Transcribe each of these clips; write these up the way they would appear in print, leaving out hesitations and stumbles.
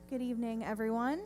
Good evening, everyone.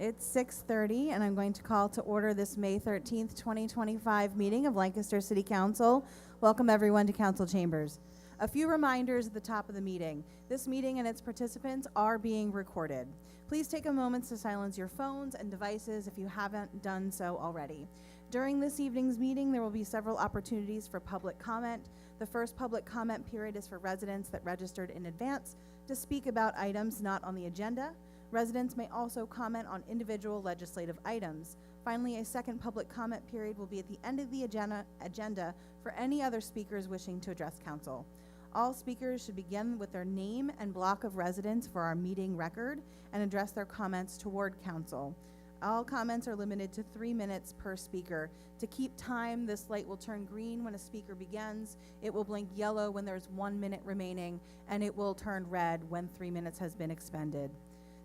It's 6:30, and I'm going to call to order this May 13th, 2025 meeting of Lancaster City Council. Welcome, everyone, to Council Chambers. A few reminders at the top of the meeting. This meeting and its participants are being recorded. Please take a moment to silence your phones and devices if you haven't done so already. During this evening's meeting, there will be several opportunities for public comment. The first public comment period is for residents that registered in advance to speak about items not on the agenda. Residents may also comment on individual legislative items. Finally, a second public comment period will be at the end of the agenda for any other speakers wishing to address council. All speakers should begin with their name and block of residence for our meeting record and address their comments toward council. All comments are limited to 3 minutes per speaker. To keep time, this light will turn green when a speaker begins, it will blink yellow when there's 1 minute remaining, and it will turn red when 3 minutes has been expended.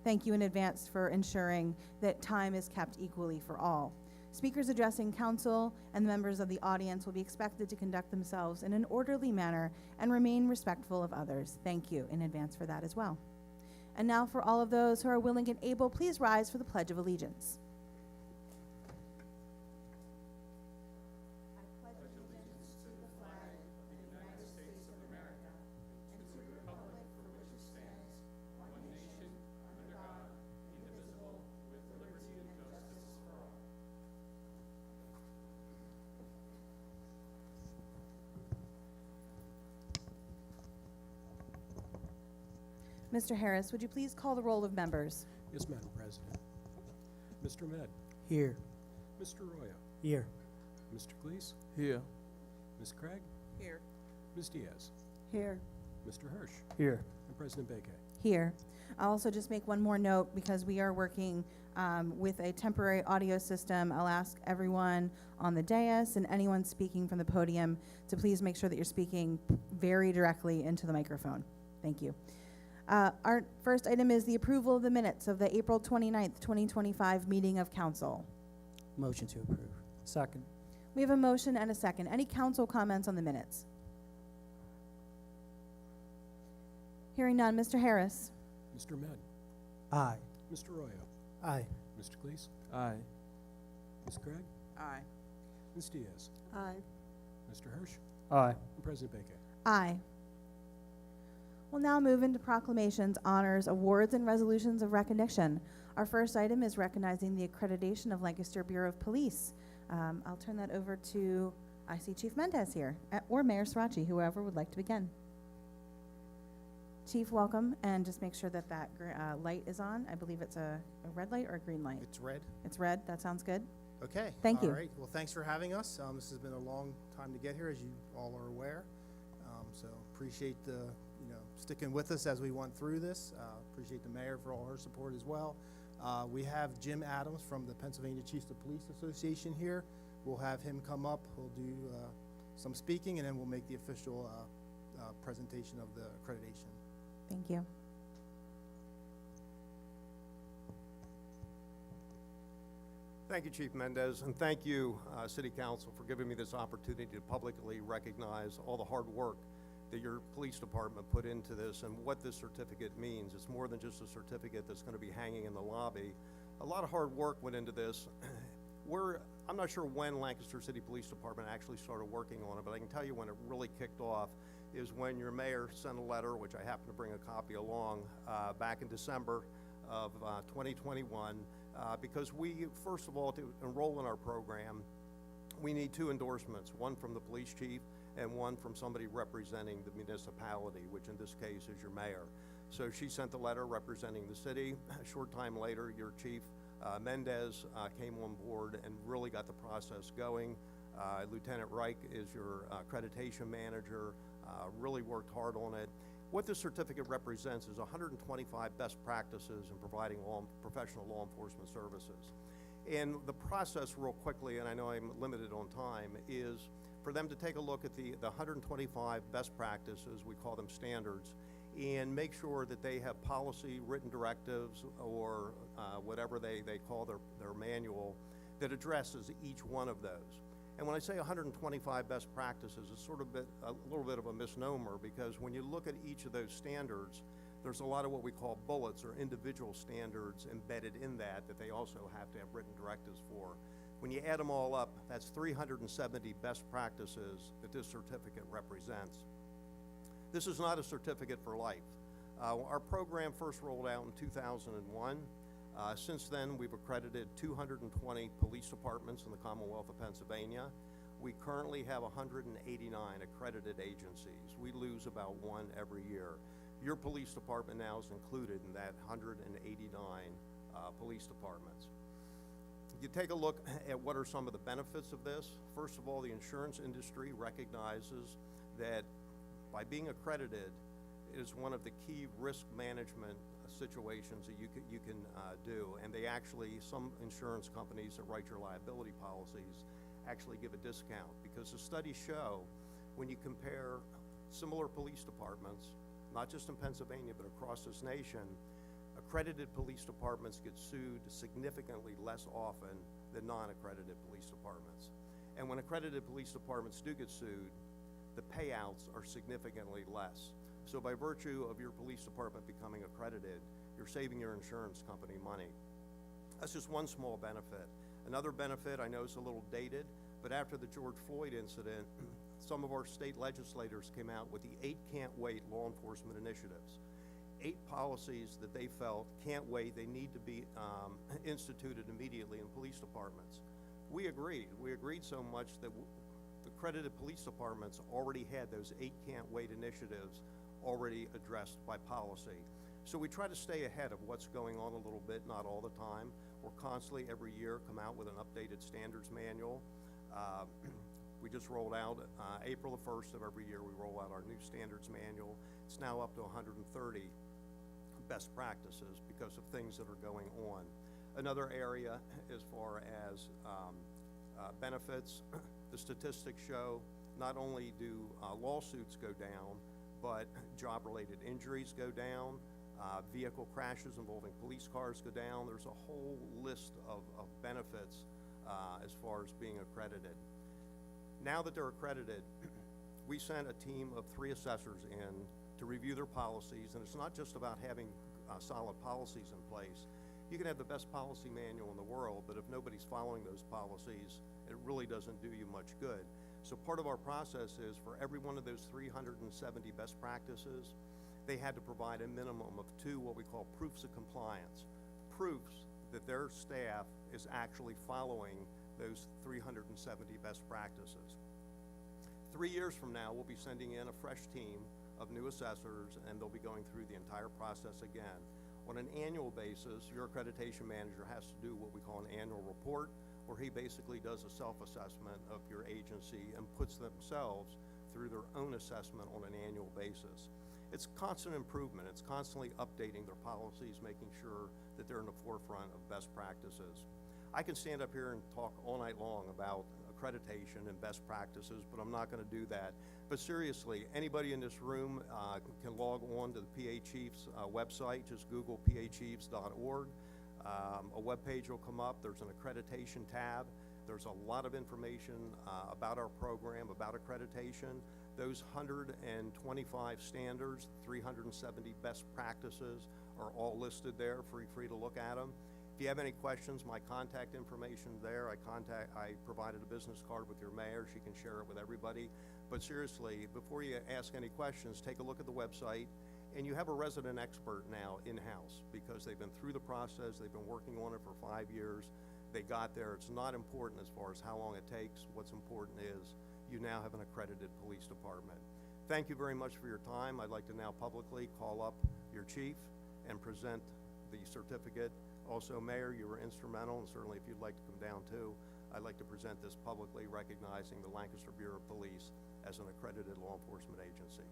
Thank you in advance for ensuring that time is kept equally for all. Speakers addressing council and members of the audience will be expected to conduct themselves in an orderly manner and remain respectful of others. Thank you in advance for that as well. And now for all of those who are willing and able, please rise for the Pledge of Allegiance. Mr. Harris, would you please call the roll of members? Yes, Madam President. Mr. Med. Here. Mr. Royo. Here. Mr. Cleese. Here. Ms. Craig. Here. Ms. Diaz. Here. Mr. Hirsch. Here. And President Beke. Here. I'll also just make one more note because we are working with a temporary audio system. I'll ask everyone on the dais and anyone speaking from the podium to please make sure that you're speaking very directly into the microphone. Thank you. Our first item is the approval of the minutes of the April 29th, 2025 meeting of council. Motion to approve. Second. We have a motion and a second. Any council comments on the minutes? Hearing none. Mr. Harris. Mr. Med. Aye. Mr. Royo. Aye. Mr. Cleese. Aye. Ms. Craig. Aye. Ms. Diaz. Aye. Mr. Hirsch. Aye. And President Beke. Aye. We'll now move into proclamations, honors, awards, and resolutions of recognition. Our first item is recognizing the accreditation of Lancaster Bureau of Police. I'll turn that over to, I see Chief Mendez here, or Mayor Srirachi, whoever would like to begin. Chief, welcome, and just make sure that light is on. I believe it's a red light or a green light? It's red. It's red. That sounds good. Okay. Thank you. All right. Well, thanks for having us. This has been a long time to get here, as you all are aware. So appreciate the sticking with us as we went through this. Appreciate the mayor for all her support as well. We have Jim Adams from the Pennsylvania Chiefs of Police Association here. We'll have him come up. He'll do some speaking, and then we'll make the official presentation of the accreditation. Thank you. Thank you, Chief Mendez, and thank you, City Council, for giving me this opportunity to publicly recognize all the hard work that your police department put into this and what this certificate means. It's more than just a certificate that's going to be hanging in the lobby. A lot of hard work went into this. I'm not sure when Lancaster City Police Department actually started working on it, but I can tell you when it really kicked off is when your mayor sent a letter, which I happen to bring a copy along, back in December of 2021, because we, first of all, to enroll in our program, we need 2 endorsements, one from the police chief and one from somebody representing the municipality, which in this case is your mayor. So she sent the letter representing the city. A short time later, your chief, Mendez, came on board and really got the process going. Lieutenant Reich is your accreditation manager, really worked hard on it. What this certificate represents is 125 best practices in providing professional law enforcement services. And the process, real quickly, and I know I'm limited on time, is for them to take a look at the 125 best practices, we call them standards, and make sure that they have policy, written directives, or whatever they call their manual that addresses each one of those. And when I say 125 best practices, it's sort of a little bit of a misnomer, because when you look at each of those standards, there's a lot of what we call bullets or individual standards embedded in that they also have to have written directives for. When you add them all up, that's 370 best practices that this certificate represents. This is not a certificate for life. Our program first rolled out in 2001. Since then, we've accredited 220 police departments in the Commonwealth of Pennsylvania. We currently have 189 accredited agencies. We lose about one every year. Your police department now is included in that 189 police departments. You take a look at what are some of the benefits of this. First of all, the insurance industry recognizes that by being accredited, it is one of the key risk management situations that you can do. And they actually, some insurance companies that write your liability policies actually give a discount, because the studies show when you compare similar police departments, not just in Pennsylvania, but across this nation, accredited police departments get sued significantly less often than non-accredited police departments. And when accredited police departments do get sued, the payouts are significantly less. So by virtue of your police department becoming accredited, you're saving your insurance company money. That's just one small benefit. Another benefit, I know it's a little dated, but after the George Floyd incident, some of our state legislators came out with the 8 can't wait law enforcement initiatives. 8 policies that they felt can't wait, they need to be instituted immediately in police departments. We agreed so much that the accredited police departments already had those 8 can't wait initiatives already addressed by policy. So we try to stay ahead of what's going on a little bit, not all the time. We're constantly, every year, come out with an updated standards manual. We just rolled out, April the 1st of every year, we roll out our new standards manual. It's now up to 130 best practices because of things that are going on. Another area, as far as benefits, the statistics show not only do lawsuits go down, but job-related injuries go down, vehicle crashes involving police cars go down. There's a whole list of benefits as far as being accredited. Now that they're accredited, we sent a team of 3 assessors in to review their policies, and it's not just about having solid policies in place. You can have the best policy manual in the world, but if nobody's following those policies, it really doesn't do you much good. So part of our process is, for every one of those 370 best practices, they had to provide a minimum of 2 what we call proofs of compliance, proofs that their staff is actually following those 370 best practices. 3 years from now, we'll be sending in a fresh team of new assessors, and they'll be going through the entire process again. On an annual basis, your accreditation manager has to do what we call an annual report, where he basically does a self-assessment of your agency and puts themselves through their own assessment on an annual basis. It's constant improvement. It's constantly updating their policies, making sure that they're in the forefront of best practices. I can stand up here and talk all night long about accreditation and best practices, but I'm not going to do that. But seriously, anybody in this room can log on to the PA Chiefs website. Just Google pachiefs.org. A web page will come up. There's an accreditation tab. There's a lot of information about our program, about accreditation. Those 125 standards, 370 best practices are all listed there, free to look at them. If you have any questions, my contact information there. I provided a business card with your mayor. She can share it with everybody. But seriously, before you ask any questions, take a look at the website. And you have a resident expert now in-house, because they've been through the process. They've been working on it for 5 years. They got there. It's not important as far as how long it takes. What's important is you now have an accredited police department. Thank you very much for your time. I'd like to now publicly call up your chief and present the certificate. Also, Mayor, you were instrumental, and certainly if you'd like to come down too, I'd like to present this publicly, recognizing the Lancaster Bureau of Police as an accredited law enforcement agency.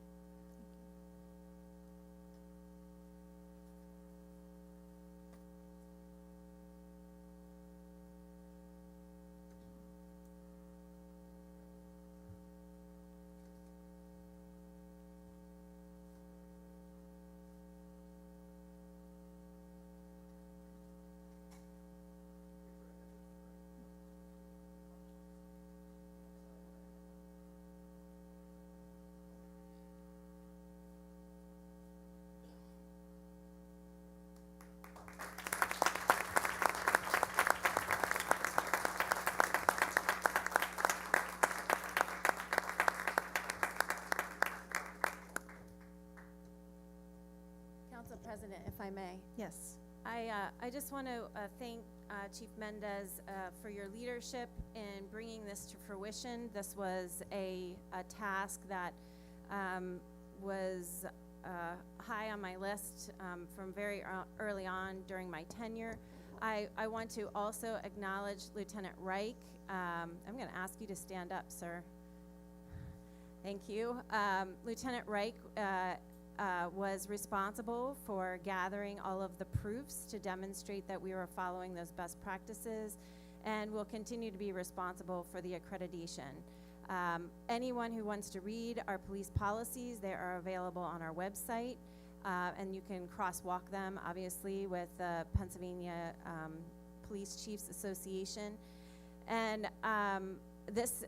President, if I may. Yes. I just want to thank Chief Mendez for your leadership in bringing this to fruition. This was a task that was high on my list from very early on during my tenure. I want to also acknowledge Lieutenant Reich. I'm going to ask you to stand up, sir. Thank you. Lieutenant Reich was responsible for gathering all of the proofs to demonstrate that we were following those best practices, and will continue to be responsible for the accreditation. Anyone who wants to read our police policies, they are available on our website, and you can crosswalk them, obviously, with the Pennsylvania Police Chiefs Association. And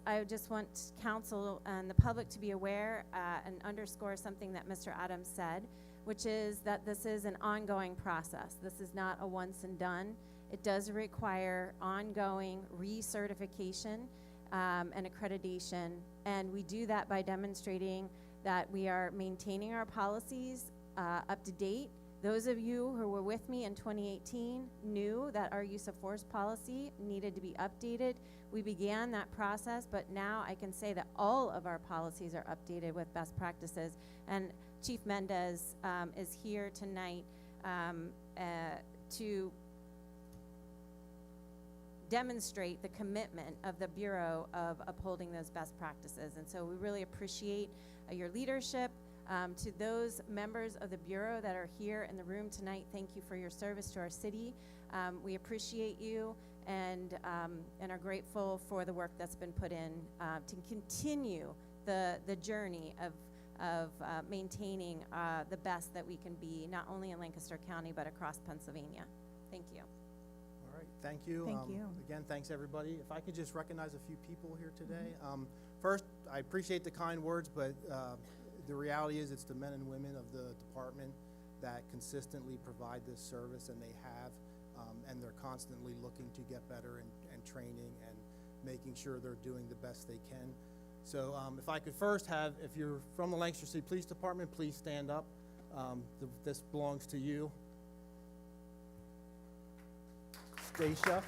I just want council and the public to be aware and underscore something that Mr. Adams said, which is that this is an ongoing process. This is not a once and done. It does require ongoing recertification and accreditation, and we do that by demonstrating that we are maintaining our policies up to date. Those of you who were with me in 2018 knew that our use of force policy needed to be updated. We began that process, but now I can say that all of our policies are updated with best practices. And Chief Mendez is here tonight to demonstrate the commitment of the Bureau of upholding those best practices. And so we really appreciate your leadership. To those members of the Bureau that are here in the room tonight, thank you for your service to our city. We appreciate you and are grateful for the work that's been put in to continue the journey of maintaining the best that we can be, not only in Lancaster County, but across Pennsylvania. Thank you. All right, thank you. Thank you. Again, thanks everybody. If I could just recognize a few people here today. First, I appreciate the kind words, but the reality is it's the men and women of the department that consistently provide this service, and they have, and they're constantly looking to get better and training and making sure they're doing the best they can. So if I could first have, if you're from the Lancaster City Police Department, please stand up. This belongs to you. Stacia.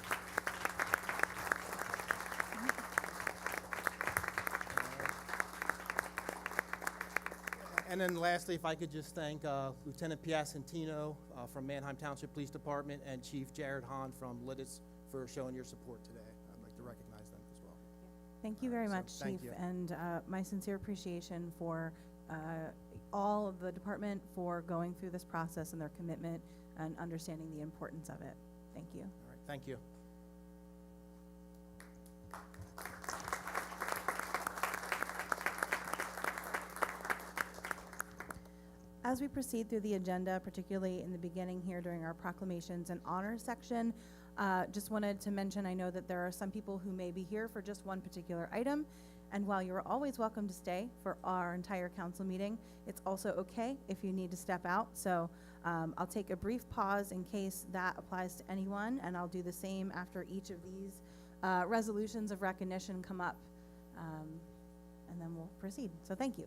And then lastly, if I could just thank Lieutenant Piacentino from Manheim Township Police Department and Chief Jared Hahn from Lititz for showing your support today. I'd like to recognize them as well. Thank you very So, much, thank Chief, you. and my sincere appreciation for all of the department for going through this process and their commitment and understanding the importance of it. Thank you. All right, thank you. As we proceed through the agenda, particularly in the beginning here during our proclamations and honors section, just wanted to mention, I know that there are some people who may be here for just one particular item, and while you're always welcome to stay for our entire council meeting, it's also okay if you need to step out. So I'll take a brief pause in case that applies to anyone, and I'll do the same after each of these resolutions of recognition come up, and then we'll proceed. So thank you.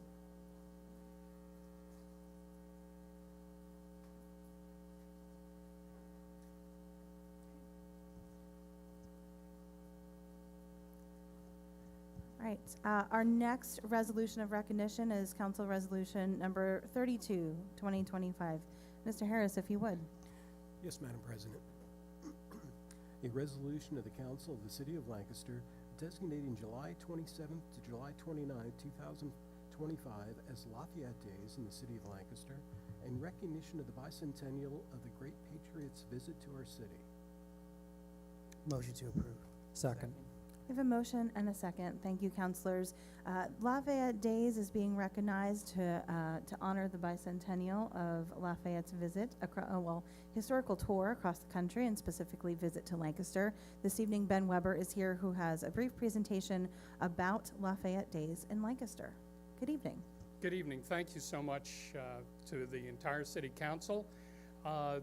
All right, our next resolution of recognition is Council Resolution number 32, 2025. Mr. Harris, if you would. Yes, Madam President. A resolution of the Council of the City of Lancaster designating July 27th to July 29th, 2025 as Lafayette Days in the City of Lancaster, in recognition of the bicentennial of the Great Patriots' visit to our city. Motion to approve. Second. We have a motion and a second. Thank you, councilors. Lafayette Days is being recognized to honor the bicentennial of Lafayette's visit, historical tour across the country, and specifically visit to Lancaster. This evening, Ben Weber is here, who has a brief presentation about Lafayette Days in Lancaster. Good evening. Good evening. Thank you so much to the entire City Council.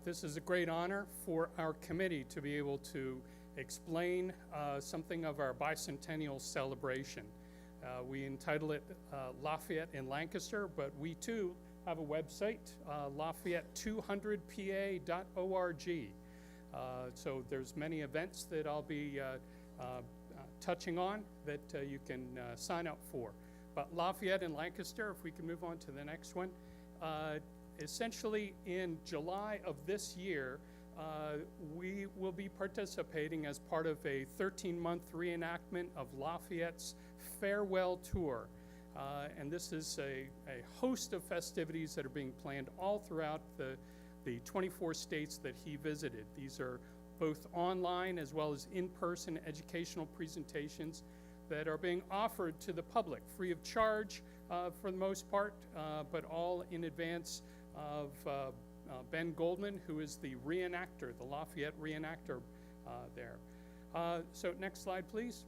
This is a great honor for our committee to be able to explain something of our bicentennial celebration. We entitle it Lafayette in Lancaster, but we too have a website, Lafayette200pa.org. So there's many events that I'll be touching on that you can sign up for. But Lafayette and Lancaster, if we can move on to the next one. Essentially, in July of this year, we will be participating as part of a 13-month reenactment of Lafayette's farewell tour. And this is a host of festivities that are being planned all throughout the 24 states that he visited. These are both online as well as in-person educational presentations that are being offered to the public, free of charge for the most part, but all in advance of Ben Goldman, who is the reenactor, the Lafayette reenactor there. So next slide, please.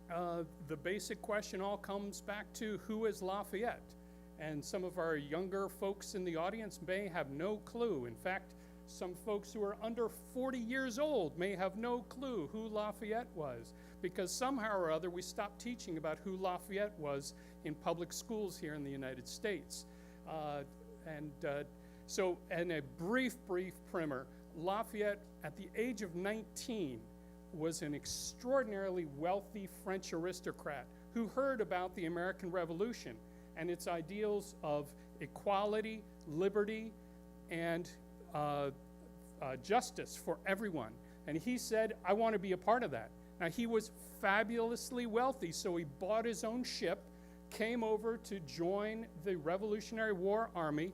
The basic question all comes back to who is Lafayette? And some of our younger folks in the audience may have no clue. In fact, some folks who are under 40 years old may have no clue who Lafayette was, because somehow or other we stopped teaching about who Lafayette was in public schools here in the United States. So in a brief primer, Lafayette, at the age of 19, was an extraordinarily wealthy French aristocrat who heard about the American Revolution and its ideals of equality, liberty, and justice for everyone. And he said, I want to be a part of that. Now, he was fabulously wealthy, so he bought his own ship, came over to join the Revolutionary War Army,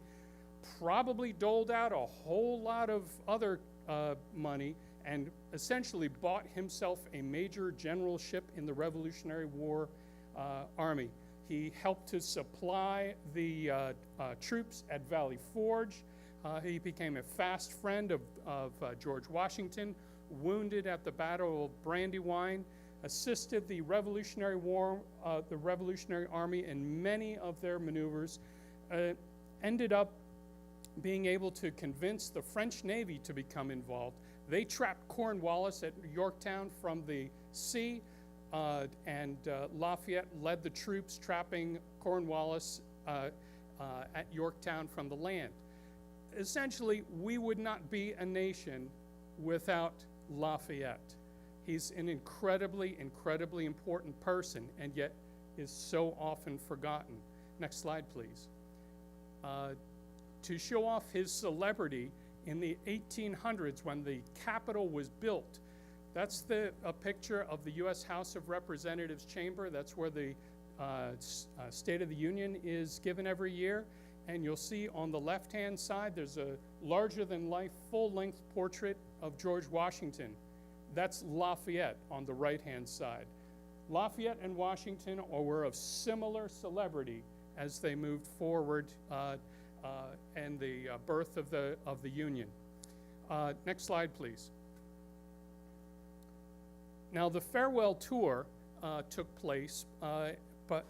probably doled out a whole lot of other money, and essentially bought himself a major generalship in the Revolutionary War Army. He helped to supply the troops at Valley Forge. He became a fast friend of George Washington, wounded at the Battle of Brandywine, assisted the Revolutionary Army in many of their maneuvers, ended up being able to convince the French Navy to become involved. They trapped Cornwallis at Yorktown from the sea, and Lafayette led the troops trapping Cornwallis at Yorktown from the land. Essentially, we would not be a nation without Lafayette. He's an incredibly important person, and yet is so often forgotten. Next slide, please. To show off his celebrity, in the 1800s, when the Capitol was built, that's a picture of the U.S. House of Representatives chamber. That's where the State of the Union is given every year. And you'll see on the left-hand side, there's a larger-than-life, full-length portrait of George Washington. That's Lafayette on the right-hand side. Lafayette and Washington were of similar celebrity as they moved forward and the birth of the Union. Next slide, please. Now, the farewell tour took place but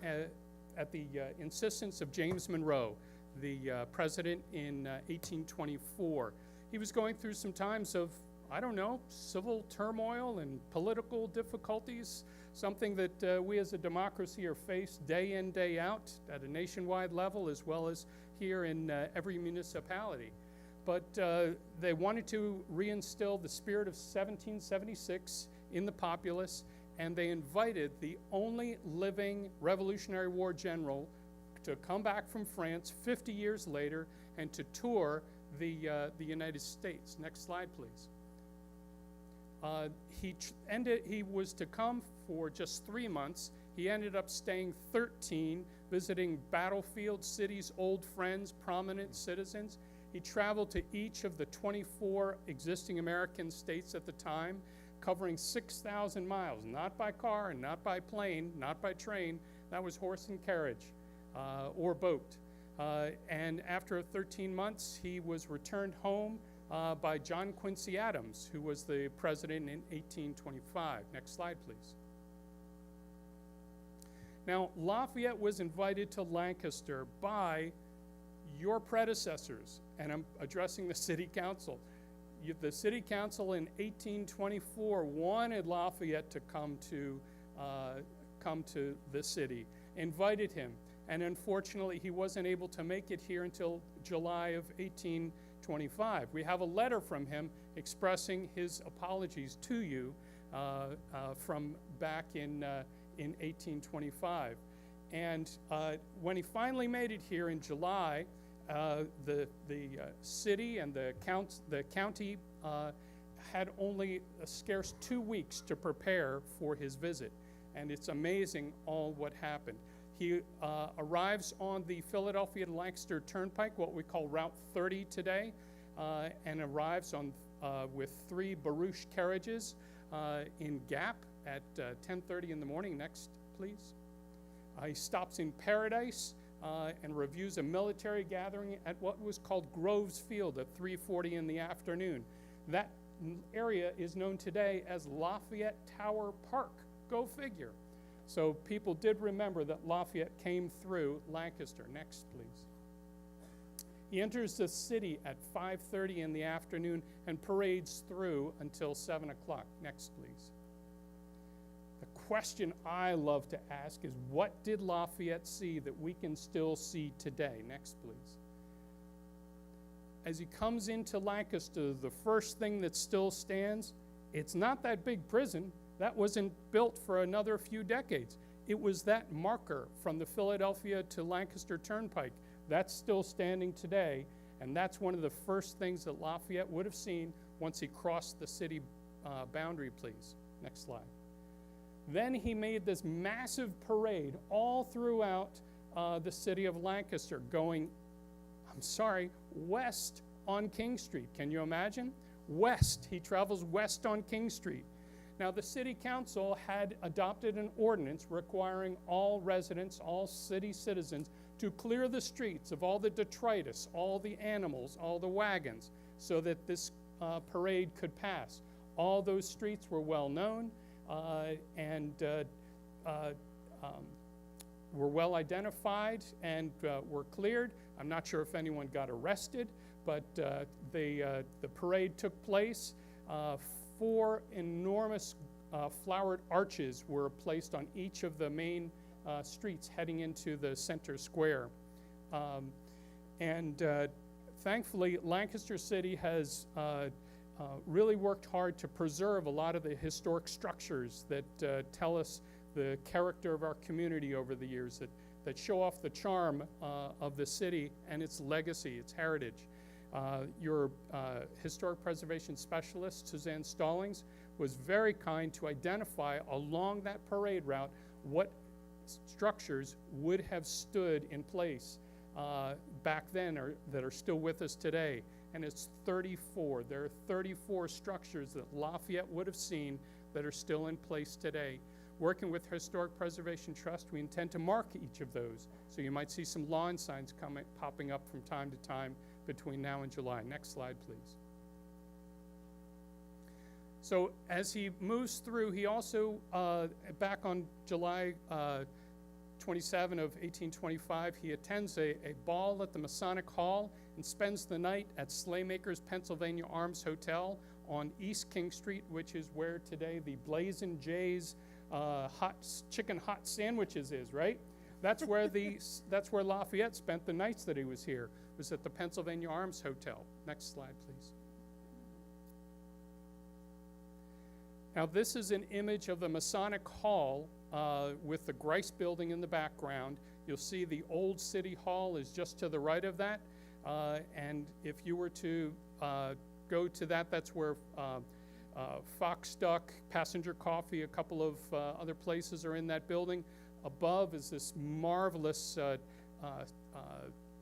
at the insistence of James Monroe, the president in 1824. He was going through some times of, I don't know, civil turmoil and political difficulties, something that we as a democracy are faced day in, day out at a nationwide level, as well as here in every municipality. But they wanted to reinstill the spirit of 1776 in the populace, and they invited the only living Revolutionary War general to come back from France 50 years later and to tour the United States. Next slide, please. He was to come for just 3 months. He ended up staying 13, visiting battlefield cities, old friends, prominent citizens. He traveled to each of the 24 existing American states at the time, covering 6,000 miles, not by car and not by plane, not by train. That was horse and carriage or boat. And after 13 months, he was returned home by John Quincy Adams, who was the president in 1825. Next slide, please. Now, Lafayette was invited to Lancaster by your predecessors, and I'm addressing the city council. The city council in 1824 wanted Lafayette to come to the city, invited him, and unfortunately, he wasn't able to make it here until July of 1825. We have a letter from him expressing his apologies to you from back in 1825. And when he finally made it here in July, the city and the county had only a scarce 2 weeks to prepare for his visit. And it's amazing all what happened. He arrives on the Philadelphia to Lancaster Turnpike, what we call Route 30 today, and arrives on with 3 barouche carriages in Gap at 10:30 in the morning. Next, please. He stops in Paradise and reviews a military gathering at what was called Groves Field at 3:40 in the afternoon. That area is known today as Lafayette Tower Park. Go figure. So people did remember that Lafayette came through Lancaster. Next, please. He enters the city at 5:30 in the afternoon and parades through until 7 o'clock. Next, please. The question I love to ask is, what did Lafayette see that we can still see today? Next, please. As he comes into Lancaster, the first thing that still stands, it's not that big prison. That wasn't built for another few decades. It was that marker from the Philadelphia to Lancaster Turnpike. That's still standing today, and that's one of the first things that Lafayette would have seen once he crossed the city boundary, please. Next slide. Then he made this massive parade all throughout the city of Lancaster, going, west on King Street. Can you imagine? West. He travels west on King Street. Now, the city council had adopted an ordinance requiring all residents, all city citizens, to clear the streets of all the detritus, all the animals, all the wagons, so that this parade could pass. All those streets were well known and were well identified and were cleared. I'm not sure if anyone got arrested, but the parade took place. 4 enormous flowered arches were placed on each of the main streets heading into the center square. Thankfully, Lancaster City has really worked hard to preserve a lot of the historic structures that tell us the character of our community over the years, that show off the charm of the city and its legacy, its heritage. Your historic preservation specialist, Suzanne Stallings, was very kind to identify along that parade route what structures would have stood in place back then or that are still with us today. And it's 34. There are 34 structures that Lafayette would have seen that are still in place today. Working with Historic Preservation Trust, we intend to mark each of those. So you might see some lawn signs popping up from time to time between now and July. Next slide, please. So as he moves through, he also, back on July 27 of 1825, he attends a ball at the Masonic Hall and spends the night at Slaymaker's Pennsylvania Arms Hotel on East King Street, which is where today the Blazin' Jay's chicken hot sandwiches is, right? That's where Lafayette spent the nights that he was here, was at the Pennsylvania Arms Hotel. Next slide, please. Now, this is an image of the Masonic Hall with the Grice building in the background. You'll see the old City Hall is just to the right of that. And if you were to go to that, that's where Fox Duck, Passenger Coffee, a couple of other places are in that building. Above is this marvelous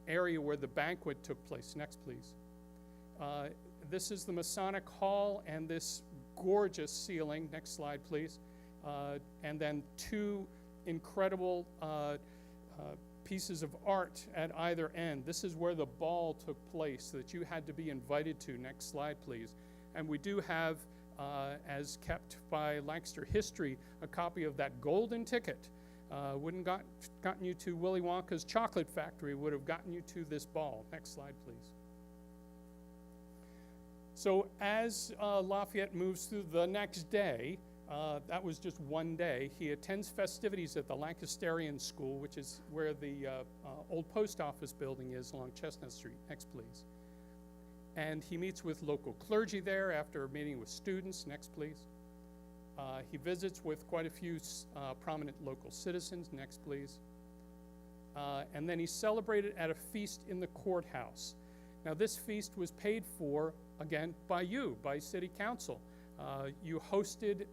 area where the banquet took place. Next, please. This is the Masonic Hall and this gorgeous ceiling. Next slide, please. And then 2 incredible pieces of art at either end. This is where the ball took place that you had to be invited to. Next slide, please. And we do have, as kept by Lancaster History, a copy of that golden ticket. Wouldn't gotten you to Willy Wonka's chocolate factory, would have gotten you to this ball. Next slide, please. So as Lafayette moves through the next day, That was just one day. He attends festivities at the Lancasterian School, which is where the old post office building is along Chestnut Street. Next, please. And he meets with local clergy there after meeting with students. Next, please. He visits with quite a few prominent local citizens. Next, please. And then he's celebrated at a feast in the courthouse. Now, this feast was paid for, again, by you, by City Council. You hosted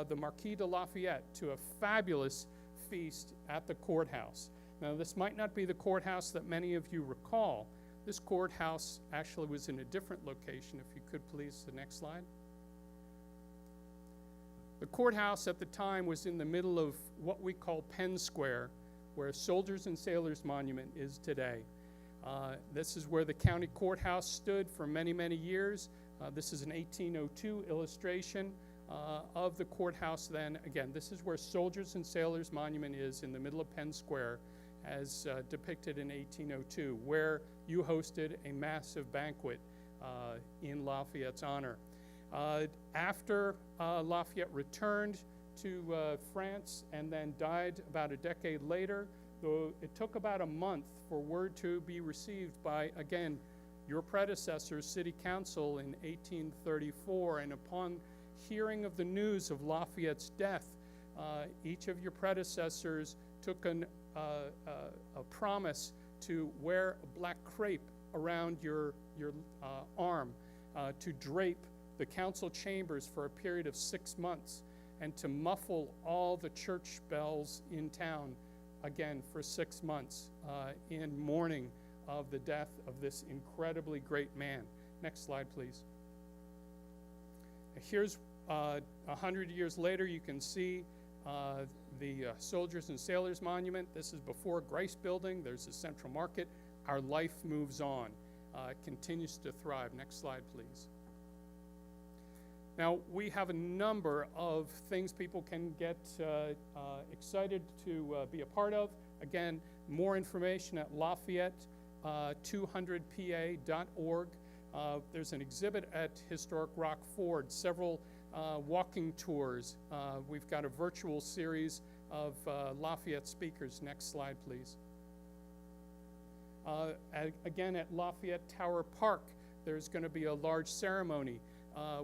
the Marquis de Lafayette to a fabulous feast at the courthouse. Now, this might not be the courthouse that many of you recall. This courthouse actually was in a different location. If you could please, the next slide. The courthouse at the time was in the middle of what we call Penn Square, where Soldiers and Sailors Monument is today. This is where the county courthouse stood for many, many years. This is an 1802 illustration of the courthouse then. Again, this is where Soldiers and Sailors Monument is in the middle of Penn Square, as depicted in 1802, where you hosted a massive banquet in Lafayette's honor. After Lafayette returned to France and then died about a decade later, though it took about a month for word to be received by, again, your predecessors, City Council, in 1834. And upon hearing of the news of Lafayette's death, each of your predecessors took a promise to wear a black crepe around your arm, to drape the council chambers for a period of 6 months, and to muffle all the church bells in town, again, for 6 months, in mourning of the death of this incredibly great man. Next slide, please. Here's 100 years later. You can see the Soldiers and Sailors Monument. This is before Grice Building. There's a Central Market. Our life moves on. It continues to thrive. Next slide, please. Now, we have a number of things people can get excited to be a part of. Again, more information at Lafayette200pa.org. There's an exhibit at Historic Rock Ford, several walking tours. We've got a virtual series of Lafayette speakers. Next slide, please. Again, at Lafayette Tower Park, there's going to be a large ceremony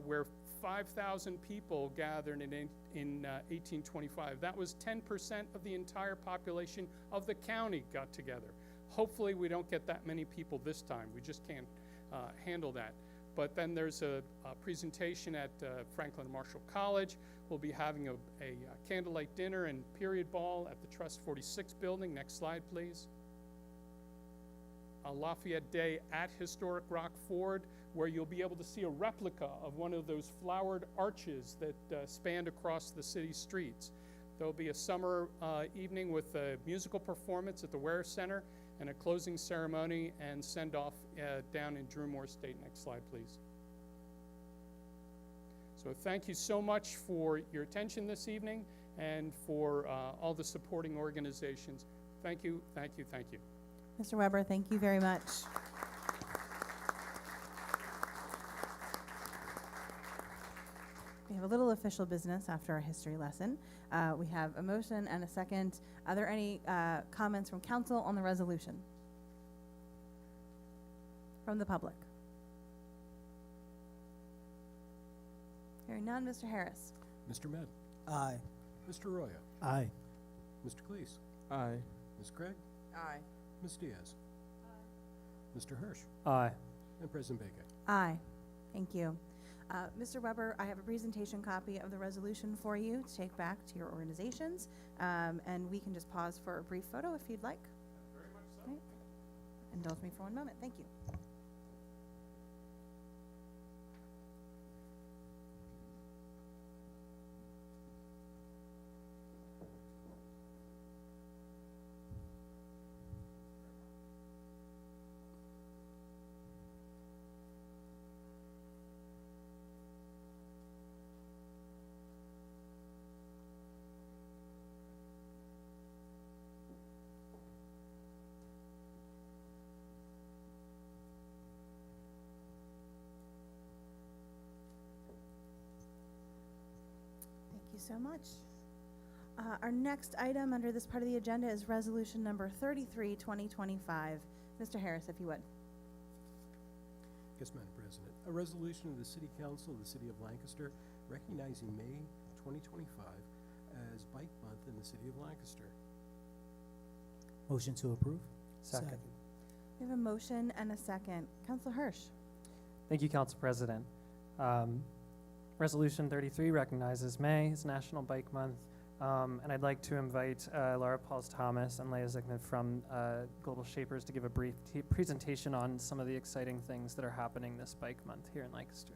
where 5,000 people gathered in 1825. That was 10% of the entire population of the county got together. Hopefully we don't get that many people this time. We just can't handle that. But then there's a presentation at Franklin Marshall College. We'll be having a candlelight dinner and period ball at the Trust 46 building. Next slide, please. A Lafayette Day at Historic Rock Ford, where you'll be able to see a replica of one of those flowered arches that spanned across the city streets. There'll be a summer evening with a musical performance at the Ware Center and a closing ceremony and send-off down in Drew Moore State. Next slide, please. So thank you so much for your attention this evening and for all the supporting organizations. Thank you, thank you, thank you. Mr. Weber, thank you very much. We have a little official business after our history lesson. We have a motion and a second. Are there any comments from council on the resolution? From the public? Hearing none, Mr. Harris. Mr. Med, Aye. Mr. Roya, Aye. Mr. Cleese, Aye. Ms. Craig, Aye. Ms. Diaz, Mr. Hirsch, Aye. and President Bacon. Aye. Thank you. Mr. Weber, I have a presentation copy of the resolution for you to take back to your organizations, and we can just pause for a brief photo if you'd like. Very much so. Right. Indulge me for one moment. Thank you. so much. Our next item under this part of the agenda is resolution number 33, 2025. Mr. Harris, if you would. Yes, Madam President. A resolution of the City Council of the City of Lancaster recognizing May 2025 as Bike Month in the City of Lancaster. Motion to approve? Second. We have a motion and a second. Councilor Hirsch. Thank you, Council President. Resolution 33 recognizes May as National Bike Month, and I'd like to invite Laura Pauls-Thomas and Leah Zickman from Global Shapers to give a brief presentation on some of the exciting things that are happening this Bike Month here in Lancaster.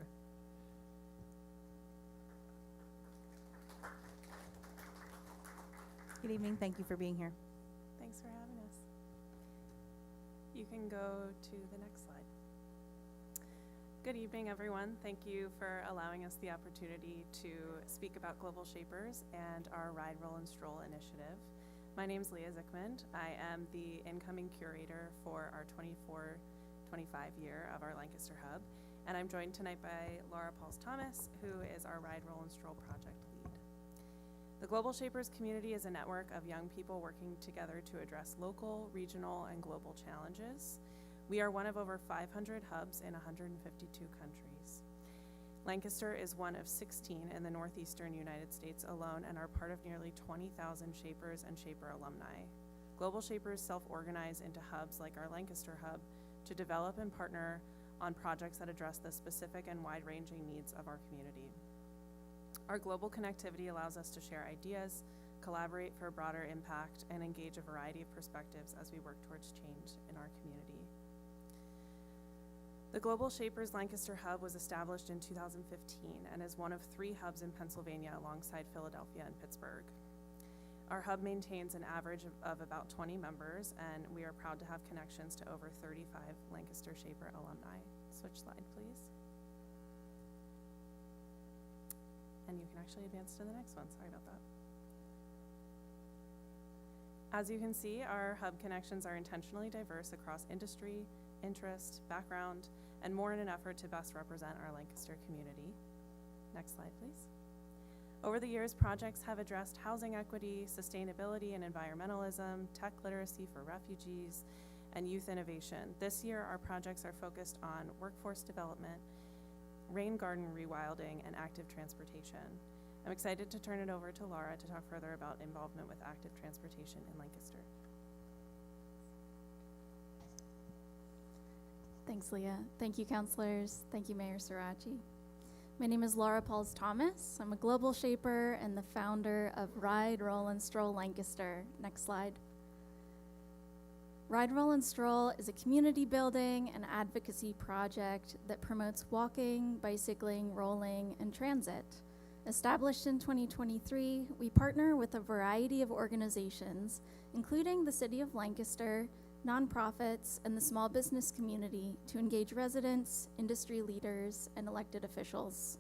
Good evening. Thank you for being here. Thanks for having us. You can go to the next slide. Good evening, everyone. Thank you for allowing us the opportunity to speak about Global Shapers and our Ride, Roll, and Stroll initiative. My name is Leah Zickman. I am the incoming curator for our 24-25 year of our Lancaster Hub, and I'm joined tonight by Laura Pauls-Thomas, who is our Ride, Roll, and Stroll project lead. The Global Shapers community is a network of young people working together to address local, regional, and global challenges. We are one of over 500 hubs in 152 countries. Lancaster is one of 16 in the northeastern United States alone and are part of nearly 20,000 Shapers and Shaper alumni. Global Shapers self-organize into hubs like our Lancaster Hub to develop and partner on projects that address the specific and wide-ranging needs of our community. Our global connectivity allows us to share ideas, collaborate for a broader impact, and engage a variety of perspectives as we work towards change in our community. The Global Shapers Lancaster Hub was established in 2015 and is one of 3 hubs in Pennsylvania alongside Philadelphia and Pittsburgh. Our hub maintains an average of about 20 members, and we are proud to have connections to over 35 Lancaster Shaper alumni. Switch slide, please. And you can actually advance to the next one. Sorry about that. As you can see, our hub connections are intentionally diverse across industry, interest, background, and more in an effort to best represent our Lancaster community. Next slide, please. Over the years, projects have addressed housing equity, sustainability and environmentalism, tech literacy for refugees, and youth innovation. This year, our projects are focused on workforce development, rain garden rewilding, and active transportation. I'm excited to turn it over to Laura to talk further about involvement with active transportation in Lancaster. Thanks, Leah. Thank you, counselors. Thank you, Mayor Sirachi. My name is Laura Pauls-Thomas. I'm a global shaper and the founder of Ride, Roll, and Stroll Lancaster. Next slide. Ride, Roll, and Stroll is a community building and advocacy project that promotes walking, bicycling, rolling, and transit. Established in 2023, we partner with a variety of organizations, including the City of Lancaster, nonprofits, and the small business community to engage residents, industry leaders, and elected officials.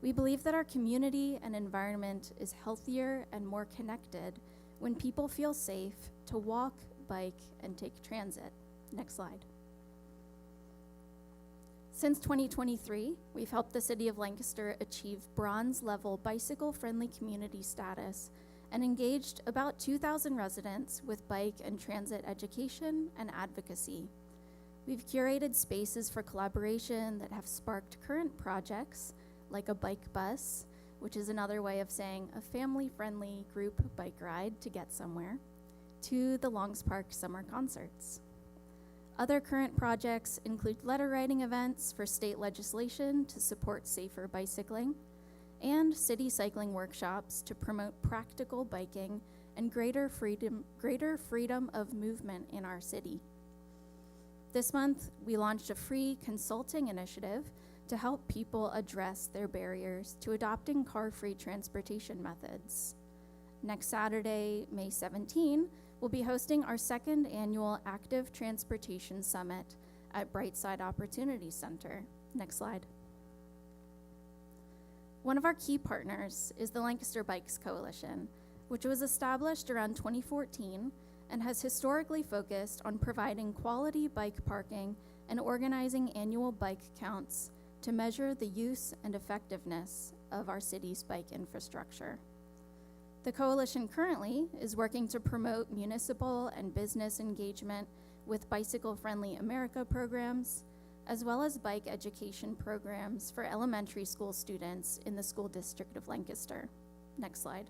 We believe that our community and environment is healthier and more connected when people feel safe to walk, bike, and take transit. Next slide. Since 2023, we've helped the City of Lancaster achieve bronze-level bicycle-friendly community status and engaged about 2,000 residents with bike and transit education and advocacy. We've curated spaces for collaboration that have sparked current projects like a bike bus, which is another way of saying a family-friendly group bike ride to get somewhere, to the Longs Park summer concerts. Other current projects include letter writing events for state legislation to support safer bicycling, and city cycling workshops to promote practical biking and greater freedom of movement in our city. This month, we launched a free consulting initiative to help people address their barriers to adopting car-free transportation methods. Next Saturday, May 17, we'll be hosting our 2nd annual Active Transportation Summit at Brightside Opportunity Center. Next slide. One of our key partners is the Lancaster Bikes Coalition, which was established around 2014 and has historically focused on providing quality bike parking and organizing annual bike counts to measure the use and effectiveness of our city's bike infrastructure. The coalition currently is working to promote municipal and business engagement with Bicycle Friendly America programs, as well as bike education programs for elementary school students in the school district of Lancaster. Next slide.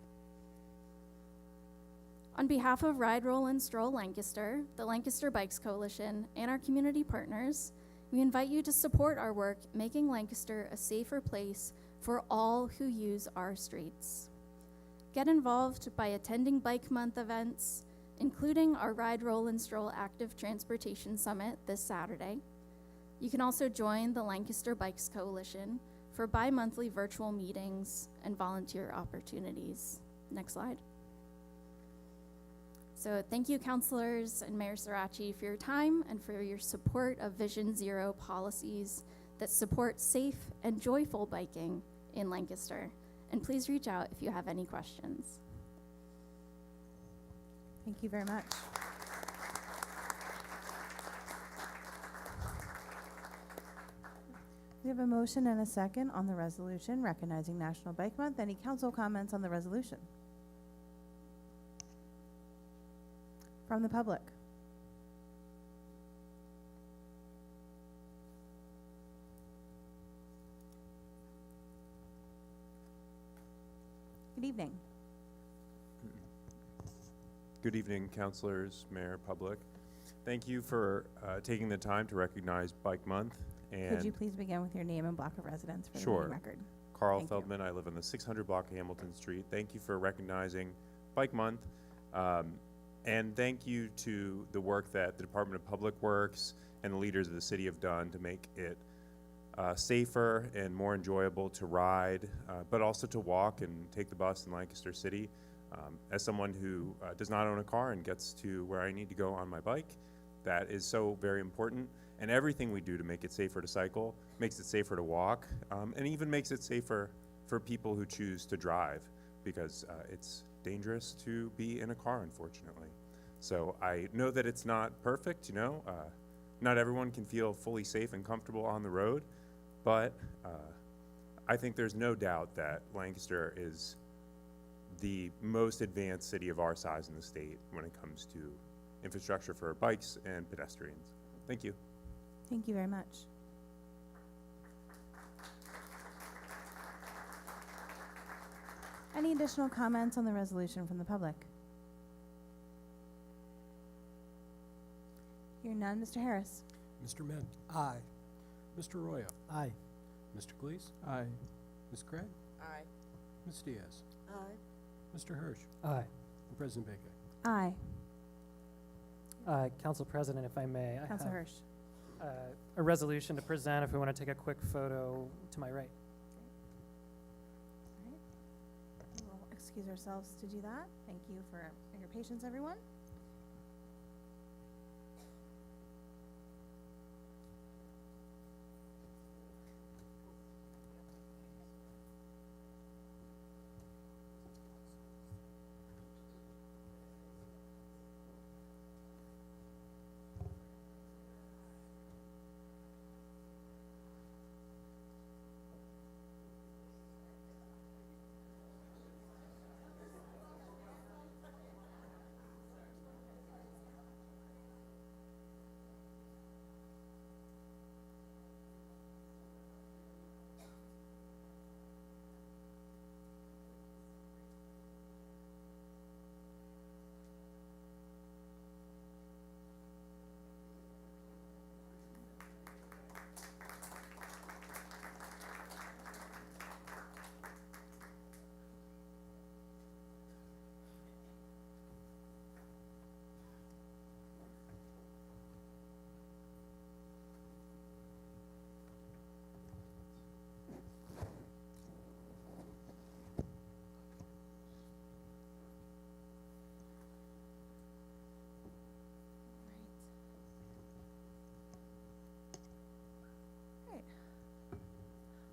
On behalf of Ride, Roll, and Stroll Lancaster, the Lancaster Bikes Coalition, and our community partners, we invite you to support our work making Lancaster a safer place for all who use our streets. Get involved by attending Bike Month events, including our Ride, Roll, and Stroll Active Transportation Summit this Saturday. You can also join the Lancaster Bikes Coalition for bi-monthly virtual meetings and volunteer opportunities. Next slide. So thank you, councilors and Mayor Sirachi, for your time and for your support of Vision Zero policies that support safe and joyful biking in Lancaster. And please reach out if you have any questions. Thank you very much. We have a motion and a second on the resolution recognizing National Bike Month. Any council comments on the resolution? From the public? Good evening. Good evening, councilors, mayor, public. Thank you for taking the time to recognize Bike Month. And Could you please begin with your name and block of residence for the Sure. meeting record? Carl Thank you. Feldman, I live on the 600 block of Hamilton Street. Thank you for recognizing Bike Month. And thank you to the work that the Department of Public Works and the leaders of the city have done to make it safer and more enjoyable to ride, but also to walk and take the bus in Lancaster City. As someone who does not own a car and gets to where I need to go on my bike, that is so very important. And everything we do to make it safer to cycle makes it safer to walk, and even makes it safer for people who choose to drive, because it's dangerous to be in a car, unfortunately. So I know that it's not perfect, you know, not everyone can feel fully safe and comfortable on the road, but I think there's no doubt that Lancaster is the most advanced city of our size in the state when it comes to infrastructure for bikes and pedestrians. Thank you. Thank you very much. Any additional comments on the resolution from the public? Hearing none, Mr. Harris. Mr. Med, Aye. Mr. Royo, Aye. Mr. Cleese, Aye. Ms. Craig, Aye. Ms. Diaz, Aye. Mr. Hirsch, Aye. and President Baker. Aye. Council President, if I may, I Councilor have Hirsch. a resolution to present if we want to take a quick photo to my right. All right. We will excuse ourselves to do that. Thank you for your patience, everyone.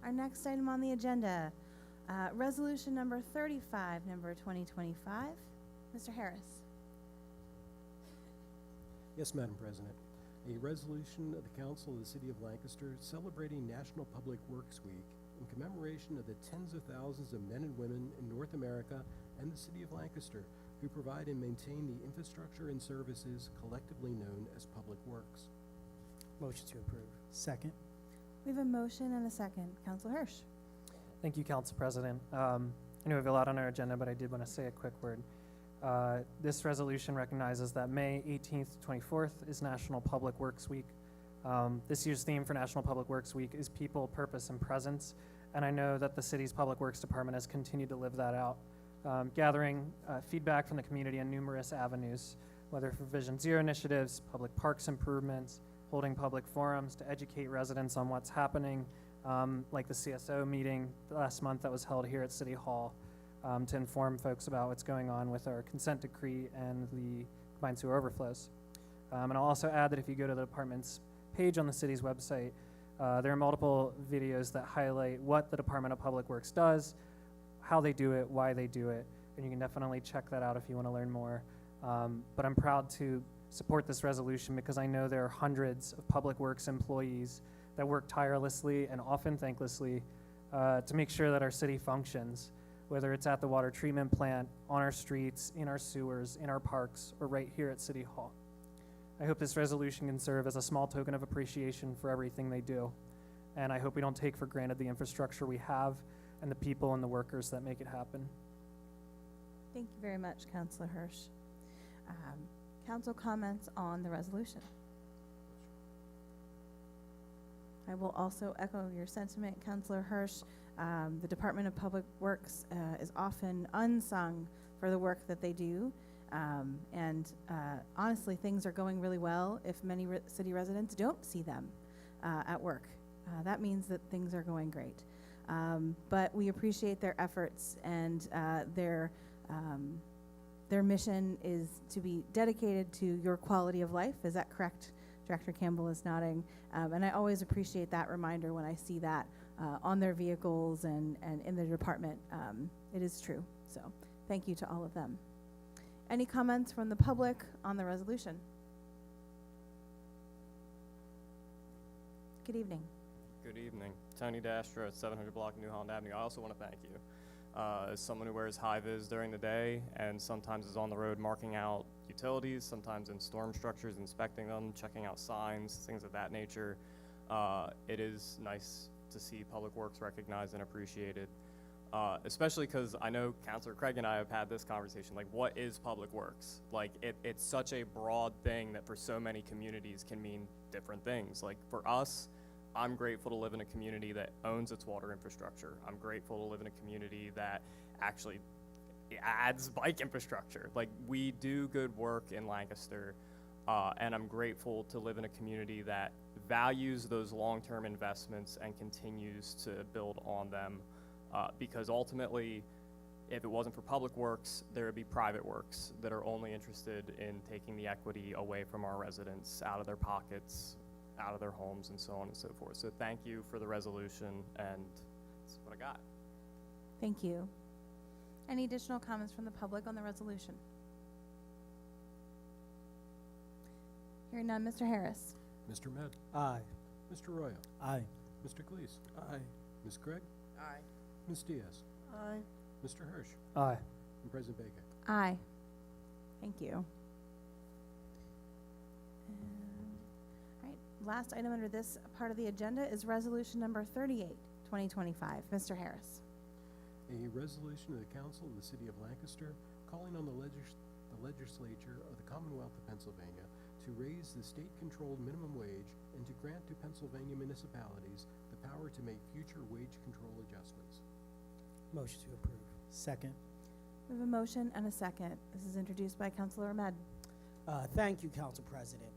Our next item on the agenda, resolution number 35, number 2025. Mr. Harris. Yes, Madam President. A resolution of the Council of the City of Lancaster celebrating National Public Works Week in commemoration of the tens of thousands of men and women in North America and the City of Lancaster, who provide and maintain the infrastructure and services collectively known as Public Works. Motion to approve. Second. We have a motion and a second. Counselor Hirsch. Thank you, Council President. I know we have a lot on our agenda, but I did want to say a quick word. This resolution recognizes that May 18th to 24th is National Public Works Week. This year's theme for National Public Works Week is People, Purpose, and Presence, and I know that the city's Public Works Department has continued to live that out, gathering feedback from the community on numerous avenues, whether for Vision Zero initiatives, public parks improvements, holding public forums to educate residents on what's happening, like the CSO meeting last month that was held here at City Hall, to inform folks about what's going on with our consent decree and the combined sewer overflows. And I'll also add that if you go to the department's page on the city's website, there are multiple videos that highlight what the Department of Public Works does, how they do it, why they do it, and you can definitely check that out if you want to learn more. But I'm proud to support this resolution because I know there are hundreds of Public Works employees that work tirelessly and often thanklessly to make sure that our city functions, whether it's at the water treatment plant, on our streets, in our sewers, in our parks, or right here at City Hall. I hope this resolution can serve as a small token of appreciation for everything they do. And I hope we don't take for granted the infrastructure we have and the people and the workers that make it happen. Thank you very much, Counselor Hirsch. Council comments on the resolution. I will also echo your sentiment, Counselor Hirsch. The Department of Public Works is often unsung for the work that they do. Honestly, things are going really well if many city residents don't see them at work. That means that things are going great. But we appreciate their efforts, and their mission is to be dedicated to your quality of life. Is that correct? Director Campbell is nodding. And I always appreciate that reminder when I see that on their vehicles and in their department. It is true. So thank you to all of them. Any comments from the public on the resolution? Good evening. Good evening. Tony Dastro at 700 Block New Holland Avenue. I also want to thank you. As someone who wears high-vis during the day and sometimes is on the road marking out utilities, sometimes in storm structures, inspecting them, checking out signs, things of that nature, it is nice to see Public Works recognized and appreciated, especially because I know Councilor Craig and I have had this conversation, like, what is Public Works? Like, it's such a broad thing that for so many communities can mean different things. Like, for us, I'm grateful to live in a community that owns its water infrastructure. I'm grateful to live in a community that actually adds bike infrastructure. Like, we do good work in Lancaster, and I'm grateful to live in a community that values those long-term investments and continues to build on them, because ultimately, if it wasn't for Public Works, there would be private works that are only interested in taking the equity away from our residents, out of their pockets, out of their homes, and so on and so forth. So thank you for the resolution, and that's what I got. Thank you. Any additional comments from the public on the resolution? Hearing none, Mr. Harris. Mr. Med, Aye. Mr. Royal, Aye. Mr. Cleese, Aye. Ms. Craig, Aye. Ms. Diaz, Aye. Mr. Hirsch, Aye. and President Baker. Aye. Thank you. All right, last item under this part of the agenda is resolution number 38, 2025. Mr. Harris. A resolution of the Council of the City of Lancaster calling on the legislature of the Commonwealth of Pennsylvania to raise the state-controlled minimum wage and to grant to Pennsylvania municipalities the power to make future wage control adjustments. Motion to approve. Second. We have a motion and a second. This is introduced by Councilor Ahmed. Thank you, Council President.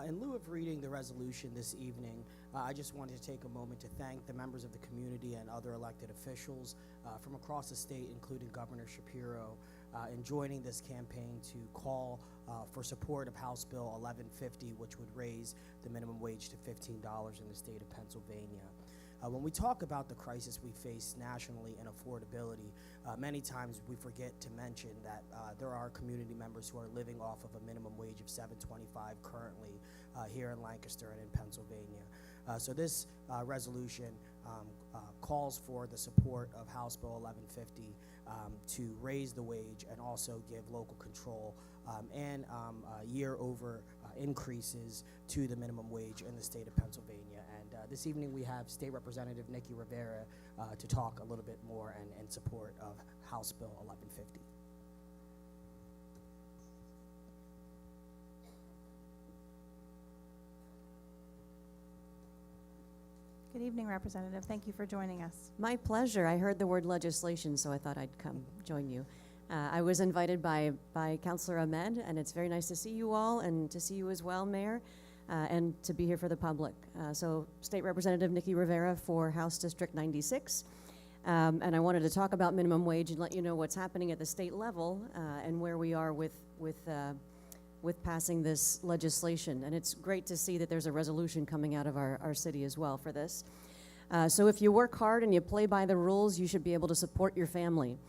In lieu of reading the resolution this evening, I just wanted to take a moment to thank the members of the community and other elected officials from across the state, including Governor Shapiro, in joining this campaign to call for support of House Bill 1150, which would raise the minimum wage to $15 in the state of Pennsylvania. When we talk about the crisis we face nationally in affordability, many times we forget to mention that there are community members who are living off of a minimum wage of $7.25 currently here in Lancaster and in Pennsylvania. So this resolution calls for the support of House Bill 1150 to raise the wage and also give local control and year-over increases to the minimum wage in the state of Pennsylvania. And this evening we have State Representative Nikki Rivera to talk a little bit more and in support of House Bill 1150. Good evening, Representative. Thank you for joining us. My pleasure. I heard the word legislation, so I thought I'd come join you. I was invited by Councilor Ahmed, and it's very nice to see you all and to see you as well, Mayor, and to be here for the public. So State Representative Nikki Rivera for House District 96. And I wanted to talk about minimum wage and let you know what's happening at the state level and where we are with passing this legislation. And it's great to see that there's a resolution coming out of our city as well for this. So if you work hard and you play by the rules, you should be able to support your family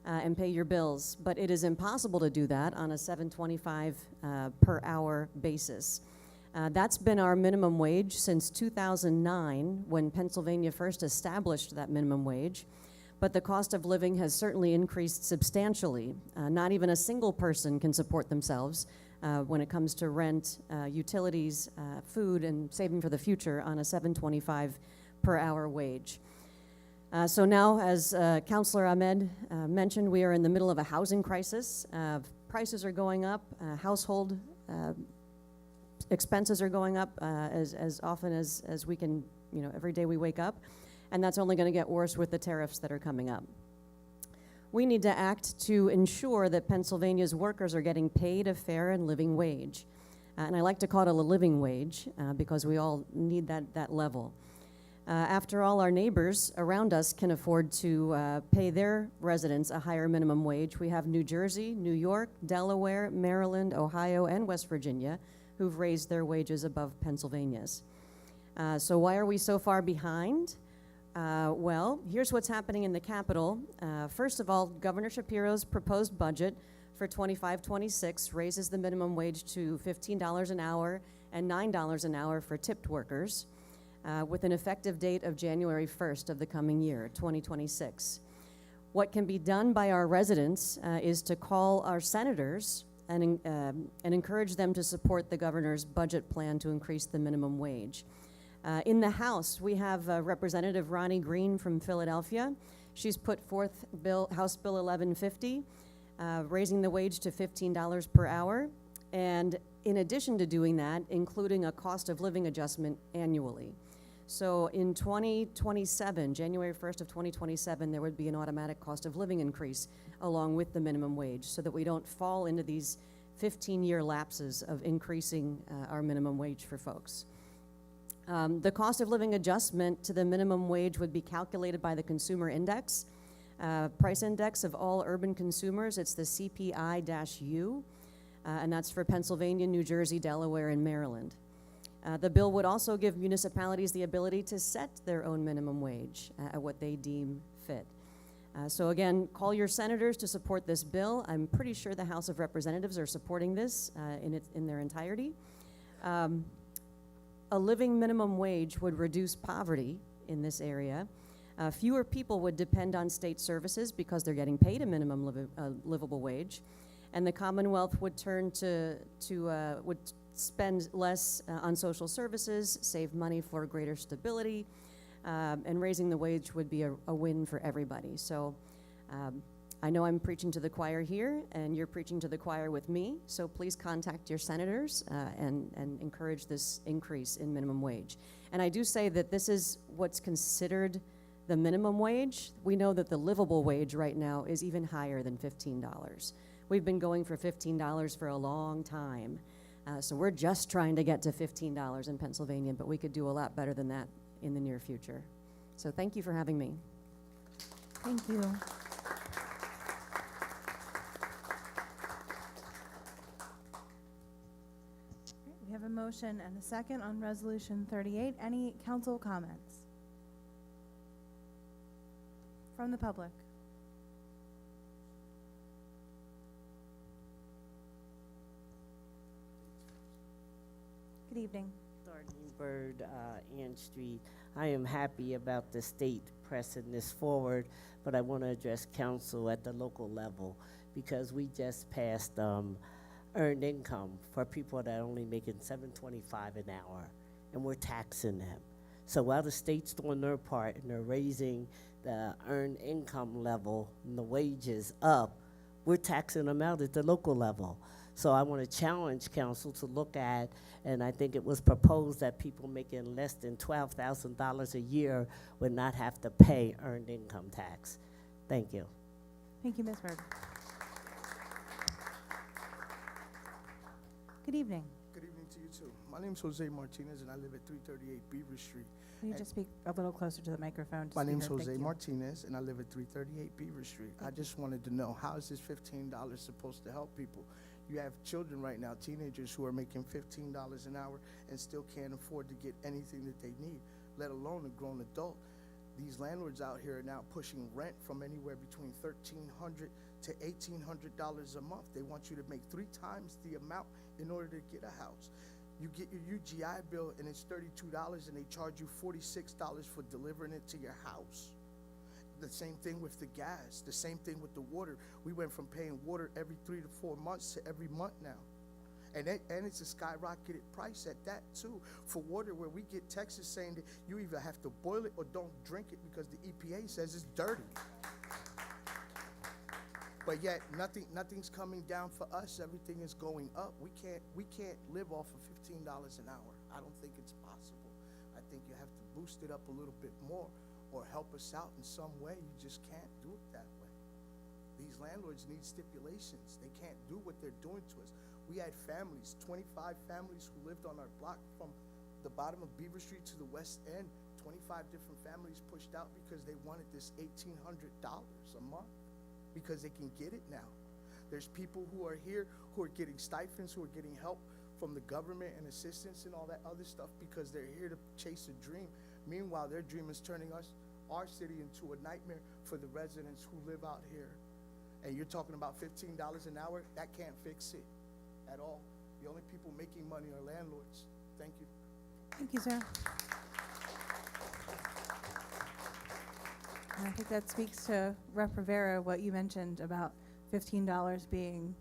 and pay your bills. But it is impossible to do that on a $7.25 per hour basis. That's been our minimum wage since 2009, when Pennsylvania first established that minimum wage. But the cost of living has certainly increased substantially. Not even a single person can support themselves when it comes to rent, utilities, food, and saving for the future on a $7.25 per hour wage. So now, as Councilor Ahmed mentioned, we are in the middle of a housing crisis. Prices are going up, household expenses are going up as often as we can, every day we wake up. And that's only going to get worse with the tariffs that are coming up. We need to act to ensure that Pennsylvania's workers are getting paid a fair and living wage. And I like to call it a living wage because we all need that level. After all, our neighbors around us can afford to pay their residents a higher minimum wage. We have New Jersey, New York, Delaware, Maryland, Ohio, and West Virginia who've raised their wages above Pennsylvania's. So why are we so far behind? Well, here's what's happening in the Capitol. First of all, Governor Shapiro's proposed budget for 25-26 raises the minimum wage to $15 an hour and $9 an hour for tipped workers, with an effective date of January 1st of the coming year, 2026. What can be done by our residents is to call our senators and encourage them to support the governor's budget plan to increase the minimum wage. In the House, we have Representative Ronnie Green from Philadelphia. She's put forth House Bill 1150, raising the wage to $15 per hour, and in addition to doing that, including a cost of living adjustment annually. So in 2027, January 1st of 2027, there would be an automatic cost of living increase along with the minimum wage so that we don't fall into these 15-year lapses of increasing our minimum wage for folks. The cost of living adjustment to the minimum wage would be calculated by the Consumer Index, price index of all urban consumers. It's the CPI-U, and that's for Pennsylvania, New Jersey, Delaware, and Maryland. The bill would also give municipalities the ability to set their own minimum wage at what they deem fit. So again, call your senators to support this bill. I'm pretty sure the House of Representatives are supporting this in their entirety. A living minimum wage would reduce poverty in this area. Fewer people would depend on state services because they're getting paid a minimum livable wage, and the Commonwealth would would spend less on social services, save money for greater stability, and raising the wage would be a win for everybody. So I know I'm preaching to the choir here, and you're preaching to the choir with me, so please contact your senators and encourage this increase in minimum wage. And I do say that this is what's considered the minimum wage. We know that the livable wage right now is even higher than $15. We've been going for $15 for a long time. So we're just trying to get to $15 in Pennsylvania, but we could do a lot better than that in the near future. So thank you for having me. Thank you. We have a motion and a second on Resolution 38. Any council comments from the public? Good evening. Starting Bird, Ann Street. I am happy about the state pressing this forward, but I want to address council at the local level because we just passed earned income for people that are only making $7.25 an hour, and we're taxing them. So while the state's doing their part and they're raising the earned income level and the wages up, we're taxing them out at the local level. So I want to challenge council to look at, and I think it was proposed that people making less than $12,000 a year would not have to pay earned income tax. Thank you. Thank you, Ms. Bird. Good evening. Good evening to you too. My name is Jose Martinez and I live at 338 Beaver Street. Can you just speak a little closer to the microphone? My name is Speaker? Thank Jose you. Martinez and I live at 338 Beaver Street. I just wanted to know, how is this $15 supposed to help people? You have children right now, teenagers who are making $15 an hour and still can't afford to get anything that they need, let alone a grown adult. These landlords out here are now pushing rent from anywhere between $1,300 to $1,800 a month. They want you to make 3 times the amount in order to get a house. You get your UGI bill and it's $32 and they charge you $46 for delivering it to your house. The same thing with the gas, the same thing with the water. We went from paying water every 3 to 4 months to every month now. And it's a skyrocketed price at that too. For water, where we get Texas saying that you either have to boil it or don't drink it because the EPA says it's dirty. But yet nothing's coming down for us. Everything is going up. We can't live off of $15 an hour. I don't think it's possible. I think you have to boost it up a little bit more or help us out in some way. You just can't do it that way. These landlords need stipulations. They can't do what they're doing to us. We had families, 25 families who lived on our block from the bottom of Beaver Street to the west end. 25 different families pushed out because they wanted this $1,800 a month because they can get it now. There's people who are here who are getting stipends, who are getting help from the government and assistance and all that other stuff because they're here to chase a dream. Meanwhile, their dream is turning our city into a nightmare for the residents who live out here. And you're talking about $15 an hour? That can't fix it at all. The only people making money are landlords. Thank you. Thank you, sir. And I think that speaks to Rep. Rivera, what you mentioned about $15 being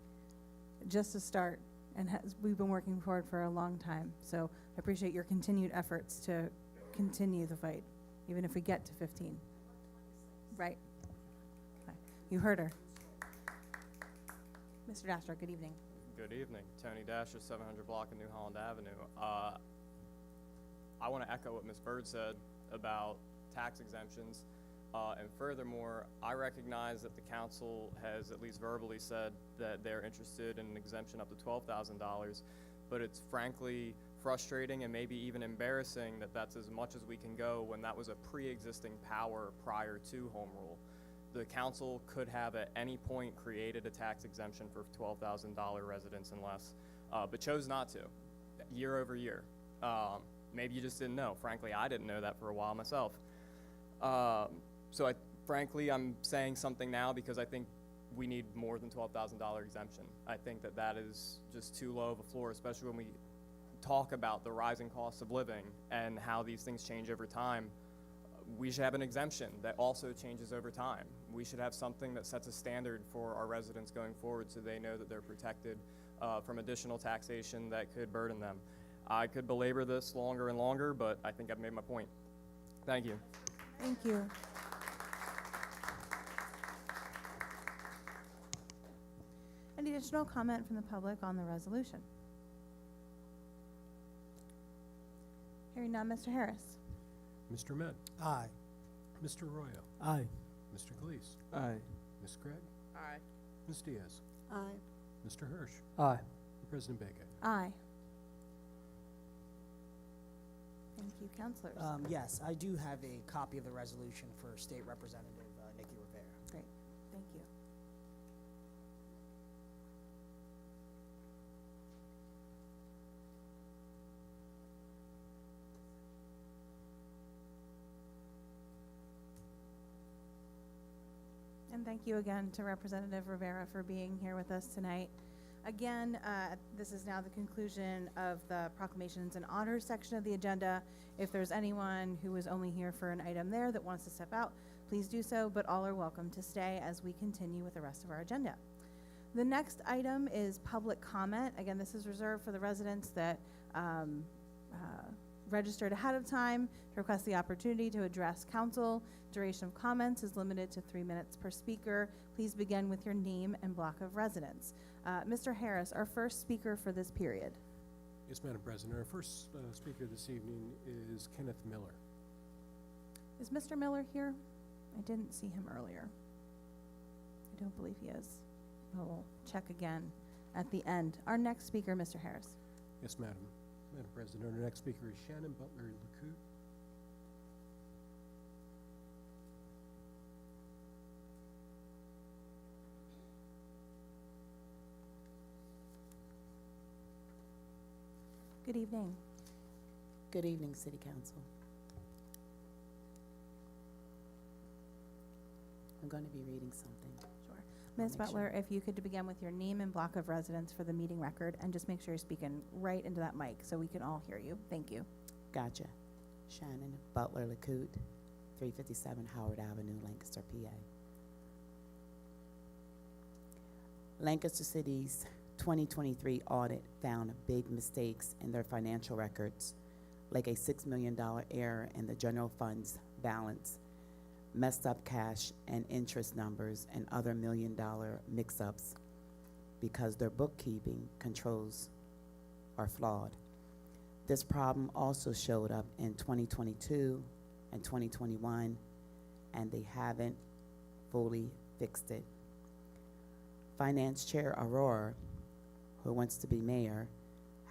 just a start, and we've been working for it for a long time. So I appreciate your continued efforts to continue the fight, even if we get to 15. Right. Okay. You heard her. Mr. Dastrow, good evening. Good evening. Tony Dasher, 700 block of New Holland Avenue. I want to echo what Ms. Bird said about tax exemptions. And furthermore, I recognize that the council has at least verbally said that they're interested in an exemption up to $12,000, but it's frankly frustrating and maybe even embarrassing that that's as much as we can go when that was a pre-existing power prior to home rule. The council could have at any point created a tax exemption for $12,000 residents and less, but chose not to, year over year. Maybe you just didn't know. Frankly, I didn't know that for a while myself. So frankly, I'm saying something now because I think we need more than $12,000 exemption. I think that that is just too low of a floor, especially when we talk about the rising cost of living and how these things change over time. We should have an exemption that also changes over time. We should have something that sets a standard for our residents going forward so they know that they're protected from additional taxation that could burden them. I could belabor this longer and longer, but I think I've made my point. Thank you. Thank you. Any additional comment from the public on the resolution? Hearing none, Mr. Harris. Mr. Ahmed. Aye. Mr. Arroyo. Aye. Mr. Cleese. Aye. Ms. Craig. Aye. Ms. Diaz. Aye. Mr. Hirsch. Aye. President Bacon. Aye. Thank you, councilors. Yes, I do have a copy of the resolution for State Representative Nikki Rivera. Great, thank you. And thank you again to Representative Rivera for being here with us tonight. Again, this is now the conclusion of the proclamations and honors section of the agenda. If there's anyone who was only here for an item there that wants to step out, please do so, but all are welcome to stay as we continue with the rest of our agenda. The next item is public comment. Again, this is reserved for the residents that registered ahead of time to request the opportunity to address council. Duration of comments is limited to 3 minutes per speaker. Please begin with your name and block of residence. Mr. Harris, our first speaker for this period. Yes, Madam President. Our first speaker this evening is Kenneth Miller. Is Mr. Miller here? I didn't see him earlier. I don't believe he is. We'll check again at the end. Our next speaker, Mr. Harris. Yes, Madam President. Our next speaker is Shannon Butler LeCoute. Good evening. Good evening, City Council. I'm going to be reading something. Sure. Ms. Butler, if you could begin with your name and block of residence for the meeting record, and just make sure you're speaking right into that mic so we can all hear you. Thank you. Gotcha. Shannon Butler LeCoute, 357 Howard Avenue, Lancaster, PA. Lancaster City's 2023 audit found big mistakes in their financial records, like a $6 million error in the general fund's balance, messed up cash and interest numbers, and other $1 million mix-ups because their bookkeeping controls are flawed. This problem also showed up in 2022 and 2021, and they haven't fully fixed it. Finance Chair Aurora, who wants to be mayor,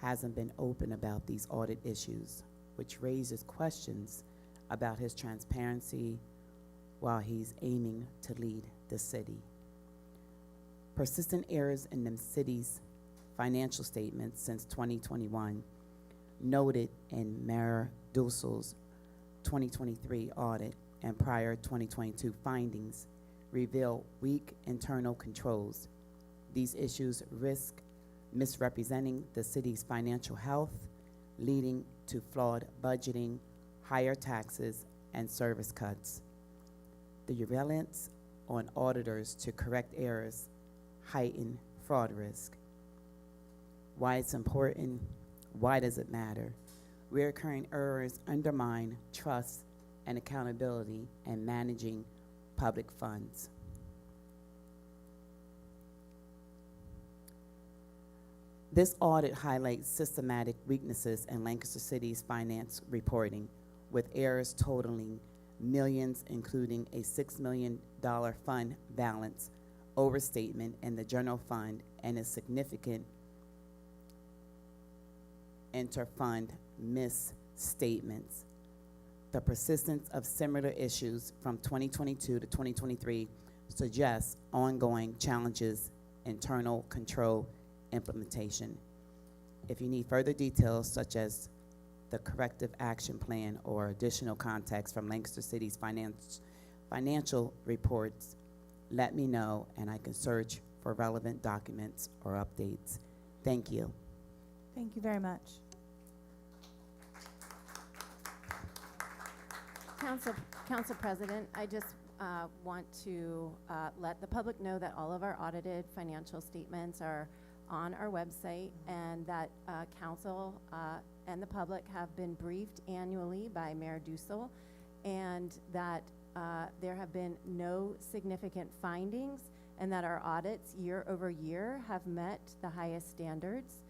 hasn't been open about these audit issues, which raises questions about his transparency while he's aiming to lead the city. Persistent errors in the city's financial statements since 2021, noted in Mayor Dussel's 2023 audit and prior 2022 findings, reveal weak internal controls. These issues risk misrepresenting the city's financial health, leading to flawed budgeting, higher taxes, and service cuts. The reliance on auditors to correct errors heighten fraud risk. Why it's important? Why does it matter? Recurring errors undermine trust and accountability in managing public funds. This audit highlights systematic weaknesses in Lancaster City's finance reporting, with errors totaling millions, including a $6 million fund balance overstatement in the general fund and a significant inter-fund misstatements. The persistence of similar issues from 2022 to 2023 suggests ongoing challenges, internal control, implementation. If you need further details, such as the corrective action plan or additional context from Lancaster City's financial reports, let me know and I can search for relevant documents or updates. Thank you. Thank you very much. Council President, I just want to let the public know that all of our audited financial statements are on our website, and that council and the public have been briefed annually by Mayor Dussel, and that there have been no significant findings, and that our audits year over year have met the highest standards.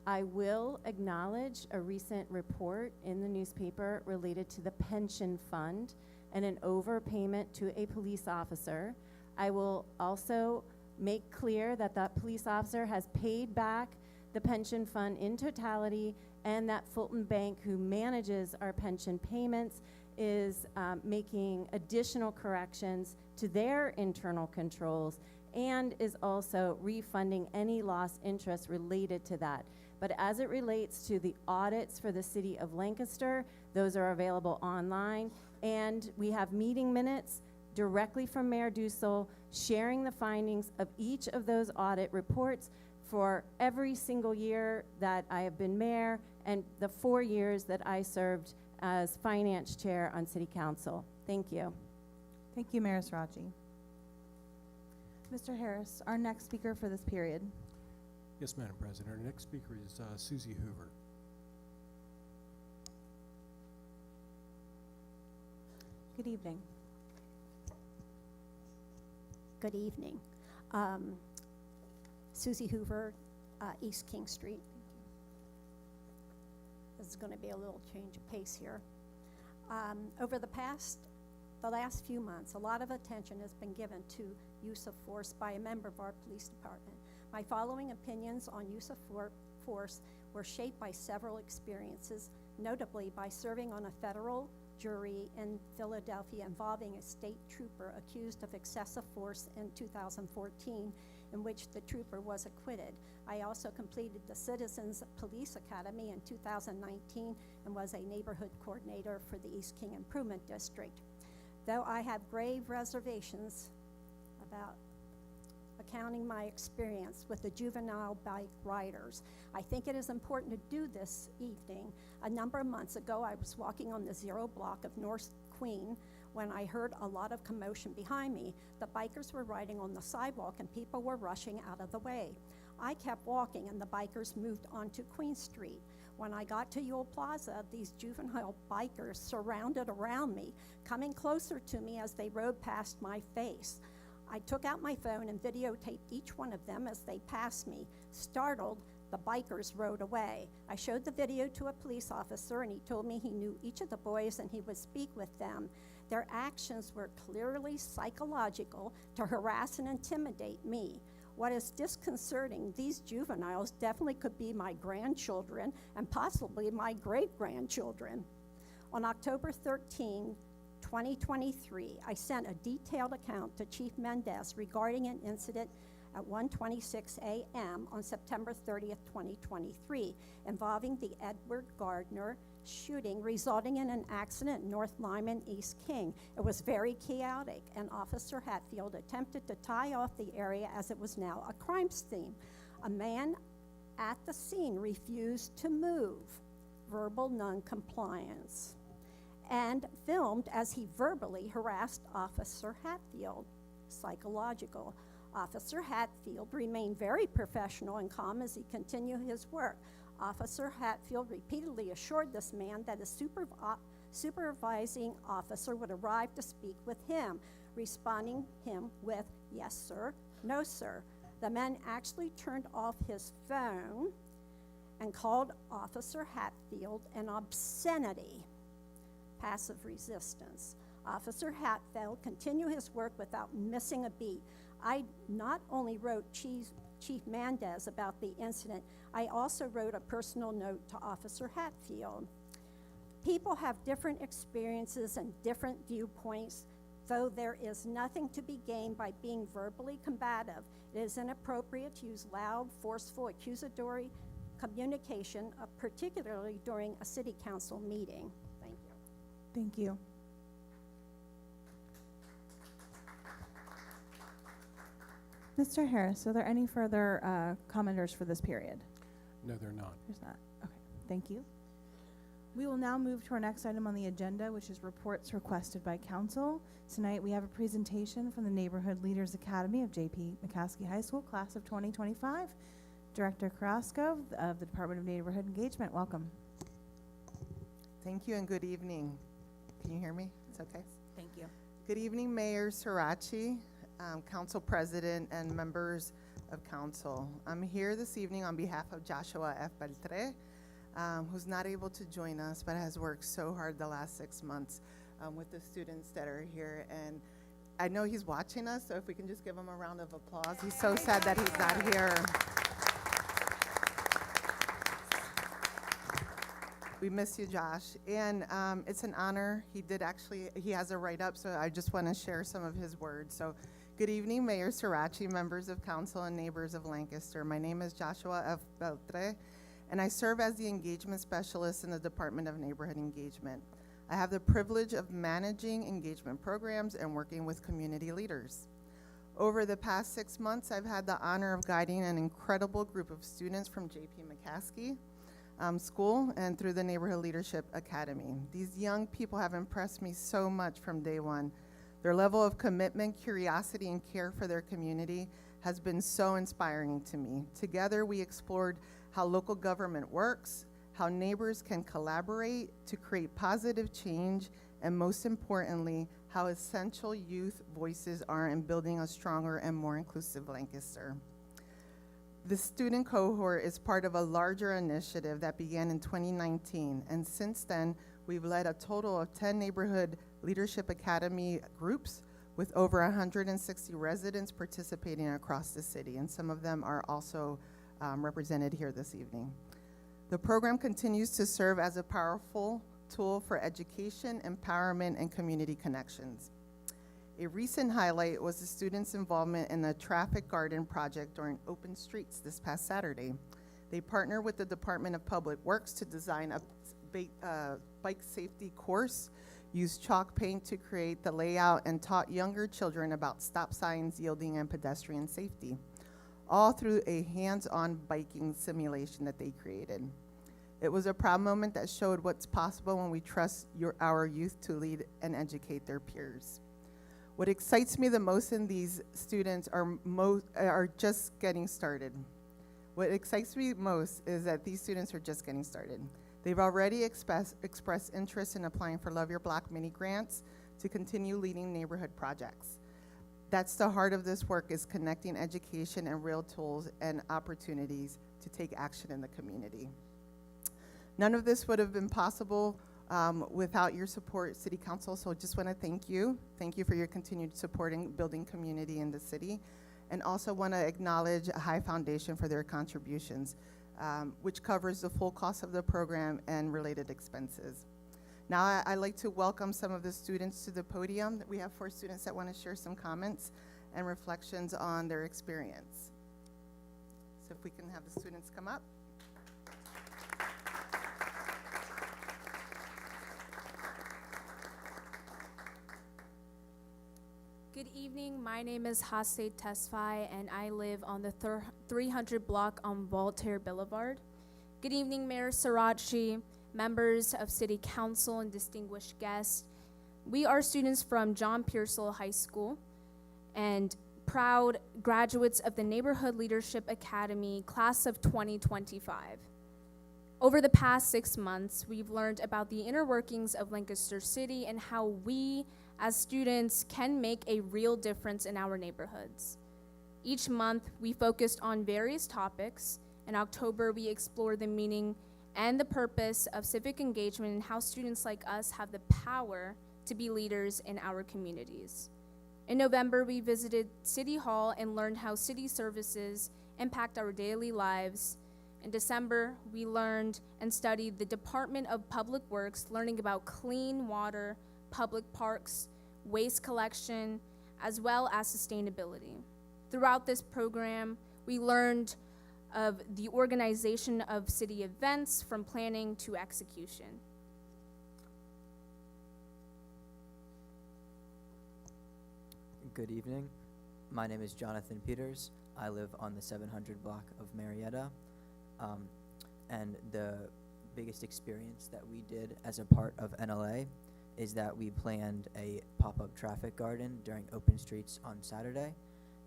I will acknowledge a recent report in the newspaper related to the pension fund and an overpayment to a police officer. I will also make clear that that police officer has paid back the pension fund in totality, and that Fulton Bank, who manages our pension payments, is making additional corrections to their internal controls and is also refunding any lost interest related to that. But as it relates to the audits for the city of Lancaster, those are available online, and we have meeting minutes directly from Mayor Dussel sharing the findings of each of those audit reports for every single year that I have been mayor and the 4 years that I served as finance chair on city council. Thank you. Thank you, Mayor Sirachi. Mr. Harris, our next speaker for this period. Yes, Madam President. Our next speaker is Susie Hoover. Good evening. Good evening. Susie Hoover, East King Street. This is going to be a little change of pace here. Over the last few months, a lot of attention has been given to use of force by a member of our police department. My following opinions on use of force were shaped by several experiences, notably by serving on a federal jury in Philadelphia involving a state trooper accused of excessive force in 2014, in which the trooper was acquitted. I also completed the Citizens Police Academy in 2019 and was a neighborhood coordinator for the East King Improvement District. Though I have grave reservations about accounting my experience with the juvenile bike riders, I think it is important to do this evening. A number of months ago, I was walking on the 0 block of North Queen when I heard a lot of commotion behind me. The bikers were riding on the sidewalk and people were rushing out of the way. I kept walking and the bikers moved onto Queen Street. When I got to Ewell Plaza, these juvenile bikers surrounded around me, coming closer to me as they rode past my face. I took out my phone and videotaped each one of them as they passed me. Startled, the bikers rode away. I showed the video to a police officer and he told me he knew each of the boys and he would speak with them. Their actions were clearly psychological to harass and intimidate me. What is disconcerting, these juveniles definitely could be my grandchildren and possibly my great-grandchildren. On October 13, 2023, I sent a detailed account to Chief Mendez regarding an incident at 1:26 a.m. on September 30th, 2023, involving the Edward Gardner shooting resulting in an accident in North Lyman, East King. It was very chaotic, and Officer Hatfield attempted to tie off the area as it was now a crime scene. A man at the scene refused to move, verbal non-compliance, and filmed as he verbally harassed Officer Hatfield, psychological. Officer Hatfield remained very professional and calm as he continued his work. Officer Hatfield repeatedly assured this man that his supervising officer would arrive to speak with him, responding him with, "Yes, sir," "No, sir." The man actually turned off his phone and called Officer Hatfield an obscenity. Passive resistance. Officer Hatfield continued his work without missing a beat. I not only wrote Chief Mendez about the incident, I also wrote a personal note to Officer Hatfield. People have different experiences and different viewpoints. Though there is nothing to be gained by being verbally combative, it is inappropriate to use loud, forceful, accusatory communication, particularly during a city council meeting. Thank you. Thank you. Mr. Harris, are there any further commenters for this period? No, they're not. There's not. Okay, thank you. We will now move to our next item on the agenda, which is reports requested by council. Tonight we have a presentation from the Neighborhood Leaders Academy of J.P. McCaskey High School, class of 2025. Director Carrasco of the Department of Neighborhood Engagement, welcome. Thank you and good evening. Can you hear me? It's okay. Thank you. Good evening, Mayor Sirachi, Council President, and members of Council. I'm here this evening on behalf of Joshua F. Beltre, who's not able to join us, but has worked so hard the last 6 months with the students that are here. And I know he's watching us, so if we can just give him a round of applause. He's so sad that he's not here. We miss you, Josh. And it's an honor. He has a write-up, so I just want to share some of his words. So good evening, Mayor Sirachi, members of council, and neighbors of Lancaster. My name is Joshua F. Beltre, and I serve as the engagement specialist in the Department of Neighborhood Engagement. I have the privilege of managing engagement programs and working with community leaders. Over the past 6 months, I've had the honor of guiding an incredible group of students from J.P. McCaskey School and through the Neighborhood Leadership Academy. These young people have impressed me so much from day one. Their level of commitment, curiosity, and care for their community has been so inspiring to me. Together, we explored how local government works, how neighbors can collaborate to create positive change, and most importantly, how essential youth voices are in building a stronger and more inclusive Lancaster. The student cohort is part of a larger initiative that began in 2019, and since then, we've led a total of 10 Neighborhood Leadership Academy groups with over 160 residents participating across the city, and some of them are also represented here this evening. The program continues to serve as a powerful tool for education, empowerment, and community connections. A recent highlight was the students' involvement in the Traffic Garden project during Open Streets this past Saturday. They partnered with the Department of Public Works to design a bike safety course, used chalk paint to create the layout, and taught younger children about stop signs, yielding, and pedestrian safety, all through a hands-on biking simulation that they created. It was a proud moment that showed what's possible when we trust our youth to lead and educate their peers. What excites me the most in these students are just getting started. What excites me most is that these students are just getting started. They've already expressed interest in applying for Love Your Block mini grants to continue leading neighborhood projects. That's the heart of this work, is connecting education and real tools and opportunities to take action in the community. None of this would have been possible without your support, City Council, so just want to thank you. Thank you for your continued support in building community in the city, and also want to acknowledge High Foundation for their contributions, which covers the full cost of the program and related expenses. Now I'd like to welcome some of the students to the podium. We have 4 students that want to share some comments and reflections on their experience. So if we can have the students come up. Good evening, my name is Hasse Tesfaye and I live on the 300 block on Voltaire Boulevard. Good evening, Mayor Sirachi, members of City Council, and distinguished guests. We are students from John Pearsall High School and proud graduates of the Neighborhood Leadership Academy class of 2025. Over the past 6 months, we've learned about the inner workings of Lancaster City and how we as students can make a real difference in our neighborhoods. Each month, we focused on various topics. In October, we explored the meaning and the purpose of civic engagement and how students like us have the power to be leaders in our communities. In November, we visited City Hall and learned how city services impact our daily lives. In December, we learned and studied the Department of Public Works, learning about clean water, public parks, waste collection, as well as sustainability. Throughout this program, we learned of the organization of city events from planning to execution. Good evening. My name is Jonathan Peters. I live on the 700 block of Marietta. And the biggest experience that we did as a part of NLA is that we planned a pop-up traffic garden during Open Streets on Saturday,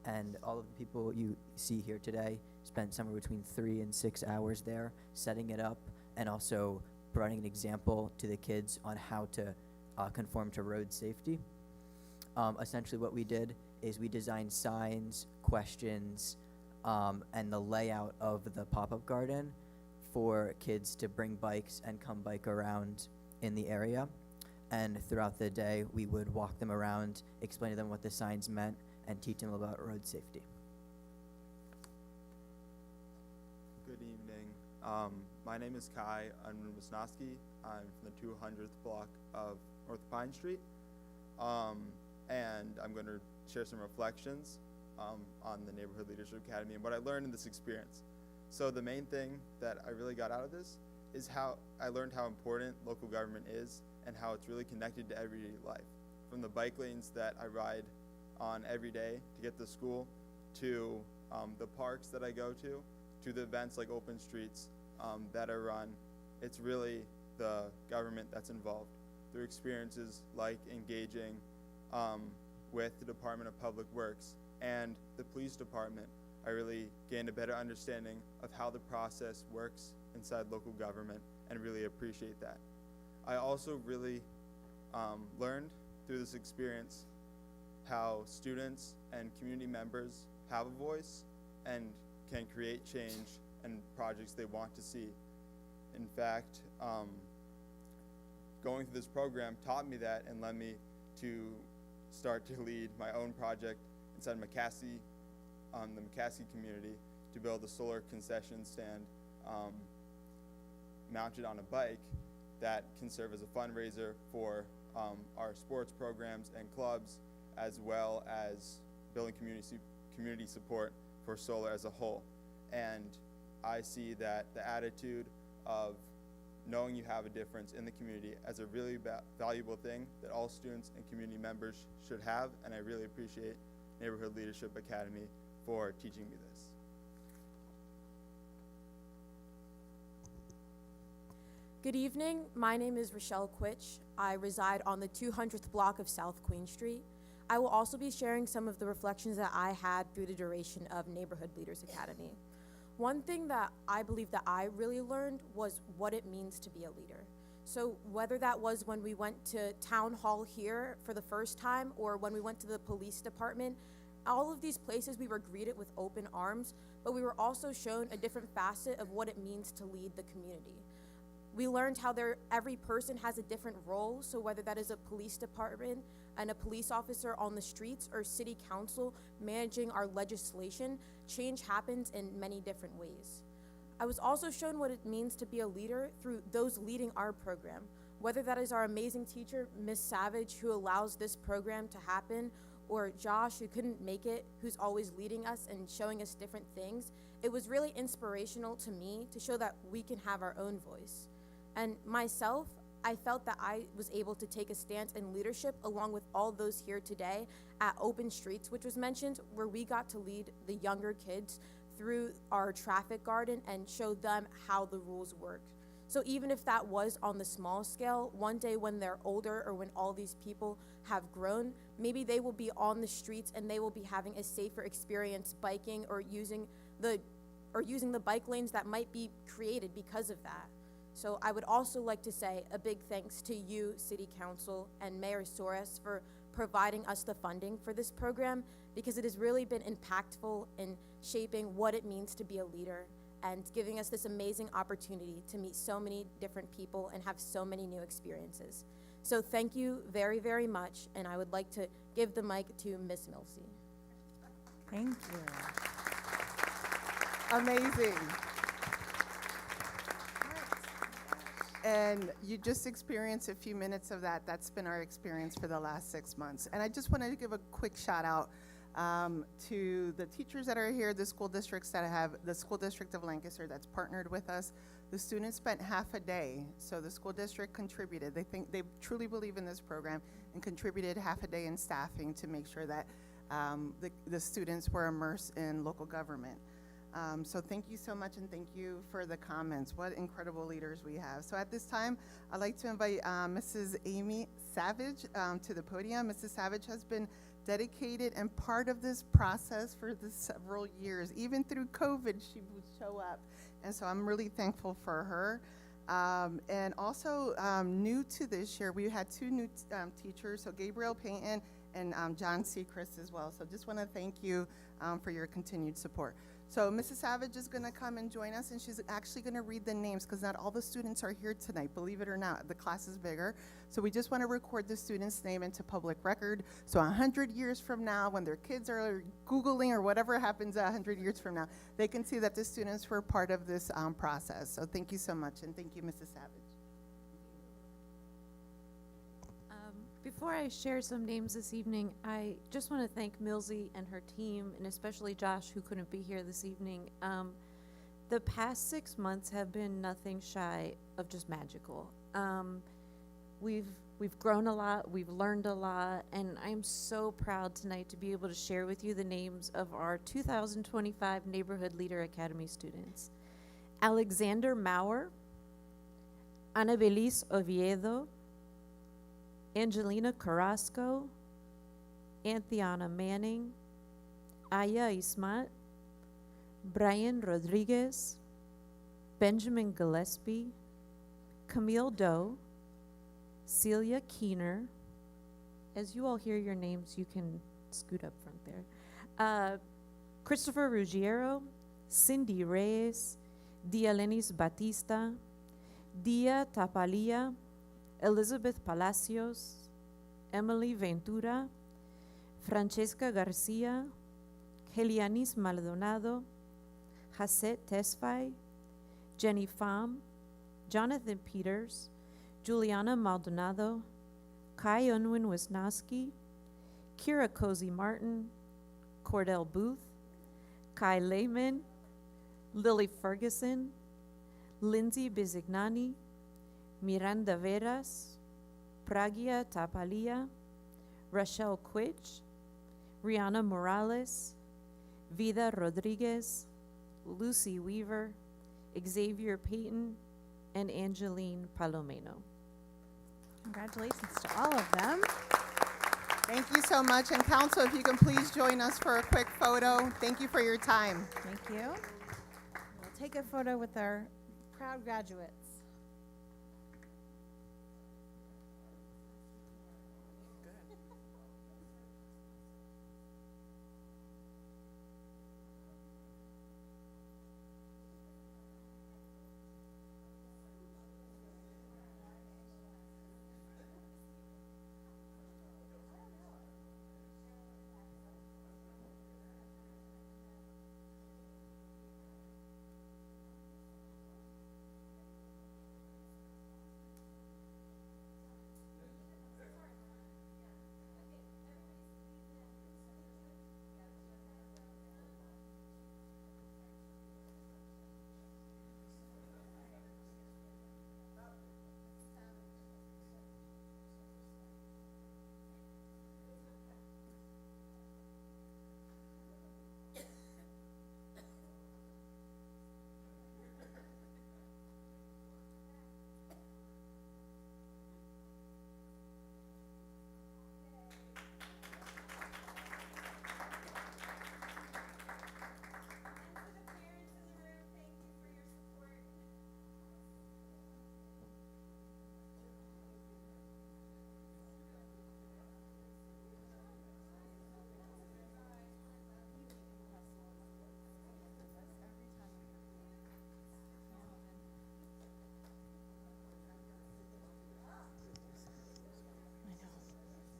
and all of the people you see here today spent somewhere between 3 and 6 hours there setting it up and also providing an example to the kids on how to conform to road safety. Essentially what we did is we designed signs, questions, and the layout of the pop-up garden for kids to bring bikes and come bike around in the area. And throughout the day, we would walk them around, explain to them what the signs meant, and teach them about road safety. Good evening. My name is Kai Unrumusnoski. I'm from the 200th block of North Pine Street. And I'm going to share some reflections on the Neighborhood Leadership Academy and what I learned in this experience. So the main thing that I really got out of this is how I learned how important local government is and how it's really connected to everyday life. From the bike lanes that I ride on every day to get to school, to the parks that I go to the events like Open Streets that are run. It's really the government that's involved through experiences like engaging with the Department of Public Works and the police department. I really gained a better understanding of how the process works inside local government and really appreciate that. I also really learned through this experience how students and community members have a voice and can create change and projects they want to see. In fact, going through this program taught me that and led me to start to lead my own project inside McCaskey, the McCaskey community, to build a solar concession stand mounted on a bike that can serve as a fundraiser for our sports programs and clubs, as well as building community support for solar as a whole. And I see that the attitude of knowing you have a difference in the community as a really valuable thing that all students and community members should have, and I really appreciate Neighborhood Leadership Academy for teaching me this. Good evening. My name is Rochelle Quitch. I reside on the 200th block of South Queen Street. I will also be sharing some of the reflections that I had through the duration of Neighborhood Leaders Academy. One thing that I believe that I really learned was what it means to be a leader. So whether that was when we went to town hall here for the first time or when we went to the police department, all of these places we were greeted with open arms, but we were also shown a different facet of what it means to lead the community. We learned how every person has a different role, so whether that is a police department and a police officer on the streets or city council managing our legislation, change happens in many different ways. I was also shown what it means to be a leader through those leading our program, whether that is our amazing teacher, Miss Savage, who allows this program to happen, or Josh, who couldn't make it, who's always leading us and showing us different things. It was really inspirational to me to show that we can have our own voice. And myself, I felt that I was able to take a stance in leadership along with all those here today at Open Streets, which was mentioned, where we got to lead the younger kids through our traffic garden and show them how the rules work. So even if that was on the small scale, one day when they're older or when all these people have grown, maybe they will be on the streets and they will be having a safer experience biking or using the bike lanes that might be created because of that. So I would also like to say a big thanks to you, City Council, and Mayor Soares for providing us the funding for this program, because it has really been impactful in shaping what it means to be a leader and giving us this amazing opportunity to meet so many different people and have so many new experiences. So thank you very, very much, and I would like to give the mic to Miss Milsey. Thank you. Amazing. And you just experienced a few minutes of that. That's been our experience for the last 6 months. And I just wanted to give a quick shout out to the teachers that are here, the school districts that have, the school district of Lancaster that's partnered with us. The students spent half a day, so the school district contributed. They truly believe in this program and contributed half a day in staffing to make sure that the students were immersed in local government. So thank you so much, and thank you for the comments. What incredible leaders we have. So at this time, I'd like to invite Mrs. Amy Savage to the podium. Mrs. Savage has been dedicated and part of this process for the several years. Even through COVID, she would show up. And so I'm really thankful for her. And also new to this year, we had two new teachers, so Gabriel Payton and John Seacrest as well. So just want to thank you for your continued support. So Mrs. Savage is going to come and join us, and she's actually going to read the names because not all the students are here tonight, believe it or not. The class is bigger. So we just want to record the student's name into public record. So 100 years from now, when their kids are Googling or whatever happens 100 years from now, they can see that the students were part of this process. So thank you so much, and thank you, Mrs. Savage. Before I share some names this evening, I just want to thank Milsey and her team, and especially Josh, who couldn't be here this evening. The past 6 months have been nothing shy of just magical. We've We've grown a lot, we've learned a lot, and I'm so proud tonight to be able to share with you the names of our 2025 Neighborhood Leader Academy students. Alexander Maurer, Ana Belis Oviedo, Angelina Carrasco, Anthea Manning, Aya Ismat, Brian Rodriguez, Benjamin Gillespie, Camille Doe, Celia Keener. As you all hear your names, you can scoot up front there. Christopher Ruggiero, Cindy Reyes, Dialenis Batista, Dia Tapalia, Elizabeth Palacios, Emily Ventura, Francesca Garcia, Helianis Maldonado, Haset Tesfaye, Jenny Pham, Jonathan Peters, Juliana Maldonado, Kai Unwin Wisnowski, Kira Cozy Martin, Cordell Booth, Kai Lehman, Lily Ferguson, Lindsay Bizignani, Miranda Veras, Pragia Tapalia, Rachel Quich, Rihanna Morales, Vida Rodriguez, Lucy Weaver, Xavier Payton, and Angeline Palomeno. Congratulations to all of them. Thank you so much. And council, if you can please join us for a quick photo. Thank you for your time. Thank you. We'll take a photo with our proud graduates.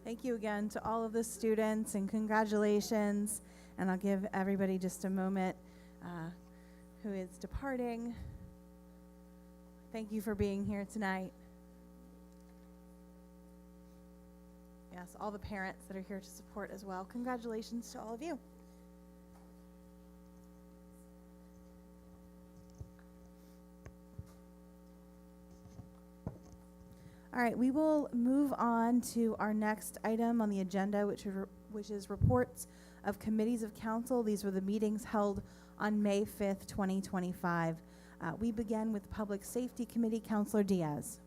Thank you again to all of the students and congratulations. And I'll give everybody just a moment who is departing. Thank you for being here tonight. Yes, all the parents that are here to support as well. Congratulations to all of you. All right, we will move on to our next item on the agenda, which is reports of committees of council. These were the meetings held on May 5th, 2025. We begin with Public Safety Committee. Councilor Diaz.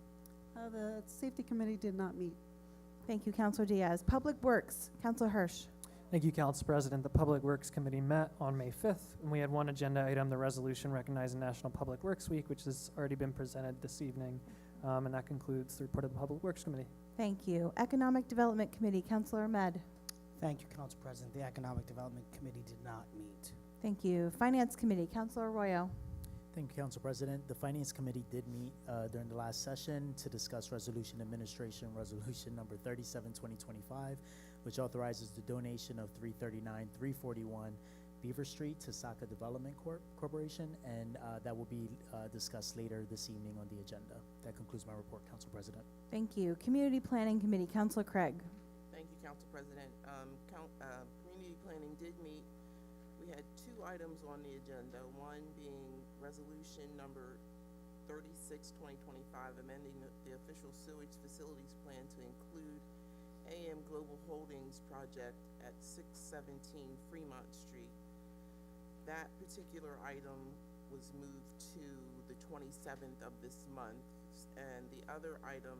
The Safety Committee did not meet. Thank you, Councilor Diaz. Public Works, Councilor Hirsch. Thank you, Council President. The Public Works Committee met on May 5th, and we had one agenda item, the resolution recognizing National Public Works Week, which has already been presented this evening. And that concludes the report of the Public Works Committee. Thank you. Economic Development Committee, Councilor Ahmed. Thank you, Council President. The Economic Development Committee did not meet. Thank you. Finance Committee, Councilor Arroyo. Thank you, Council President. The Finance Committee did meet during the last session to discuss Resolution Administration Resolution number 37, 2025, which authorizes the donation of 339, 341 Beaver Street to Saka Development Corporation, and that will be discussed later this evening on the agenda. That concludes my report, Council President. Thank you. Community Planning Committee, Councilor Craig. Thank you, Council President. Community Planning did meet. We had two items on the agenda, one being resolution number 36/2025, amending the official sewage facilities plan to include AM Global Holdings project at 617 Fremont Street. That particular item was moved to the 27th of this month, and the other item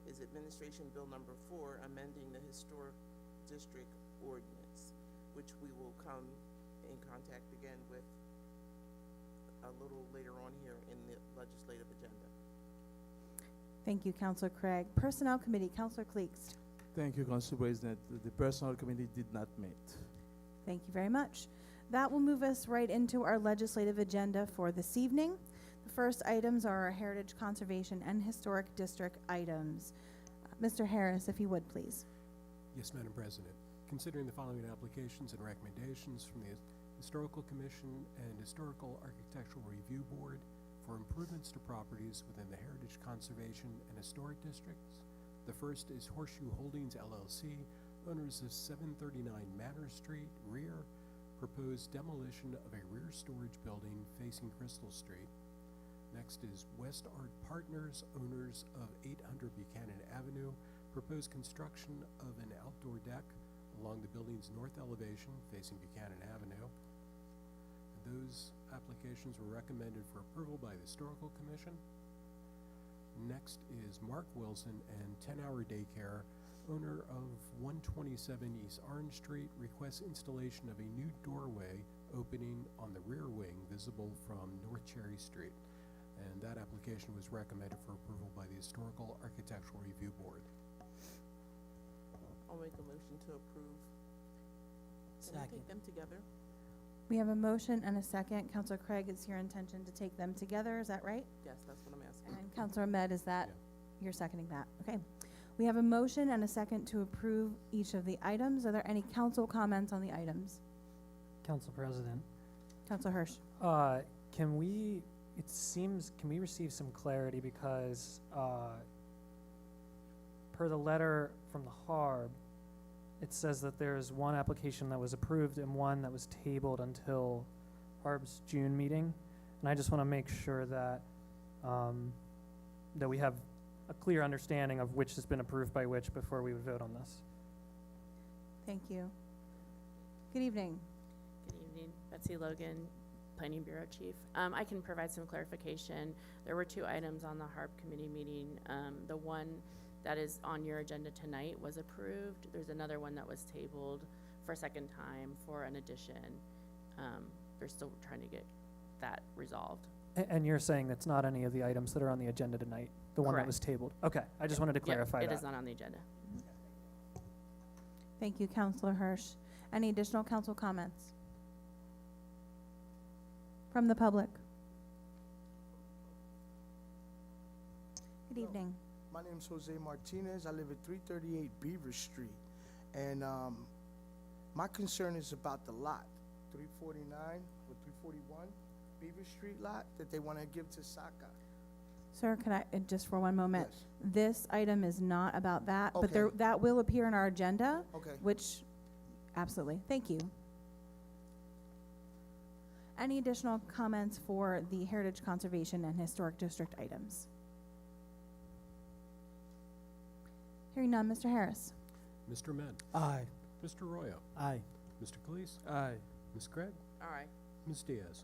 is Administration Bill number 4, amending the Historic District Ordinance, which we will come in contact again with a little later on here in the legislative agenda. Thank you, Councilor Craig. Personnel Committee, Councilor Kleekst. Thank you, Council President. The Personnel Committee did not meet. Thank you very much. That will move us right into our legislative agenda for this evening. The first items are our Heritage Conservation and Historic District items. Mr. Harris, if you would, please. Yes, Madam President. Considering the following applications and recommendations from the Historical Commission and Historical Architectural Review Board for improvements to properties within the Heritage Conservation and Historic Districts. The first is Horseshoe Holdings LLC, owners of 739 Manor Street, rear, proposed demolition of a rear storage building facing Crystal Street. Next is West Art Partners, owners of 800 Buchanan Avenue, proposed construction of an outdoor deck along the building's north elevation facing Buchanan Avenue. Those applications were recommended for approval by the Historical Commission. Next is Mark Wilson and 10-Hour Daycare, owner of 127 East Orange Street, requests installation of a new doorway opening on the rear wing visible from North Cherry Street. And that application was recommended for approval by the Historical Architectural Review Board. I'll make a motion to approve. Can we take them together? We have a motion and a second. Councilor Craig, it's your intention to take them together, is that right? Yes, that's what I'm asking. And Councilor Ahmed, is that, you're seconding that? Okay. We have a motion and a second to approve each of the items. Are there any council comments on the items? Council President. Councilor Hirsch. Can we receive some clarity because per the letter from the HARB, it says that there's one application that was approved and one that was tabled until HARB's June meeting. And I just want to make sure that that we have a clear understanding of which has been approved by which before we would vote on this. Thank you. Good evening. Good evening, Betsy Logan, Planning Bureau Chief. I can provide some clarification. There were two items on the HARP committee meeting. The one that is on your agenda tonight was approved. There's another one that was tabled for a second time for an addition. They're still trying to get that resolved. And you're saying that's not any of the items that are on the agenda tonight, the one that Correct. was tabled? Okay, I just wanted to clarify It that. is not on the agenda. Thank you, Councilor Hirsch. Any additional council comments? From the public? Good evening. My name is Jose Martinez. I live at 338 Beaver Street. And my concern is about the lot, 349 or 341 Beaver Street lot that they want to give to Saka. Sir, can I, just for one moment? Yes. This item is not about that, but Okay. that will appear in our agenda. Okay. Which, absolutely. Thank you. Any additional comments for the Heritage Conservation and Historic District items? Hearing none, Mr. Harris. Mr. Ahmed. Aye. Mr. Royo. Aye. Mr. Calise. Aye. Ms. Craig. Aye. Ms. Diaz.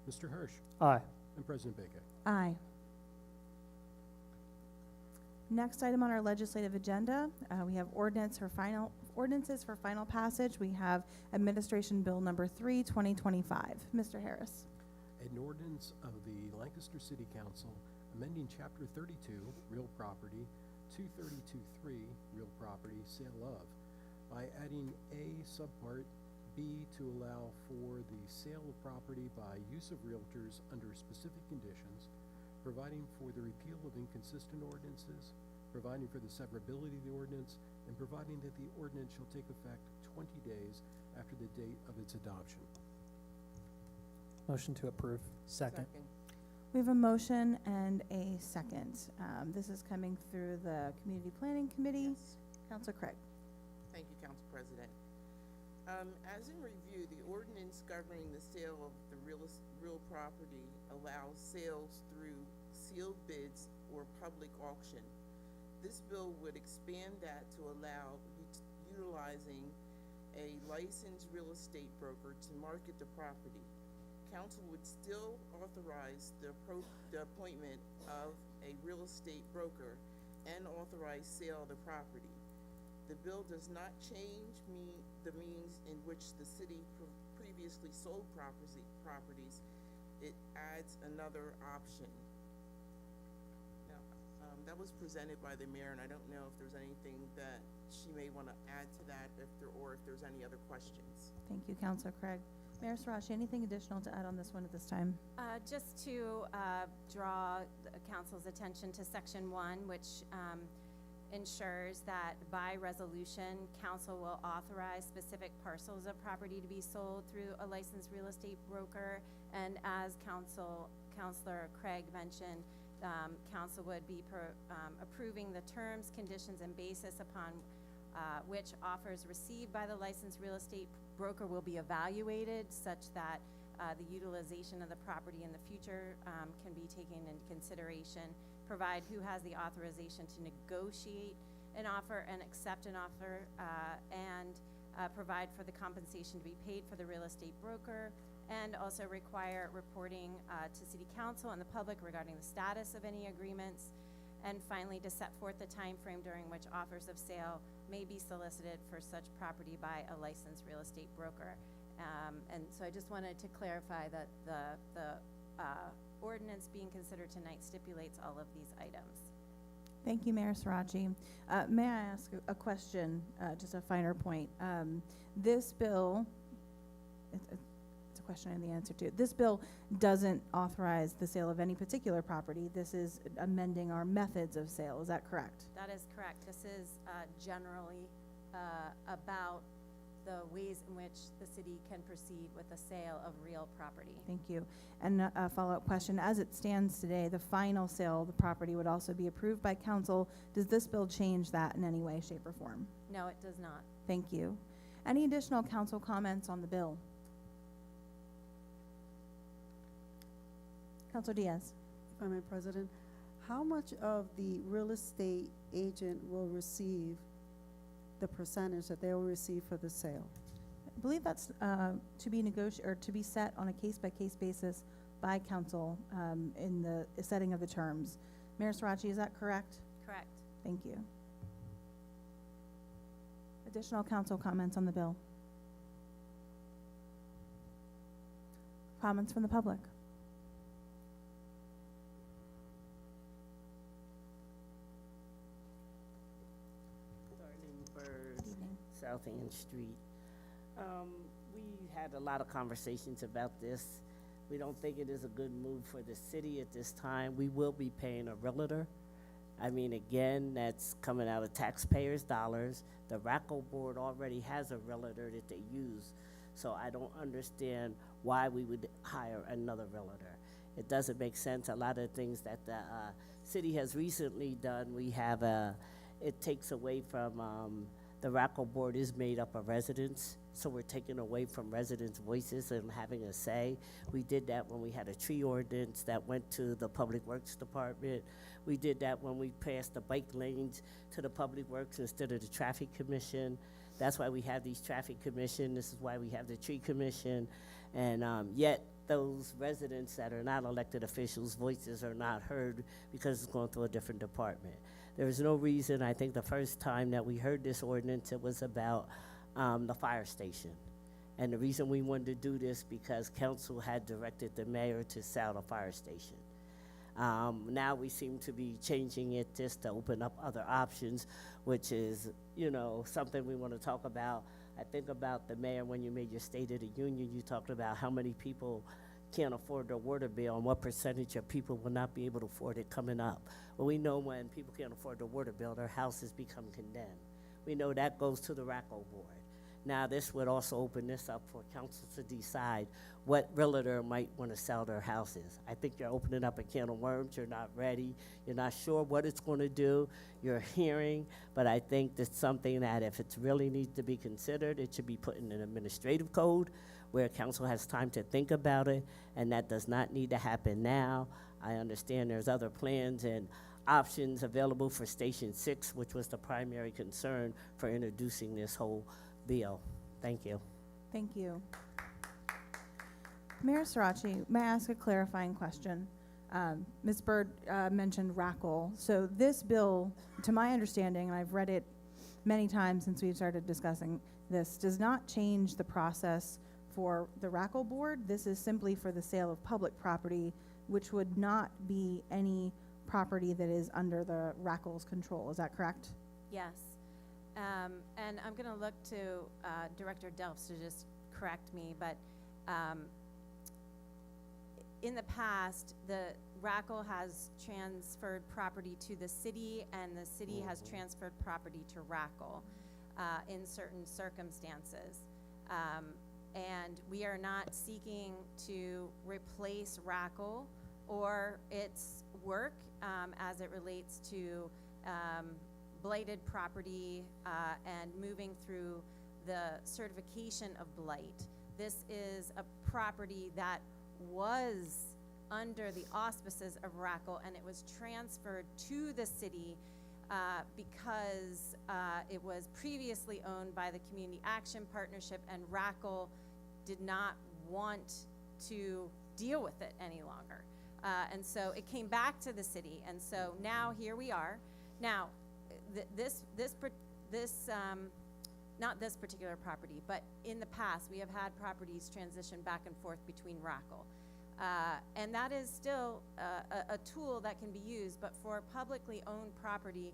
Mr. Hirsch. Aye. And President Baker. Aye. Next item on our legislative agenda, we have ordinances for final passage. We have Administration Bill number 3, 2025. Mr. Harris. An ordinance of the Lancaster City Council amending Chapter 32, Real Property, 232.3, Real Property, Sale of, by adding A subpart B to allow for the sale of property by use of realtors under specific conditions, providing for the repeal of inconsistent ordinances, providing for the severability of the ordinance, and providing that the ordinance shall take effect 20 days after the date of its adoption. Motion to approve. Second. We have a motion and a second. This is coming through the Community Planning Committee. Councilor Craig. Thank you, Council President. As in review, the ordinance governing the sale of the real property allows sales through sealed bids or public auction. This bill would expand that to allow utilizing a licensed real estate broker to market the property. Council would still authorize the appointment of a real estate broker and authorize sale of the property. The bill does not change the means in which the city previously sold properties. It adds another option. Now, that was presented by the mayor, and I don't know if there's anything that she may want to add to that, or if there's any other questions. Thank you, Councilor Craig. Mayor Sarachi, anything additional to add on this one at this time? Just to draw the council's attention to section 1, which ensures that by resolution, council will authorize specific parcels of property to be sold through a licensed real estate broker. And as Councilor Craig mentioned, council would be approving the terms, conditions, and basis upon which offers received by the licensed real estate broker will be evaluated, such that the utilization of the property in the future can be taken into consideration. Provide who has the authorization to negotiate an offer and accept an offer, and provide for the compensation to be paid for the real estate broker, and also require reporting to City Council and the public regarding the status of any agreements. And finally, to set forth the time frame during which offers of sale may be solicited for such property by a licensed real estate broker. And so I just wanted to clarify that the ordinance being considered tonight stipulates all of these items. Thank you, Mayor Sarachi. May I ask a question, just a finer point? This bill, it's a question and the answer to. This bill doesn't authorize the sale of any particular property. This is amending our methods of sale. Is that correct? That is correct. This is generally about the ways in which the city can proceed with the sale of real property. Thank you. And a follow-up question. As it stands today, the final sale of the property would also be approved by council. Does this bill change that in any way, shape, or form? No, it does not. Thank you. Any additional council comments on the bill? Councilor Diaz. If I may, President, how much of the real estate agent will receive the percentage that they will receive for the sale? I believe that's to be negotiated or to be set on a case-by-case basis by council in the setting of the terms. Mayor Sarachi, is that correct? Correct. Thank you. Additional council comments on the bill? Comments from the public? South End Street. We had a lot of conversations about this. We don't think it is a good move for the city at this time. We will be paying a realtor. I mean, again, that's coming out of taxpayers' dollars. The RACO board already has a realtor that they use. So I don't understand why we would hire another realtor. It doesn't make sense. A lot of things that the city has recently done, it takes away from the RACO board is made up of residents, so we're taking away from residents' voices and having a say. We did that when we had a tree ordinance that went to the Public Works Department. We did that when we passed the bike lanes to the Public Works instead of the Traffic Commission. That's why we have these Traffic Commission. This is why we have the Tree Commission. And yet those residents that are not elected officials' voices are not heard because it's going through a different department. There is no reason. I think the first time that we heard this ordinance, it was about the fire station. And the reason we wanted to do this because council had directed the mayor to sell the fire station. Now we seem to be changing it just to open up other options, which is, something we want to talk about. I think about the mayor when you made your State of the Union, you talked about how many people can't afford their water bill and what percentage of people will not be able to afford it coming up. Well, we know when people can't afford their water bill, their houses become condemned. We know that goes to the RACO board. Now, this would also open this up for council to decide what realtor might want to sell their houses. I think you're opening up a can of worms. You're not ready. You're not sure what it's going to do. You're hearing, but I think that's something that if it really needs to be considered, it should be put in an administrative code where council has time to think about it, and that does not need to happen now. I understand there's other plans and options available for Station 6, which was the primary concern for introducing this whole bill. Thank you. Thank you. Mayor Sirachi, may I ask a clarifying question? Ms. Byrd mentioned RACL. So this bill, to my understanding, and I've read it many times since we've started discussing this, does not change the process for the RACL board. This is simply for the sale of public property, which would not be any property that is under the RACL's control. Is that correct? Yes. And I'm going to look to Director Delps to just correct me, but in the past, the RACL has transferred property to the city, and the city has transferred property to RACL in certain circumstances. And we are not seeking to replace RACL or its work as it relates to blighted property and moving through the certification of blight. This is a property that was under the auspices of RACL, and it was transferred to the city because it was previously owned by the Community Action Partnership, and RACL did not want to deal with it any longer. And so it came back to the city, and so now here we are. Now, not this particular property, but in the past, we have had properties transition back and forth between RACL. And that is still a tool that can be used, but for publicly owned property,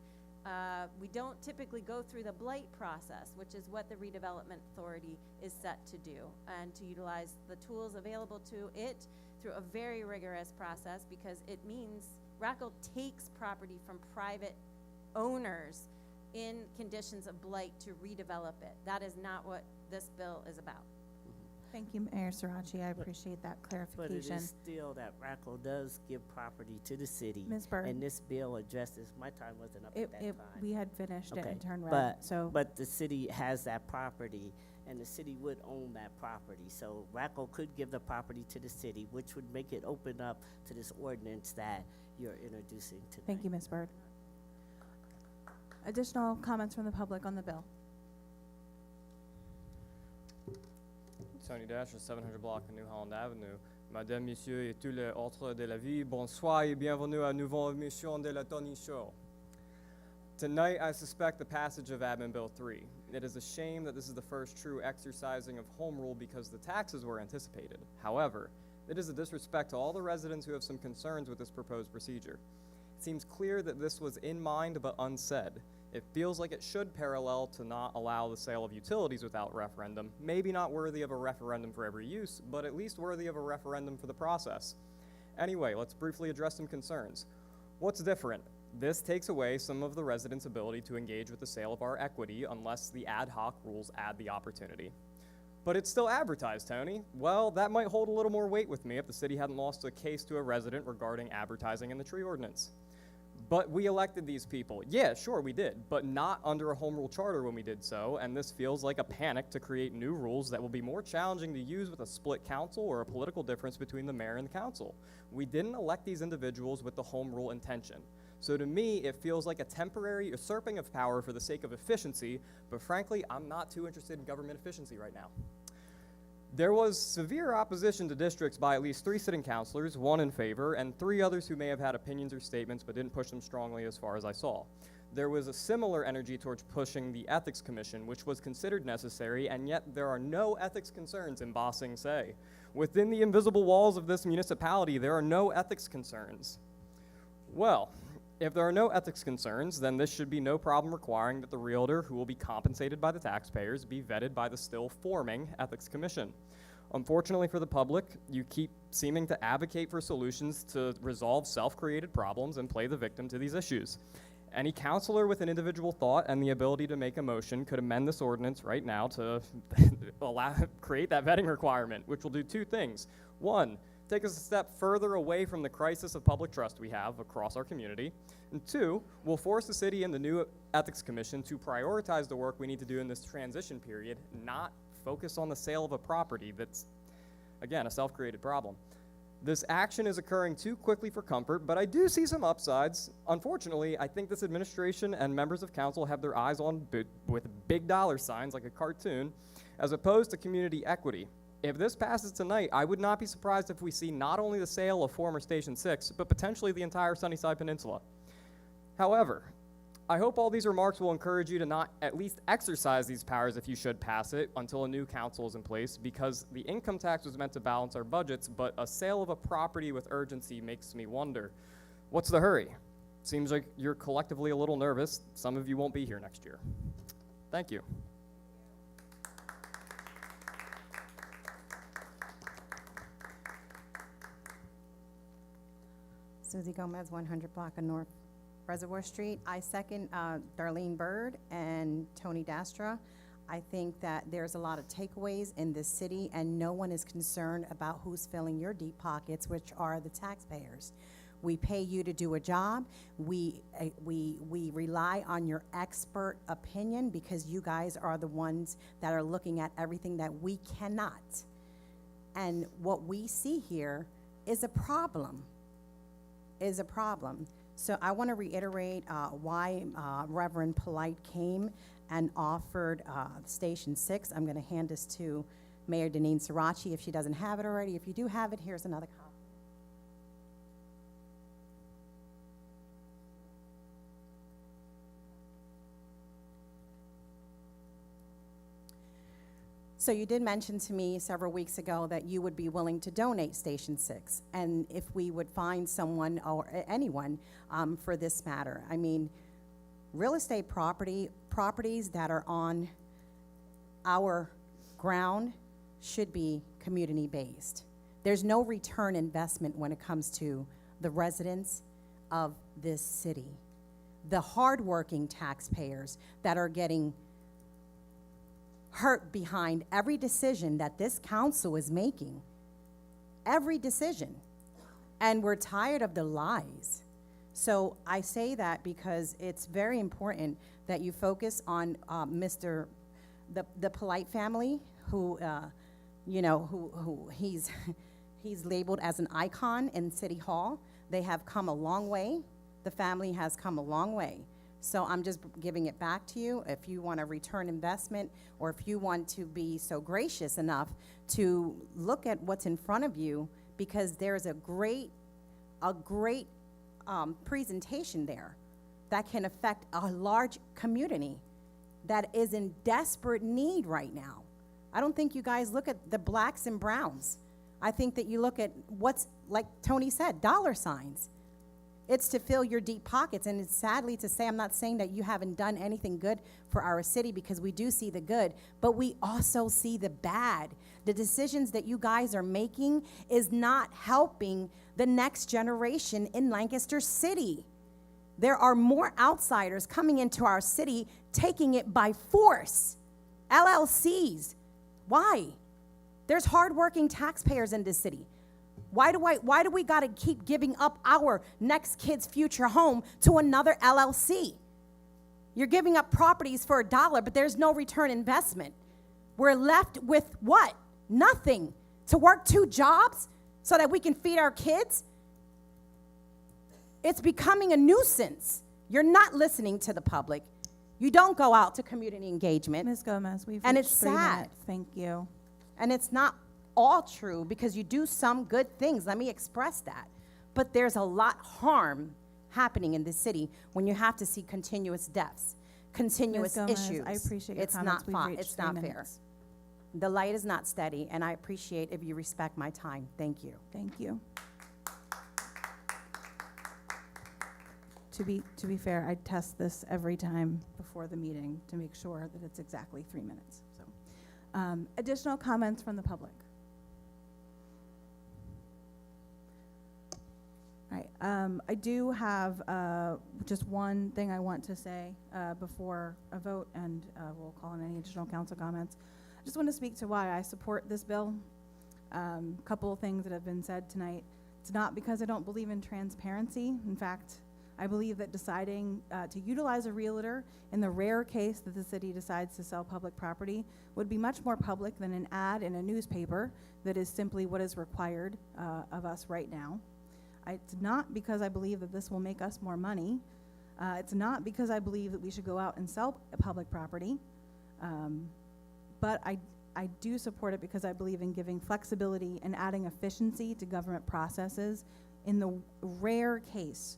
we don't typically go through the blight process, which is what the redevelopment authority is set to do, and to utilize the tools available to it through a very rigorous process, because it means RACL takes property from private owners in conditions of blight to redevelop it. That is not what this bill is about. Thank you, Mayor Sirachi. I appreciate that But clarification. it is still that RACL does give property to the city. Ms. Byrd. And this bill addresses, my time wasn't up at that time. We had finished it Okay, and turned red, but, so. but the city has that property, and the city would own that property. So RACL could give the property to the city, which would make it open up to this ordinance that you're introducing tonight. Thank you, Ms. Byrd. Additional comments from the public on the bill? Tony Dash, 700 block of New Holland Avenue. Madame, Messieurs et tous les autres de la vie, bonsoir et bienvenue à nouvelle émission de la Tony Show. Tonight, I suspect the passage of Admin Bill 3. It is a shame that this is the first true exercising of home rule because the taxes were anticipated. However, it is a disrespect to all the residents who have some concerns with this proposed procedure. It seems clear that this was in mind but unsaid. It feels like it should parallel to not allow the sale of utilities without referendum. Maybe not worthy of a referendum for every use, but at least worthy of a referendum for the process. Anyway, let's briefly address some concerns. What's different? This takes away some of the residents' ability to engage with the sale of our equity unless the ad hoc rules add the opportunity. But it's still advertised, Tony. Well, that might hold a little more weight with me if the city hadn't lost a case to a resident regarding advertising in the tree ordinance. But we elected these people. Yeah, sure, we did, but not under a home rule charter when we did so, and this feels like a panic to create new rules that will be more challenging to use with a split council or a political difference between the mayor and the council. We didn't elect these individuals with the home rule intention. So to me, it feels like a temporary usurping of power for the sake of efficiency, but frankly, I'm not too interested in government efficiency right now. There was severe opposition to districts by at least 3 sitting councilors, 1 in favor, and 3 others who may have had opinions or statements but didn't push them strongly as far as I saw. There was a similar energy towards pushing the Ethics Commission, which was considered necessary, and yet there are no ethics concerns in Ba Sing Se. Within the invisible walls of this municipality, there are no ethics concerns. Well, if there are no ethics concerns, then this should be no problem requiring that the realtor, who will be compensated by the taxpayers, be vetted by the still forming Ethics Commission. Unfortunately for the public, you keep seeming to advocate for solutions to resolve self-created problems and play the victim to these issues. Any counselor with an individual thought and the ability to make a motion could amend this ordinance right now to create that vetting requirement, which will do two things. One, take us a step further away from the crisis of public trust we have across our community. And two, will force the city and the new Ethics Commission to prioritize the work we need to do in this transition period, not focus on the sale of a property that's, again, a self-created problem. This action is occurring too quickly for comfort, but I do see some upsides. Unfortunately, I think this administration and members of council have their eyes on with big dollar signs like a cartoon, as opposed to community equity. If this passes tonight, I would not be surprised if we see not only the sale of former Station 6, but potentially the entire Sunnyside Peninsula. However, I hope all these remarks will encourage you to not at least exercise these powers if you should pass it until a new council is in place, because the income tax was meant to balance our budgets, but a sale of a property with urgency makes me wonder, what's the hurry? Seems like you're collectively a little nervous. Some of you won't be here next year. Thank you. Susie Gomez, 100 block of North Reservoir Street. I second Darlene Bird and Tony Dastra. I think that there's a lot of takeaways in this city, and no one is concerned about who's filling your deep pockets, which are the taxpayers. We pay you to do a job. We rely on your expert opinion because you guys are the ones that are looking at everything that we cannot. And what we see here is a problem. So I want to reiterate why Reverend Polite came and offered Station 6. I'm going to hand this to Mayor Deneen Sirachi if she doesn't have it already. If you do have it, here's another copy. So you did mention to me several weeks ago that you would be willing to donate Station 6, and if we would find someone or anyone for this matter. I mean, real estate properties that are on our ground should be community-based. There's no return investment when it comes to the residents of this city. The hardworking taxpayers that are getting hurt behind every decision that this council is making. Every decision. And we're tired of the lies. So I say that because it's very important that you focus on the Polite family, who, who he's labeled as an icon in City Hall. They have come a long way. The family has come a long way. So I'm just giving it back to you. If you want a return investment, or if you want to be so gracious enough to look at what's in front of you, because there's a great presentation there that can affect a large community that is in desperate need right now. I don't think you guys look at the blacks and browns. I think that you look at what's, like Tony said, dollar signs. It's to fill your deep pockets, and it's sadly to say, I'm not saying that you haven't done anything good for our city, because we do see the good, but we also see the bad. The decisions that you guys are making is not helping the next generation in Lancaster City. There are more outsiders coming into our city, taking it by force. LLCs. Why? There's hardworking taxpayers in this city. Why do we got to keep giving up our next kid's future home to another LLC? You're giving up properties for $1, but there's no return investment. We're left with what? Nothing. To work 2 jobs so that we can feed our kids? It's becoming a nuisance. You're not listening to the public. You don't go out to community engagement. Ms. Gomez, we've And reached it's 3 sad. minutes. Thank you. And it's not all true, because you do some good things. Let me express that. But there's a lot harm happening in this city when you have to see continuous deaths, continuous Ms. Gomez, issues. I appreciate your It's comments. not We've fun. reached It's 3 not fair. minutes. The light is not steady, and I appreciate if you respect my time. Thank you. Thank you. To be fair, I test this every time before the meeting to make sure that it's exactly 3 minutes. So, additional comments from the public? All right. I do have just one thing I want to say before a vote, and we'll call in any additional council comments. I just want to speak to why I support this bill. Couple of things that have been said tonight. It's not because I don't believe in transparency. In fact, I believe that deciding to utilize a realtor in the rare case that the city decides to sell public property would be much more public than an ad in a newspaper that is simply what is required of us right now. It's not because I believe that this will make us more money. It's not because I believe that we should go out and sell public property. But I do support it because I believe in giving flexibility and adding efficiency to government processes in the rare case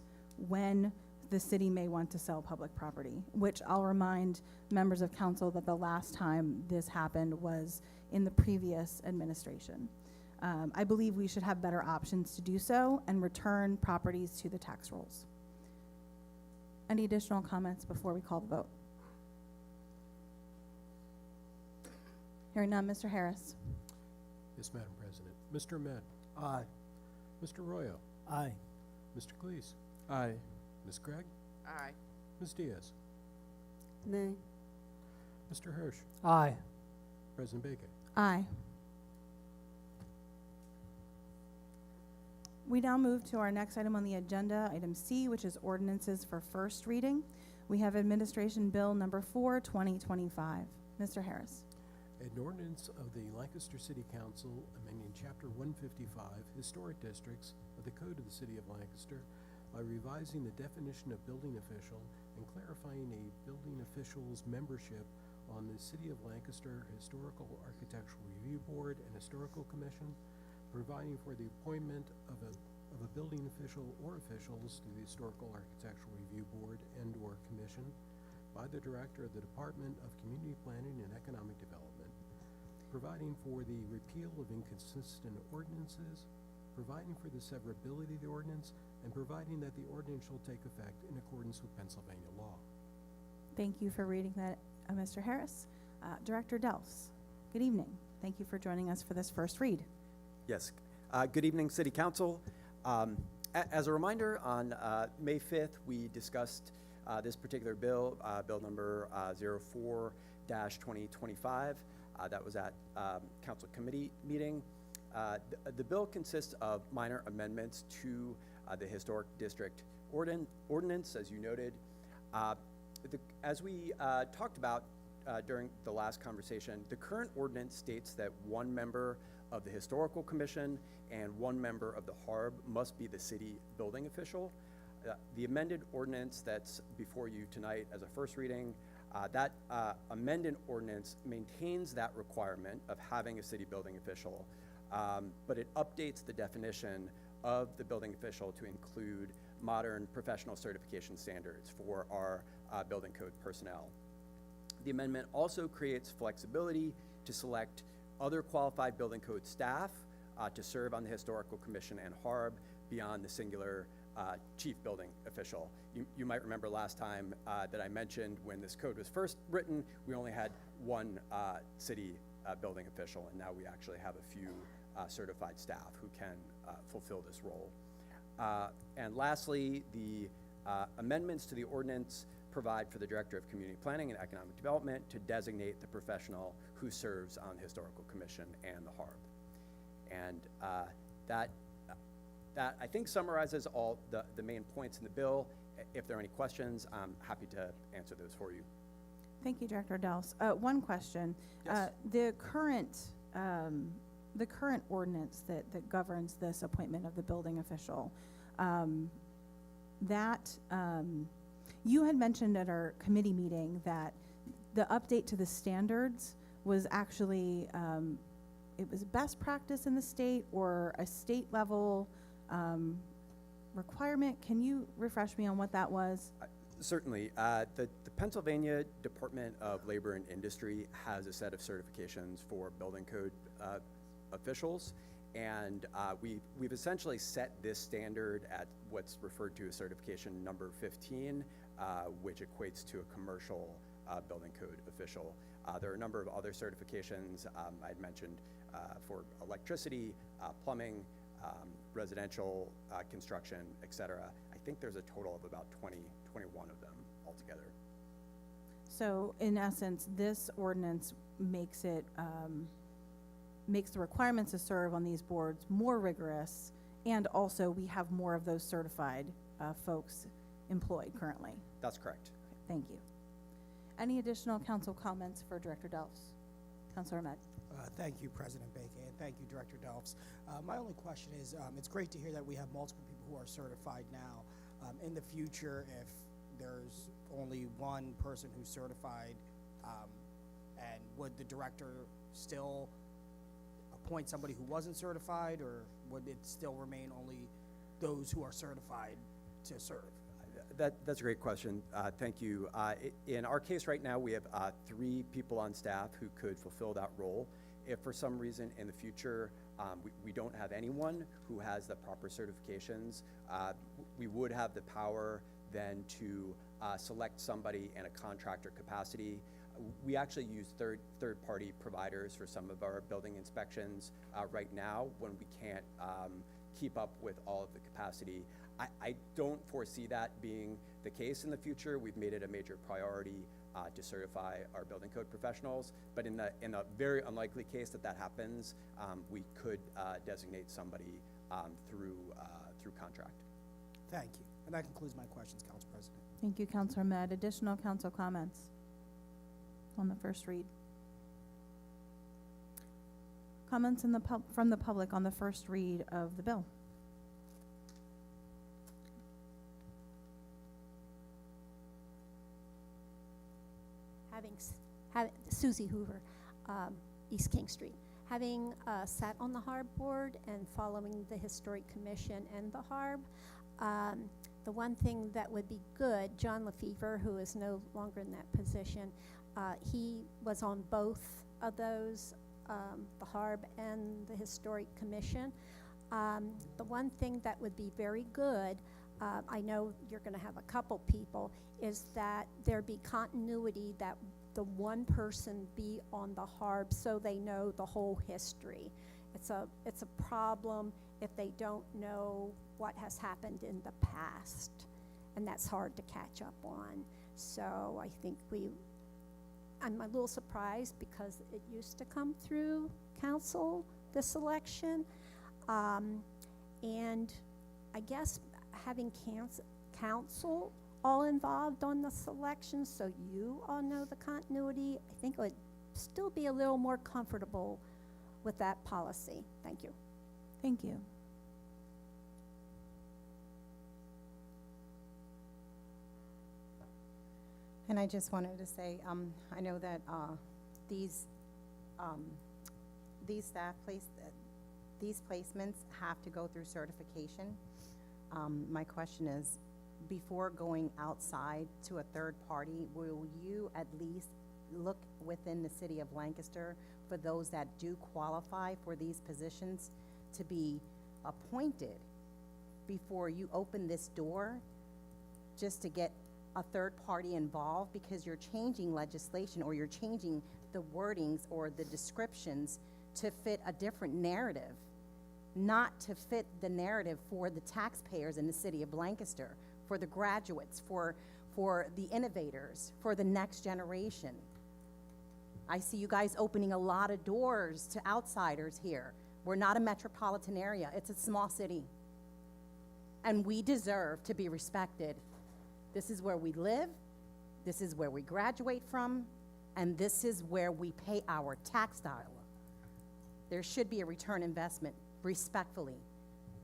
when the city may want to sell public property, which I'll remind members of council that the last time this happened was in the previous administration. I believe we should have better options to do so and return properties to the tax rolls. Any additional comments before we call the vote? Hearing none, Mr. Harris. Yes, Madam President. Mr. Ahmed. Aye. Mr. Royo. Aye. Mr. Cleese. Aye. Ms. Gregg. Aye. Ms. Diaz. Nay. Mr. Hirsch. Aye. President Bacon. Aye. We now move to our next item on the agenda, item C, which is ordinances for first reading. We have Administration Bill Number 4, 2025. Mr. Harris. An ordinance of the Lancaster City Council amending Chapter 155, Historic Districts of the Code of the City of Lancaster by revising the definition of building official and clarifying a building official's membership on the City of Lancaster Historical Architectural Review Board and Historical Commission, providing for the appointment of a building official or officials to the Historical Architectural Review Board and/or Commission by the Director of the Department of Community Planning and Economic Development, providing for the repeal of inconsistent ordinances, providing for the severability of the ordinance, and providing that the ordinance shall take effect in accordance with Pennsylvania law. Thank you for reading that, Mr. Harris. Director Dels, good evening. Thank you for joining us for this first read. Yes. Good evening, City Council. As a reminder, on May 5th, we discussed this particular bill, bill number 04-2025. That was at Council Committee meeting. The bill consists of minor amendments to the Historic District Ordinance, as you noted. As we talked about during the last conversation, the current ordinance states that one member of the Historical Commission and one member of the HARB must be the city building official. The amended ordinance that's before you tonight as a first reading, that amended ordinance maintains that requirement of having a city building official, but it updates the definition of the building official to include modern professional certification standards for our building code personnel. The amendment also creates flexibility to select other qualified building code staff to serve on the Historical Commission and HARB beyond the singular chief building official. You might remember last time that I mentioned when this code was first written, we only had one city building official, and now we actually have a few certified staff who can fulfill this role. And lastly, the amendments to the ordinance provide for the Director of Community Planning and Economic Development to designate the professional who serves on the Historical Commission and the HARB. And that I think summarizes all the main points in the bill. If there are any questions, I'm happy to answer those for you. Thank you, Director Dels. One question. Yes. The current ordinance that governs this appointment of the building official, you had mentioned at our committee meeting that the update to the standards was actually, it was best practice in the state or a state level requirement. Can you refresh me on what that was? Certainly. The Pennsylvania Department of Labor and Industry has a set of certifications for building code officials, and we've essentially set this standard at what's referred to as certification number 15, which equates to a commercial building code official. There are a number of other certifications I had mentioned for electricity, plumbing, residential construction, et cetera. I think there's a total of about 21 of them altogether. So in essence, this ordinance makes it, makes the requirements to serve on these boards more rigorous, and also we have more of those certified folks employed currently. That's correct. Thank you. Any additional council comments for Director Delphs? Councilor Ahmed. Thank you, President Bacon, and thank you, Director Delphs. My only question is, it's great to hear that we have multiple people who are certified now. In the future, if there's only one person who's certified, and would the director still appoint somebody who wasn't certified, or would it still remain only those who are certified to serve? That's a great question. Thank you. In our case right now, we have 3 people on staff who could fulfill that role. If for some reason in the future we don't have anyone who has the proper certifications, we would have the power then to select somebody in a contractor capacity. We actually use third-party providers for some of our building inspections right now when we can't keep up with all of the capacity. I don't foresee that being the case in the future. We've made it a major priority to certify our building code professionals, but in the very unlikely case that that happens, we could designate somebody through contract. Thank you. And that concludes my questions, Council President. Thank you, Councilor Ahmed. Additional council comments on the first read? Comments in the from the public on the first read of the bill? Susie Hoover, East King Street. Having sat on the HARB board and following the Historic Commission and the HARB, the one thing that would be good, John Lefevre, who is no longer in that position, he was on both of those, the HARB and the Historic Commission. The one thing that would be very good, I know you're going to have a couple people, is that there be continuity, that the one person be on the HARB so they know the whole history. It's a problem if they don't know what has happened in the past, and that's hard to catch up on. So I think I'm a little surprised because it used to come through council, this election, and I guess having council all involved on the selection so you all know the continuity, I think it would still be a little more comfortable with that policy. Thank you. Thank you. And I just wanted to say, I know that these placements have to go through certification. My question is, before going outside to a third party, will you at least look within the city of Lancaster for those that do qualify for these positions to be appointed before you open this door just to get a third party involved? Because you're changing legislation, or you're changing the wordings or the descriptions to fit a different narrative, not to fit the narrative for the taxpayers in the city of Lancaster, for the graduates, for the innovators, for the next generation. I see you guys opening a lot of doors to outsiders here. We're not a metropolitan area, it's a small city. And we deserve to be respected. This is where we live, this is where we graduate from, and this is where we pay our tax dollar. There should be a return investment, respectfully,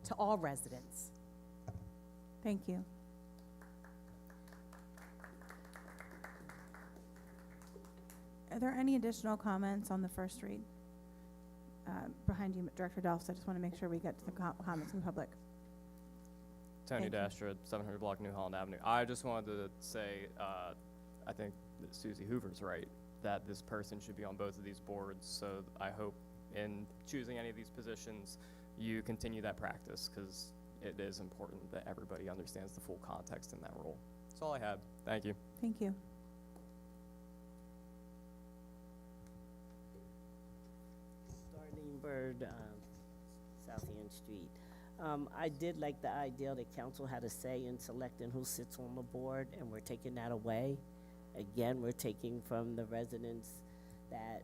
to all residents. Thank you. Are there any additional comments on the first read? Behind you, Director Delphs, I just want to make sure we get to the comments from the public. Tony Thank you. Dasher, 700 block New Holland Avenue. I just wanted to say, I think that Susie Hoover's right, that this person should be on both of these boards. So I hope in choosing any of these positions, you continue that practice, because it is important that everybody understands the full context in that role. That's all I had. Thank you. Thank you. Darlene Bird, South End Street. I did like the idea that council had a say in selecting who sits on the board, and we're taking that away. Again, we're taking from the residents that,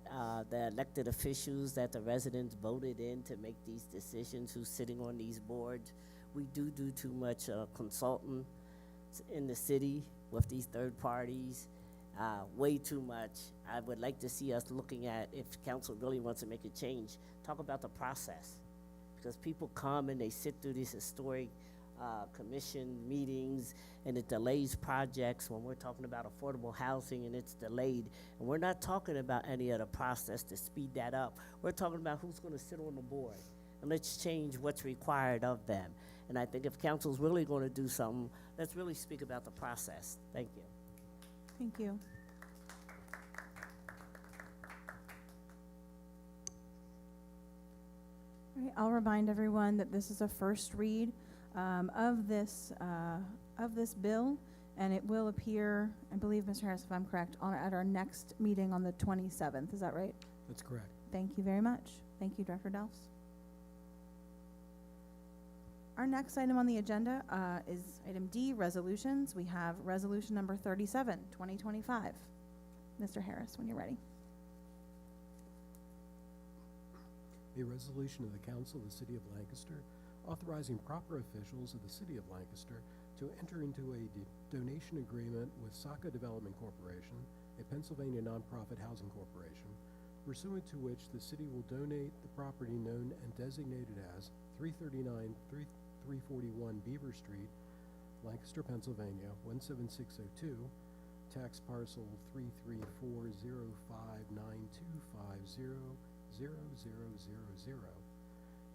the elected officials that the residents voted in to make these decisions, who's sitting on these boards. We do too much consulting in the city with these third parties, way too much. I would like to see us looking at, if council really wants to make a change, talk about the process. Because people come and they sit through these historic commission meetings, and it delays projects when we're talking about affordable housing and it's delayed. And we're not talking about any other process to speed that up. We're talking about who's going to sit on the board. And let's change what's required of them. And I think if council's really going to do something, let's really speak about the process. Thank you. Thank you. All right, I'll remind everyone that this is a first read of this bill, and it will appear, I believe, Mr. Harris, if I'm correct, at our next meeting on the 27th. Is that right? That's correct. Thank you very much. Thank you, Director Delfs. Our next item on the agenda is item D, resolutions. We have resolution number 37, 2025. Mr. Harris, when you're ready. A resolution of the Council of the City of Lancaster authorizing proper officials of the City of Lancaster to enter into a donation agreement with Saca Development Corporation, a Pennsylvania nonprofit housing corporation, pursuant to which the city will donate the property known and designated as 341 Beaver Street, Lancaster, Pennsylvania, 17602, tax parcel 3340592500000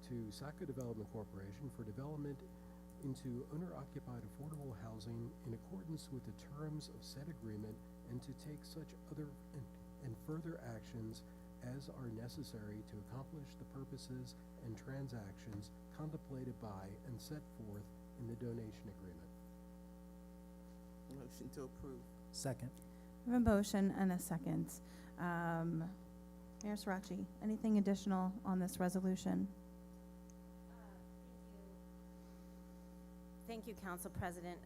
to Saca Development Corporation for development into owner-occupied affordable housing in accordance with the terms of said agreement, and to take such other and further actions as are necessary to accomplish the purposes and transactions contemplated by and set forth in the donation agreement. Motion to approve. Second. We have a motion and a second. Mayor Sirachi, anything additional on this resolution? Thank you, Council President.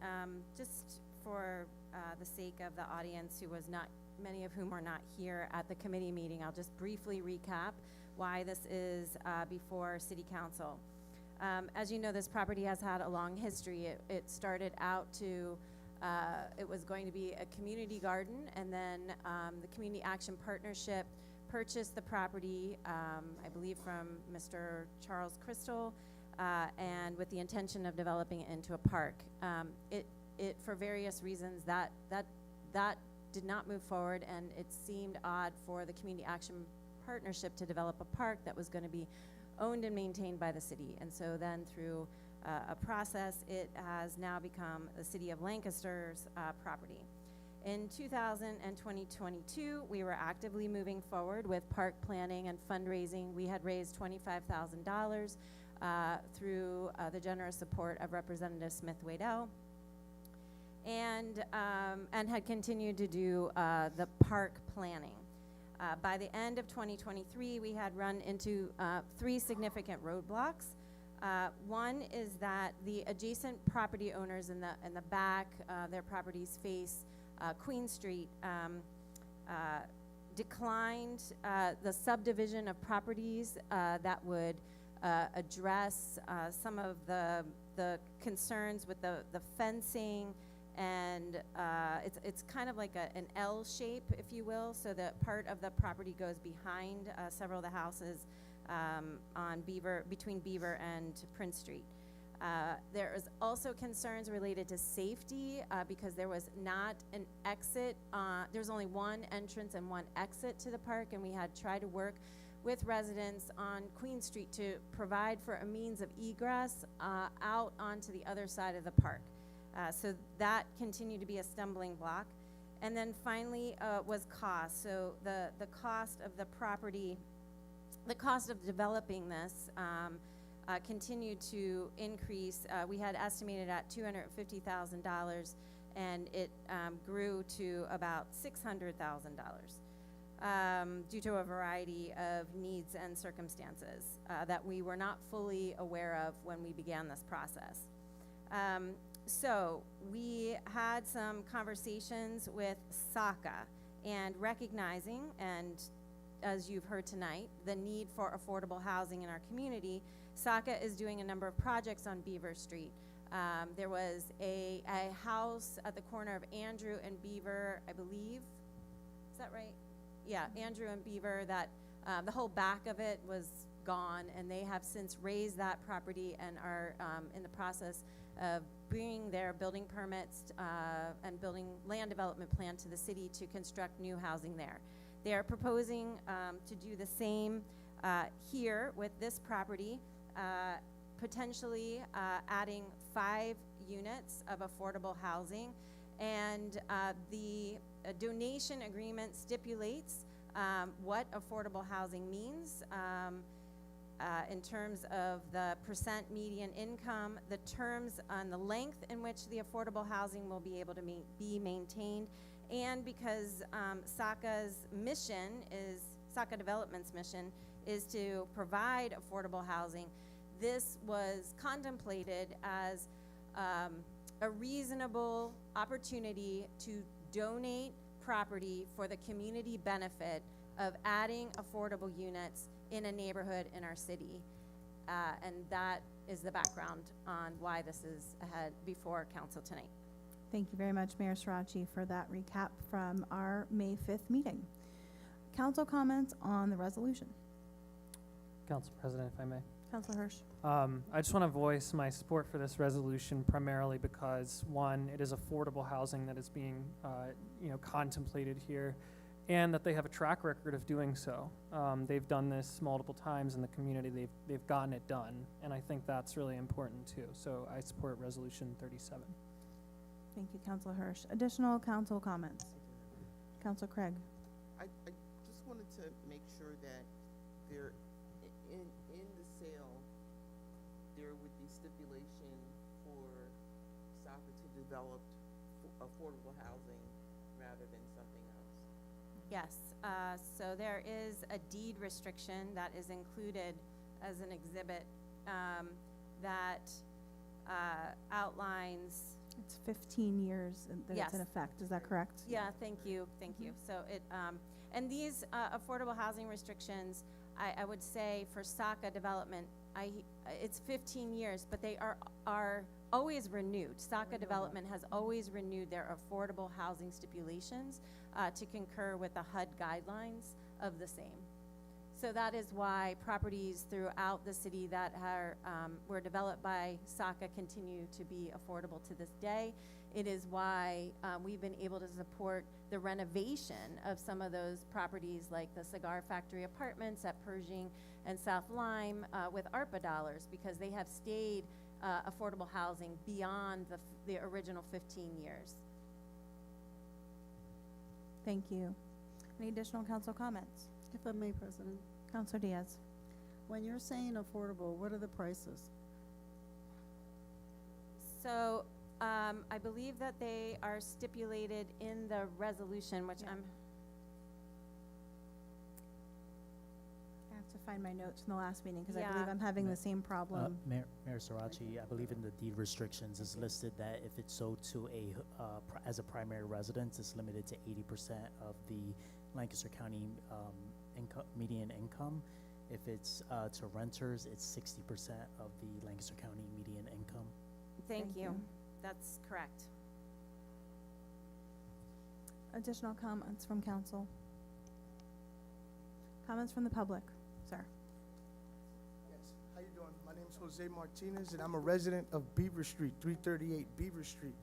Just for the sake of the audience who was not, many of whom are not here at the committee meeting, I'll just briefly recap why this is before City Council. As you know, this property has had a long history. It started out to, it was going to be a community garden, and then the Community Action Partnership purchased the property, I believe from Mr. Charles Crystal, and with the intention of developing it into a park. It for various reasons, that did not move forward, and it seemed odd for the Community Action Partnership to develop a park that was going to be owned and maintained by the city. And so then through a process, it has now become the City of Lancaster's property. In 2000 and 2022, we were actively moving forward with park planning and fundraising. We had raised $25,000 through the generous support of Representative Smith Waddell, and had continued to do the park planning. By the end of 2023, we had run into 3 significant roadblocks. One is that the adjacent property owners in the back, their properties face Queen Street, declined the subdivision of properties that would address some of the concerns with the fencing, and it's kind of like an L shape, if you will, so that part of the property goes behind several of the houses on between Beaver and Prince Street. There is also concerns related to safety because there was not an exit. There's only one entrance and one exit to the park, and we had tried to work with residents on Queen Street to provide for a means of egress out onto the other side of the park. So that continued to be a stumbling block. And then finally was cost. So the cost of the property, the cost of developing this continued to increase. We had estimated at $250,000, and it grew to about $600,000. due to a variety of needs and circumstances that we were not fully aware of when we began this process. So we had some conversations with SACA and recognizing, and as you've heard tonight, the need for affordable housing in our community. SACA is doing a number of projects on Beaver Street. There was a house at the corner of Andrew and Beaver, I believe. Is that right? Yeah, Andrew and Beaver, that the whole back of it was gone, and they have since raised that property and are in the process of bringing their building permits and building land development plan to the city to construct new housing there. They are proposing to do the same here with this property, potentially adding 5 units of affordable housing, and the donation agreement stipulates what affordable housing means in terms of the percent median income, the terms on the length in which the affordable housing will be able to be maintained, and because SACA's mission is, SACA Development's mission is to provide affordable housing. This was contemplated as a reasonable opportunity to donate property for the community benefit of adding affordable units in a neighborhood in our city. And that is the background on why this is ahead before council tonight. Thank you very much, Mayor Sirachi, for that recap from our May 5th meeting. Council comments on the resolution. Council President, if I may. Councilor Hirsch. I just want to voice my support for this resolution primarily because, one, it is affordable housing that is being, contemplated here, and that they have a track record of doing so. They've done this multiple times in the community. They've gotten it done, and I think that's really important too. So I support Resolution 37. Thank you, Councilor Hirsch. Additional council comments. Councilor Craig. I just wanted to make sure that there, in the sale, there would be stipulation for SACA to develop affordable housing rather than something else. Yes, so there is a deed restriction that is included as an exhibit that outlines. It's 15 years that Yes. it's in effect. Is that correct? Yeah, thank you. So it, and these affordable housing restrictions, I would say for SACA development, it's 15 years, but they are always renewed. SACA development has always renewed their affordable housing stipulations to concur with the HUD guidelines of the same. So that is why properties throughout the city that were developed by SACA continue to be affordable to this day. It is why we've been able to support the renovation of some of those properties like the Cigar Factory Apartments at Pershing and South Lime with ARPA dollars, because they have stayed affordable housing beyond the original 15 years. Thank you. Any additional council comments? If I may, President. Councilor Diaz. When you're saying affordable, what are the prices? So I believe that they are stipulated in the resolution, which I have to find my notes from the last meeting because I Yeah. believe I'm having the same problem. Mayor Sirachi, I believe in the deed restrictions is listed that if it's sold to as a primary residence, it's limited to 80% of the Lancaster County median income. If it's to renters, it's 60% of the Lancaster County median income. Thank you. That's correct. Additional comments from council? Comments from the public, sir? Yes, how you doing? My name's Jose Martinez, and I'm a resident of Beaver Street, 338 Beaver Street.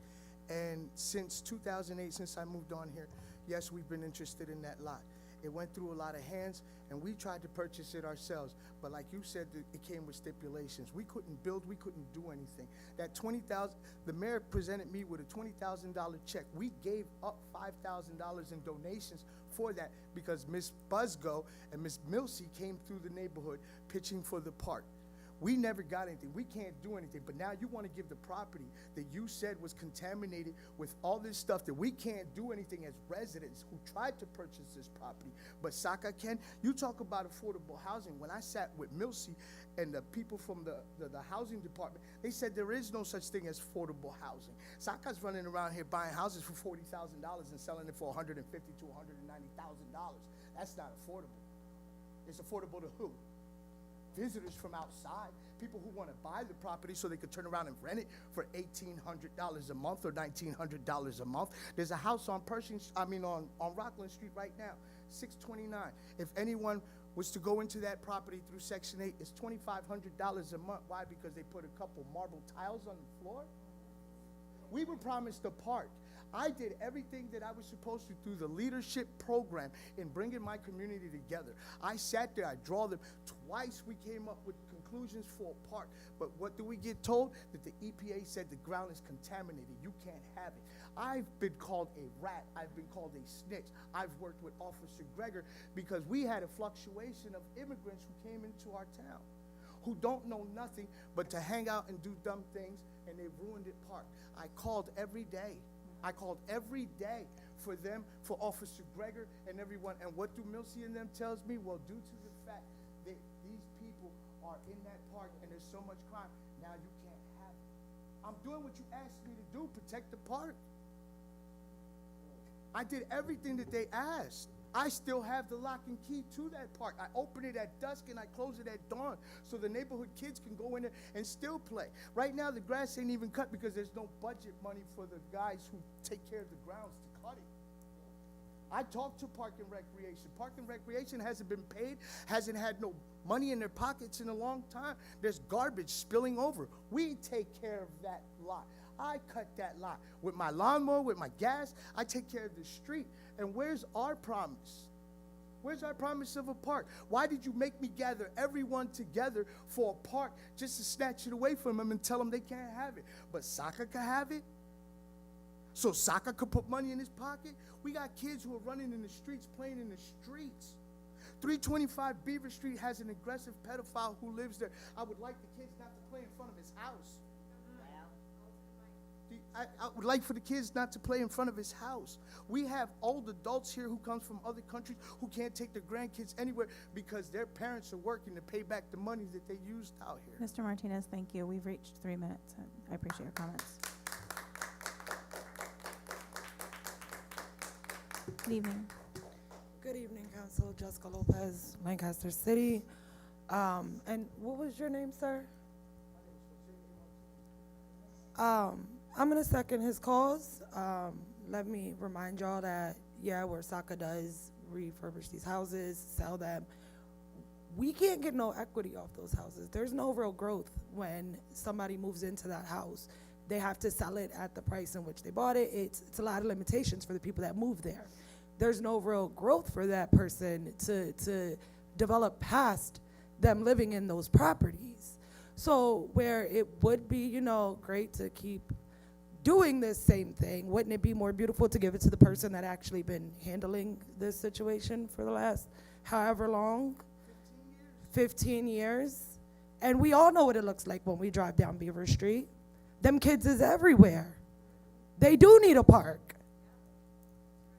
And since 2008, since I moved on here, yes, we've been interested in that lot. It went through a lot of hands, and we tried to purchase it ourselves. But like you said, it came with stipulations. We couldn't build, we couldn't do anything. That $20,000, the mayor presented me with a $20,000 check. We gave up $5,000 in donations for that because Ms. Busgo and Ms. Milsey came through the neighborhood pitching for the park. We never got anything. We can't do anything. But now you want to give the property that you said was contaminated with all this stuff that we can't do anything as residents who tried to purchase this property. But Saka can. You talk about affordable housing. When I sat with Milsey and the people from the housing department, they said there is no such thing as affordable housing. Saka's running around here buying houses for $40,000 and selling it for $150,000 to $190,000. That's not affordable. It's affordable to who? Visitors from outside, people who want to buy the property so they could turn around and rent it for $1,800 a month or $1,900 a month. There's a house on on Rockland Street right now, 629. If anyone was to go into that property through Section 8, it's $2,500 a month. Why? Because they put a couple marble tiles on the floor? We were promised a park. I did everything that I was supposed to through the leadership program in bringing my community together. I sat there, I draw them. Twice we came up with conclusions for a park. But what do we get told? That the EPA said the ground is contaminated. You can't have it. I've been called a rat. I've been called a snitch. I've worked with Officer Greger because we had a fluctuation of immigrants who came into our town who don't know nothing but to hang out and do dumb things, and they ruined it park. I called every day. I called every day for them, for Officer Greger and everyone. And what do Milsey and them tells me? Well, due to the fact that these people are in that park and there's so much crime, now you can't have it. I'm doing what you asked me to do, protect the park. I did everything that they asked. I still have the lock and key to that park. I open it at dusk and I close it at dawn so the neighborhood kids can go in there and still play. Right now, the grass ain't even cut because there's no budget money for the guys who take care of the grounds to cut it. I talked to Park and Recreation. Park and Recreation hasn't been paid, hasn't had no money in their pockets in a long time. There's garbage spilling over. We take care of that lot. I cut that lot with my lawnmower, with my gas. I take care of the street. And where's our promise? Where's our promise of a park? Why did you make me gather everyone together for a park just to snatch it away from them and tell them they can't have it? But Saka can have it? So Saka could put money in his pocket? We got kids who are running in the streets, playing in the streets. 325 Beaver Street has an aggressive pedophile who lives there. I would like the kids not to play in front of his house. I would like for the kids not to play in front of his house. We have old adults here who come from other countries who can't take their grandkids anywhere because their parents are working to pay back the money that they used out here. Mr. Martinez, thank you. We've reached 3 minutes. I appreciate your comments. Good evening. Good evening, Council. Jessica Lopez, Lancaster City. And what was your name, sir? I'm going to second his cause. Let me remind y'all that, yeah, where Saka does refurbish these houses, sell them, we can't get no equity off those houses. There's no real growth when somebody moves into that house. They have to sell it at the price in which they bought it. It's a lot of limitations for the people that move there. There's no real growth for that person to develop past them living in those properties. So where it would be, you know, great to keep doing this same thing, wouldn't it be more beautiful to give it to the person that actually been handling this situation for the last however long? 15 years. And we all know what it looks like when we drive down Beaver Street. Them kids is everywhere. They do need a park.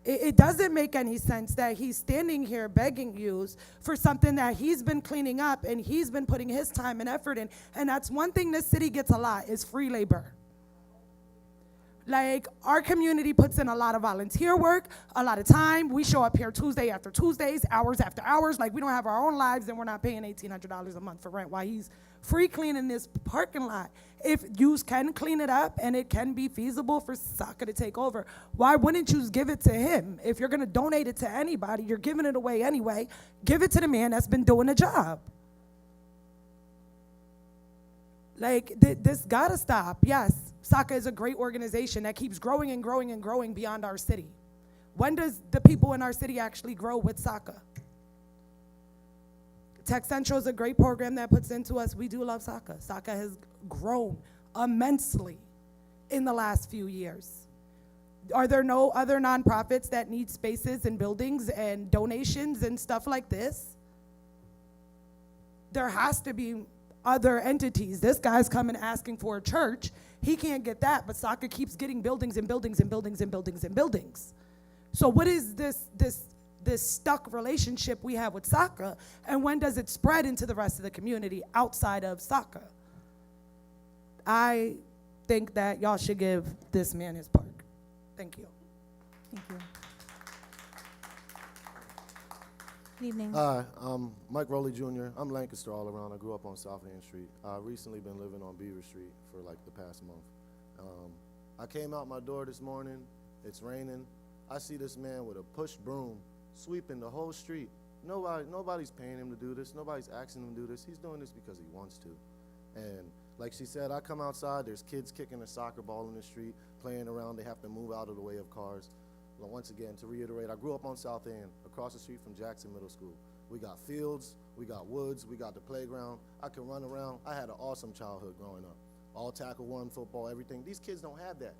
It doesn't make any sense that he's standing here begging you for something that he's been cleaning up and he's been putting his time and effort in. And that's one thing this city gets a lot is free labor. Like, our community puts in a lot of volunteer work, a lot of time. We show up here Tuesday after Tuesdays, hours after hours. Like, we don't have our own lives and we're not paying $1,800 a month for rent while he's free cleaning this parking lot. If you can clean it up and it can be feasible for Saka to take over, why wouldn't you give it to him? If you're gonna donate it to anybody, you're giving it away anyway, give it to the man that's been doing the job. Like, this gotta stop. Yes, Saka is a great organization that keeps growing and growing and growing beyond our city. When does the people in our city actually grow with Saka? Tech Central is a great program that puts into us. We do love Saka. Saka has grown immensely in the last few years. Are there no other nonprofits that need spaces and buildings and donations and stuff like this? There has to be other entities. This guy's coming asking for a church. He can't get that, but Saka keeps getting buildings and buildings and buildings and buildings and buildings. So what is this stuck relationship we have with Saka, and when does it spread into the rest of the community outside of Saka? I think that y'all should give this man his park. Thank you. Thank you. Good evening. Hi, I'm Mike Rowley Jr. I'm Lancaster all around. I grew up on South End Street. I've recently been living on Beaver Street for like the past month. I came out my door this morning. It's raining. I see this man with a push broom sweeping the whole street. Nobody's paying him to do this. Nobody's asking him to do this. He's doing this because he wants to. And like she said, I come outside, there's kids kicking a soccer ball in the street, playing around. They have to move out of the way of cars. But once again, to reiterate, I grew up on South End, across the street from Jackson Middle School. We got fields, we got woods, we got the playground. I can run around. I had an awesome childhood growing up. All tackle one, football, everything. These kids don't have that.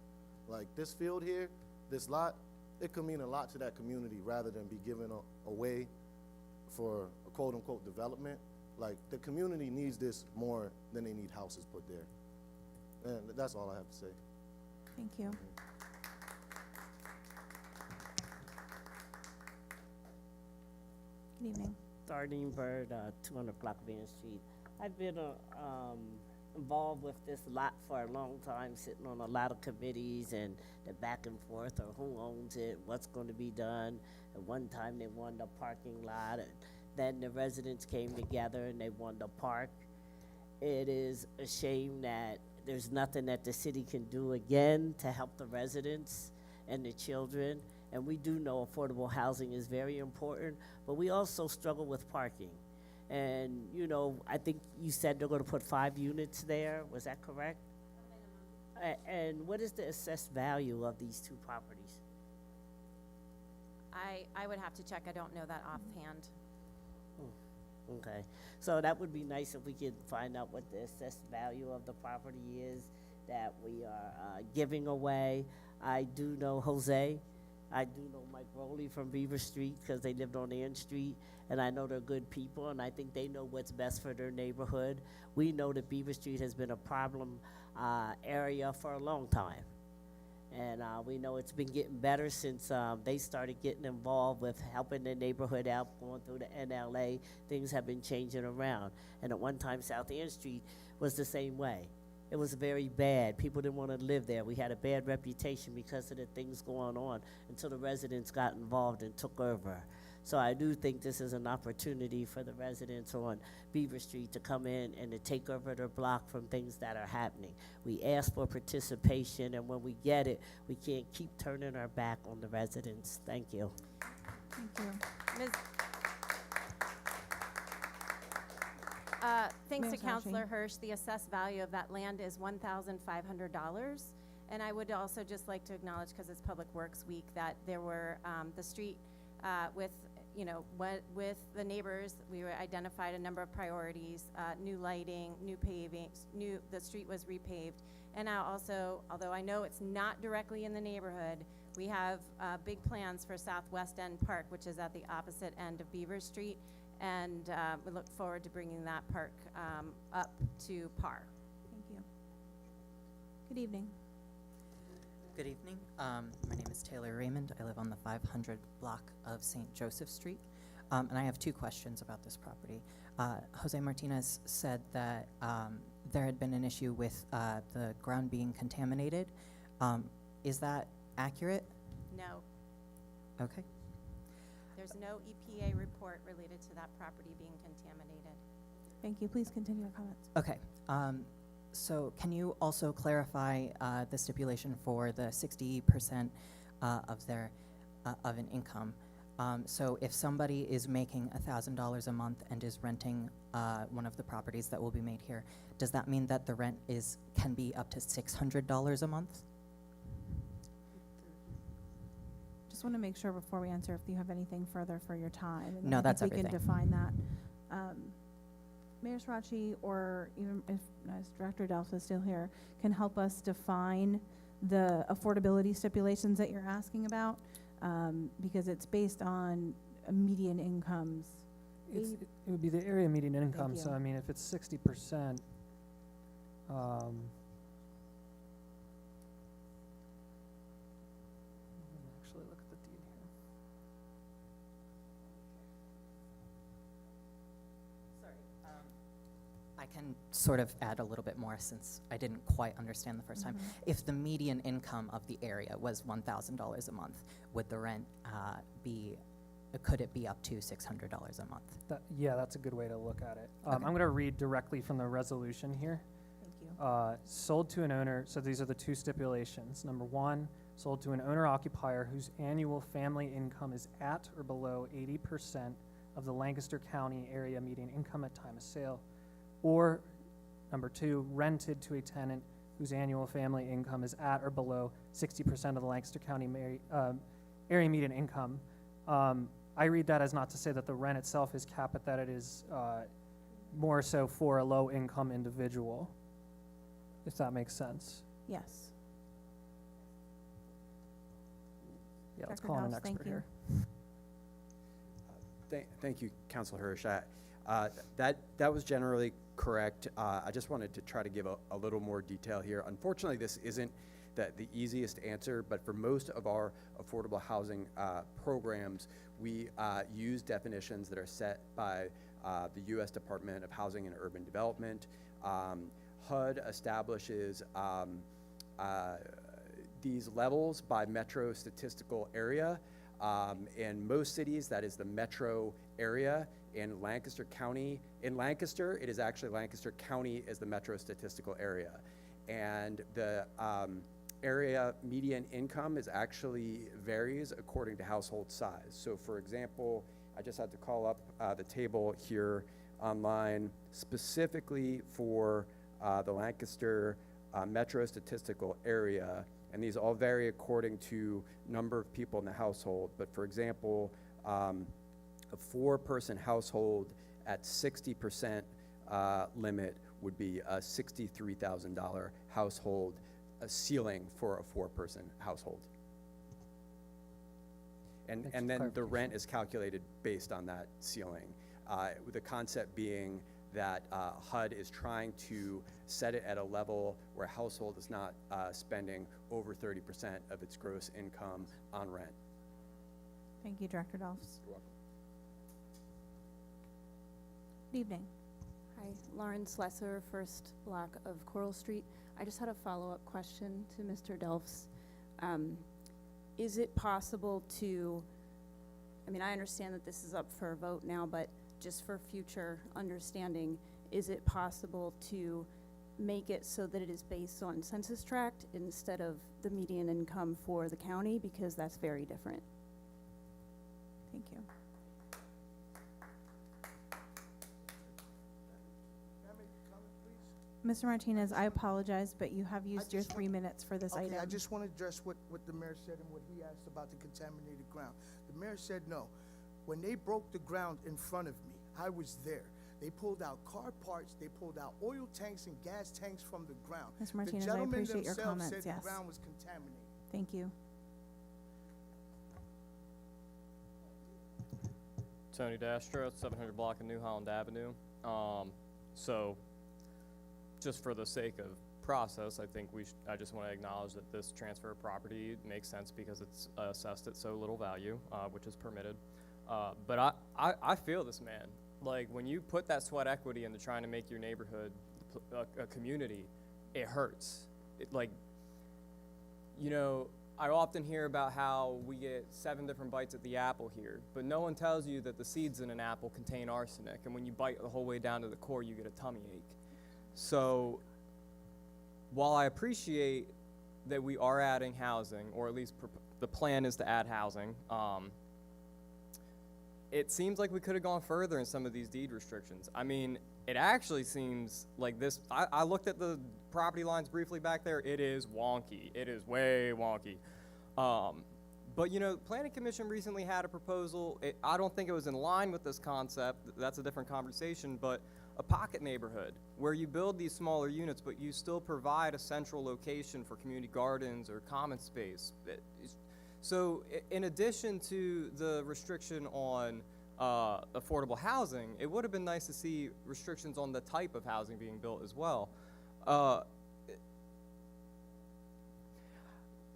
Like this field here, this lot, it could mean a lot to that community rather than be given away for a quote unquote development. Like the community needs this more than they need houses put there. And that's all I have to say. Thank you. Good evening. Sardine Bird, 200 block Van Street. I've been involved with this lot for a long time, sitting on a lot of committees and the back and forth of who owns it, what's going to be done. At one time they wanted a parking lot, and then the residents came together and they wanted a park. It is a shame that there's nothing that the city can do again to help the residents and the children. And we do know affordable housing is very important, but we also struggle with parking. And, you know, I think you said they're going to put 5 units there. Was that correct? And what is the assessed value of these 2 properties? I would have to check. I don't know that offhand. Okay, so that would be nice if we could find out what the assessed value of the property is that we are giving away. I do know Jose. I do know Mike Rowley from Beaver Street because they lived on Ann Street, and I know they're good people, and I think they know what's best for their neighborhood. We know that Beaver Street has been a problem area for a long time, and we know it's been getting better since they started getting involved with helping the neighborhood out, going through the NLA. Things have been changing around, and at one time South Ann Street was the same way. It was very bad. People didn't want to live there. We had a bad reputation because of the things going on until the residents got involved and took over. So I do think this is an opportunity for the residents on Beaver Street to come in and to take over their block from things that are happening. We ask for participation, and when we get it, we can't keep turning our back on the residents. Thank you. Thank you. Ms. Thanks to Ms. Rashi. Councilor Hirsch, the assessed value of that land is $1,500. And I would also just like to acknowledge, because it's Public Works Week, that there were the street with the neighbors, we identified a number of priorities: new lighting, new paving, the street was repaved. And now also, although I know it's not directly in the neighborhood, we have big plans for Southwest End Park, which is at the opposite end of Beaver Street. And we look forward to bringing that park up to par. Thank you. Good evening. Good evening. My name is Taylor Raymond. I live on the 500 block of St. Joseph Street. And I have 2 questions about this property. Jose Martinez said that there had been an issue with the ground being contaminated. Is that accurate? No. Okay. There's no EPA report related to that property being contaminated. Thank you. Please continue your comments. Okay. So can you also clarify the stipulation for the 60% of their of an income? So if somebody is making $1,000 a month and is renting one of the properties that will be made here, does that mean that the rent can be up to $600 a month? Just want to make sure before we answer if you have anything further for your time. And then No, I that's think we everything. can define that. Mayor Srirachi, or even if Director Delph is still here, can help us define the affordability stipulations that you're asking about, because it's based on median incomes It would be the area median income, you. so I mean, if it's 60%, actually look at the deed here. I can sort of add a little bit more since I didn't quite understand the first time. If the median income of the area was $1,000 a month, would the rent could it be up to $600 a month? Yeah, that's a good way to look at it. Okay. I'm going to read directly from the resolution here. Thank you. Sold to an owner, so these are the two stipulations. Number one, sold to an owner-occupier whose annual family income is at or below 80% of the Lancaster County area median income at time of sale. Or, number two, rented to a tenant whose annual family income is at or below 60% of the Lancaster County area median income. I read that as not to say that the rent itself is capped, but that it is more so for a low-income individual, if that makes sense. Yes. Yeah, let's Dr. call in an Delves, thank expert you. here. Thank you, Councilor Hirsch. That was generally correct. I just wanted to try to give a little more detail here. Unfortunately, this isn't the easiest answer, but for most of our affordable housing programs, we use definitions that are set by the U.S. Department of Housing and Urban Development. HUD establishes these levels by metro statistical area. In most cities, that is the metro area. In Lancaster County, in Lancaster, it is actually Lancaster County is the metro statistical area. And the area median income is actually varies according to household size. So for example, I just had to call up the table here online specifically for the Lancaster metro statistical area. And these all vary according to number of people in the household. But for example, a 4-person household at 60% limit would be a $63,000 household ceiling for a 4-person household. And then the rent is calculated based on that ceiling. The concept being that HUD is trying to set it at a level where a household is not spending over 30% of its gross income on rent. Thank you, Director Dolphs. You're welcome. Good evening. Hi, Lauren Slesser, first block of Coral Street. I just had a follow-up question to Mr. Delphs. Is it possible to, I mean, I understand that this is up for a vote now, but just for future understanding, is it possible to make it so that it is based on census tract instead of the median income for the county? Because that's very different. Thank you. Mr. Martinez, I apologize, but you have used your 3 minutes for this Okay, item. I just want to address what the mayor said and what he asked about the contaminated ground. The mayor said no. When they broke the ground in front of me, I was there. They pulled out car parts, they pulled out oil tanks and gas tanks from the ground. Mr. Martinez, I appreciate your comments, The gentleman themselves said yes. the ground was contaminated. Thank you. Tony Dastra, 700 block of New Holland Avenue. So, just for the sake of process, I think I just want to acknowledge that this transfer of property makes sense because it's assessed at so little value, which is permitted. But I feel this, man. Like, when you put that sweat equity into trying to make your neighborhood a community, it hurts. I often hear about how we get 7 different bites at the apple here, but no one tells you that the seeds in an apple contain arsenic, and when you bite the whole way down to the core, you get a tummy ache. So, while I appreciate that we are adding housing, or at least the plan is to add housing, it seems like we could have gone further in some of these deed restrictions. I mean, it actually seems like this. I looked at the property lines briefly back there. It is wonky. It is way wonky. But, Planning Commission recently had a proposal. I don't think it was in line with this concept. That's a different conversation. But a pocket neighborhood where you build these smaller units, but you still provide a central location for community gardens or common space. So in addition to the restriction on affordable housing, it would have been nice to see restrictions on the type of housing being built as well.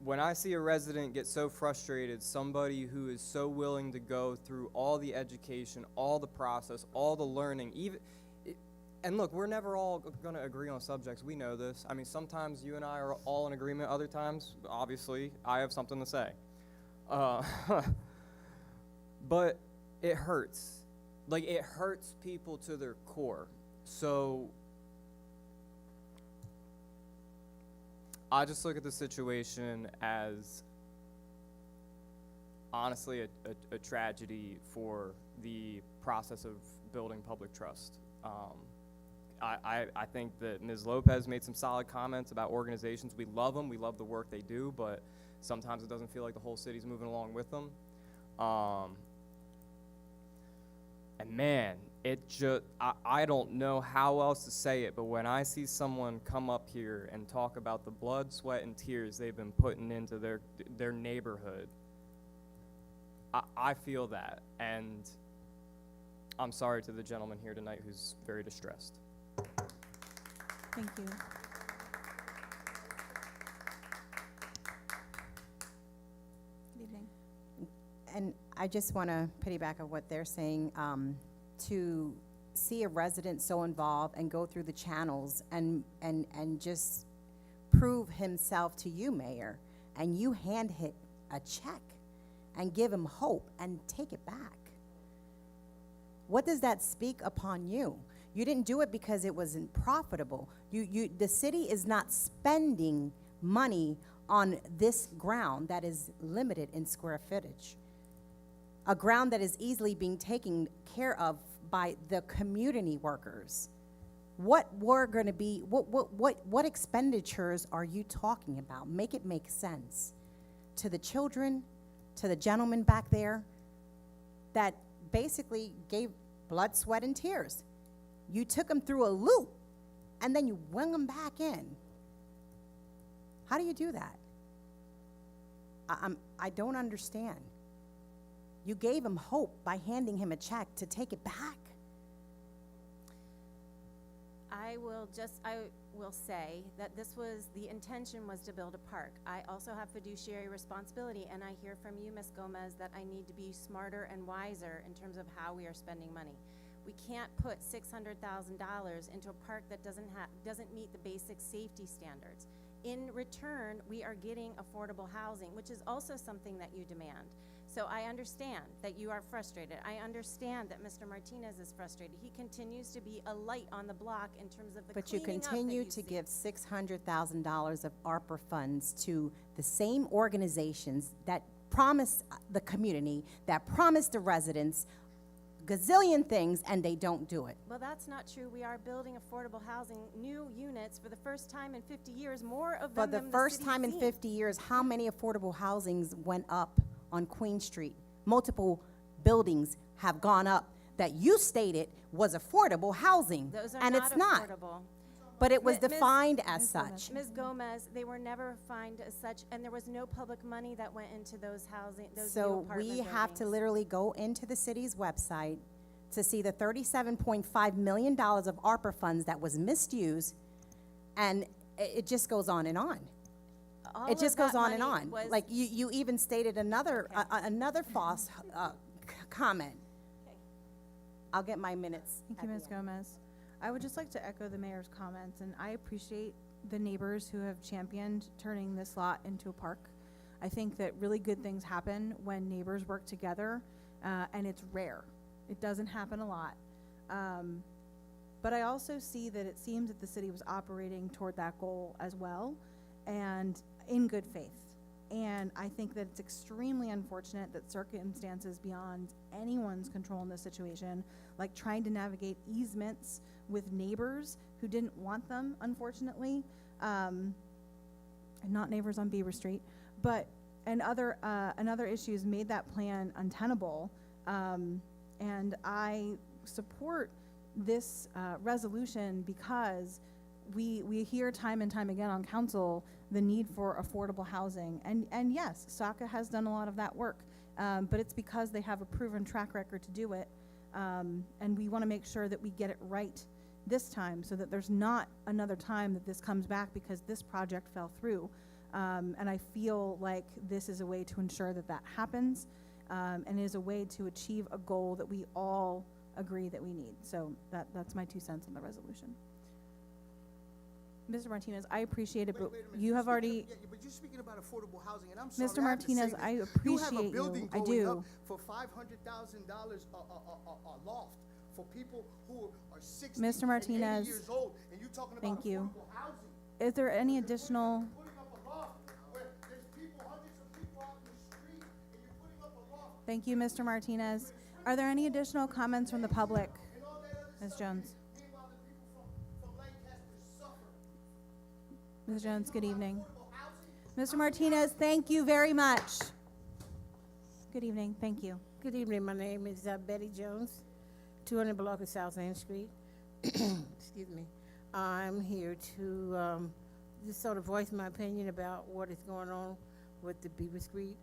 When I see a resident get so frustrated, somebody who is so willing to go through all the education, all the process, all the learning, and look, we're never all going to agree on subjects. We know this. I mean, sometimes you and I are all in agreement. Other times, obviously, I have something to say. But it hurts. Like, it hurts people to their core. So I just look at the situation as honestly a tragedy for the process of building public trust. I think that Ms. Lopez made some solid comments about organizations. We love them. We love the work they do, but sometimes it doesn't feel like the whole city's moving along with them. And man, it just, I don't know how else to say it, but when I see someone come up here and talk about the blood, sweat, and tears they've been putting into their neighborhood, I feel that. And I'm sorry to the gentleman here tonight who's very distressed. Thank you. Good evening. And I just want to piggyback on what they're saying, to see a resident so involved and go through the channels and just prove himself to you, Mayor, and you hand hit a check and give him hope and take it back. What does that speak upon you? You didn't do it because it wasn't profitable. The city is not spending money on this ground that is limited in square footage. A ground that is easily being taken care of by the community workers. What expenditures are you talking about? Make it make sense to the children, to the gentleman back there that basically gave blood, sweat, and tears. You took them through a loop and then you wing them back in. How do you do that? I don't understand. You gave him hope by handing him a check to take it back. I will say that the intention was to build a park. I also have fiduciary responsibility, and I hear from you, Ms. Gomez, that I need to be smarter and wiser in terms of how we are spending money. We can't put $600,000 into a park that doesn't meet the basic safety standards. In return, we are getting affordable housing, which is also something that you demand. So I understand that you are frustrated. I understand that Mr. Martinez is frustrated. He continues to be a light on the block in terms of the But you cleaning up that continue you to see. give $600,000 of ARPA funds to the same organizations that promise the community, that promise the residents gazillion things, and they don't do it. Well, that's not true. We are building affordable housing, new units for the first time in 50 years, more of For them the than first city's time in seen. 50 years, how many affordable housings went up on Queen Street? Multiple buildings have gone up that you stated was affordable housing, Those are and not it's not. affordable. But it was Ms. defined as such. Ms. Gomez, they were never defined as such, and there was no public money that went into those new So apartment we have to buildings. literally go into the city's website to see the $37.5 million of ARPA funds that was misused, and it just goes on and on. All It of just goes that on and money on. was- Like, you even stated another false comment. I'll get my minutes. Thank at you, the Ms. end. Gomez. I would just like to echo the mayor's comments, and I appreciate the neighbors who have championed turning this lot into a park. I think that really good things happen when neighbors work together, and it's rare. It doesn't happen a lot. But I also see that it seems that the city was operating toward that goal as well, and in good faith. And I think that it's extremely unfortunate that circumstances beyond anyone's control in this situation, like trying to navigate easements with neighbors who didn't want them, unfortunately, and not neighbors on Beaver Street, but and other issues made that plan untenable. And I support this resolution because we hear time and time again on council the need for affordable housing. And yes, SACA has done a lot of that work. but it's because they have a proven track record to do it. And we want to make sure that we get it right this time so that there's not another time that this comes back because this project fell through. And I feel like this is a way to ensure that that happens, and is a way to achieve a goal that we all agree that we need. So that's my 2 cents on the resolution. Mr. Martinez, I appreciate it, but Wait a minute. you have already. Yeah, but you're speaking about affordable housing, and I'm sorry. Mr. I have to say Martinez, this. I You appreciate have a you. building I going do. up for $500,000 a loft for people who are 60 Mr. and Martinez, 80 years old, and you're talking about thank you. affordable housing. Is there any additional? Putting up a loft where there's people, hundreds of people out in the street, and you're putting up a loft. Thank you, Mr. Martinez. Are there any additional comments from the public? Ms. Jones. Ms. Jones, good evening. Mr. Martinez, thank you very much. Good evening, thank you. Good evening, my name is Betty Jones, 200 block of South End Street. Excuse me. I'm here to just sort of voice my opinion about what is going on with the Beaver Street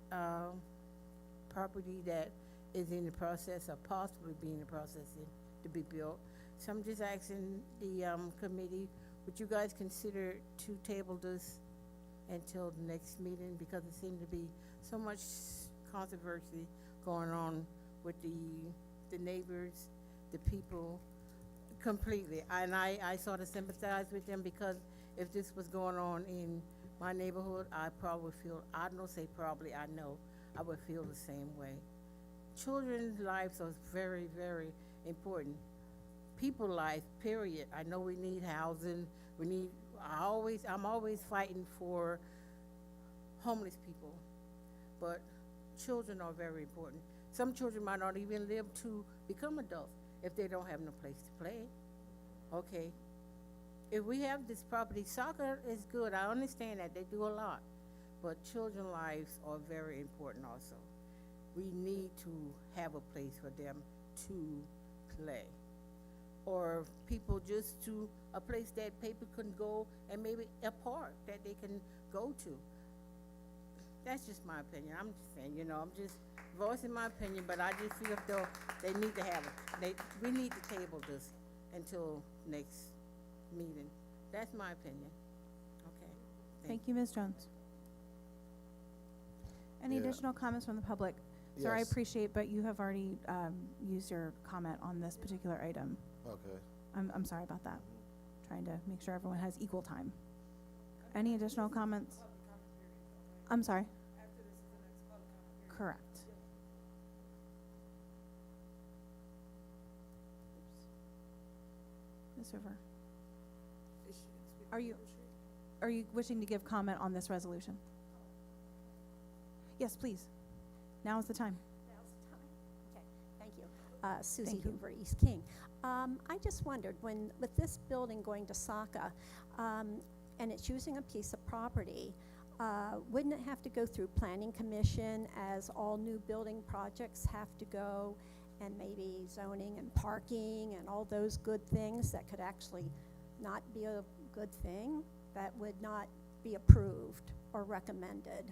property that is in the process of possibly being in the process to be built. So I'm just asking the committee, would you guys consider to table this until the next meeting, because it seemed to be so much controversy going on with the neighbors, the people, completely. And I sort of sympathize with them, because if this was going on in my neighborhood, I probably feel, I don't say probably, I know, I would feel the same way. Children's lives are very, very important. People life, period. I know we need housing. I'm always fighting for homeless people, but children are very important. Some children might not even live to become adults if they don't have no place to play. Okay. If we have this property, soccer is good. I understand that they do a lot, but children's lives are very important also. We need to have a place for them to play, or people just to a place that people can go, and maybe a park that they can go to. That's just my opinion. I'm just saying, I'm just voicing my opinion, but I just feel as though they need to have it. We need to table this until next meeting. That's my opinion. Okay. Thank you, Ms. Jones. Any Yeah. additional comments from the public? Sir, I Yes. appreciate, but you have already used your comment on this particular item. Okay. I'm sorry about that. Trying to make sure everyone has equal time. Any additional comments? I'm sorry? Correct. Ms. River, are you wishing to give comment on this resolution? Yes, please. Now is the time. Okay, thank you. Susie Thank you. Hoover, East King. I just wondered, with this building going to SACA, and it's using a piece of property, wouldn't it have to go through Planning Commission, as all new building projects have to go, and maybe zoning and parking and all those good things that could actually not be a good thing, that would not be approved or recommended?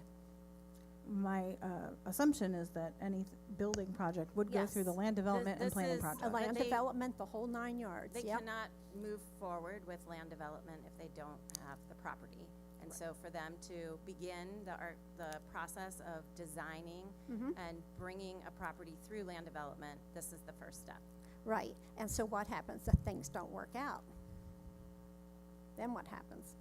My assumption is that any building project would go through the Yes. land development and This planning is- project. A land they- development, the whole 9 yards, They yep. cannot move forward with land development if they don't have the property. And so for them to begin the process of designing and bringing a property through land development, this is the first step. Right, and so what happens if things don't work out? Then what happens?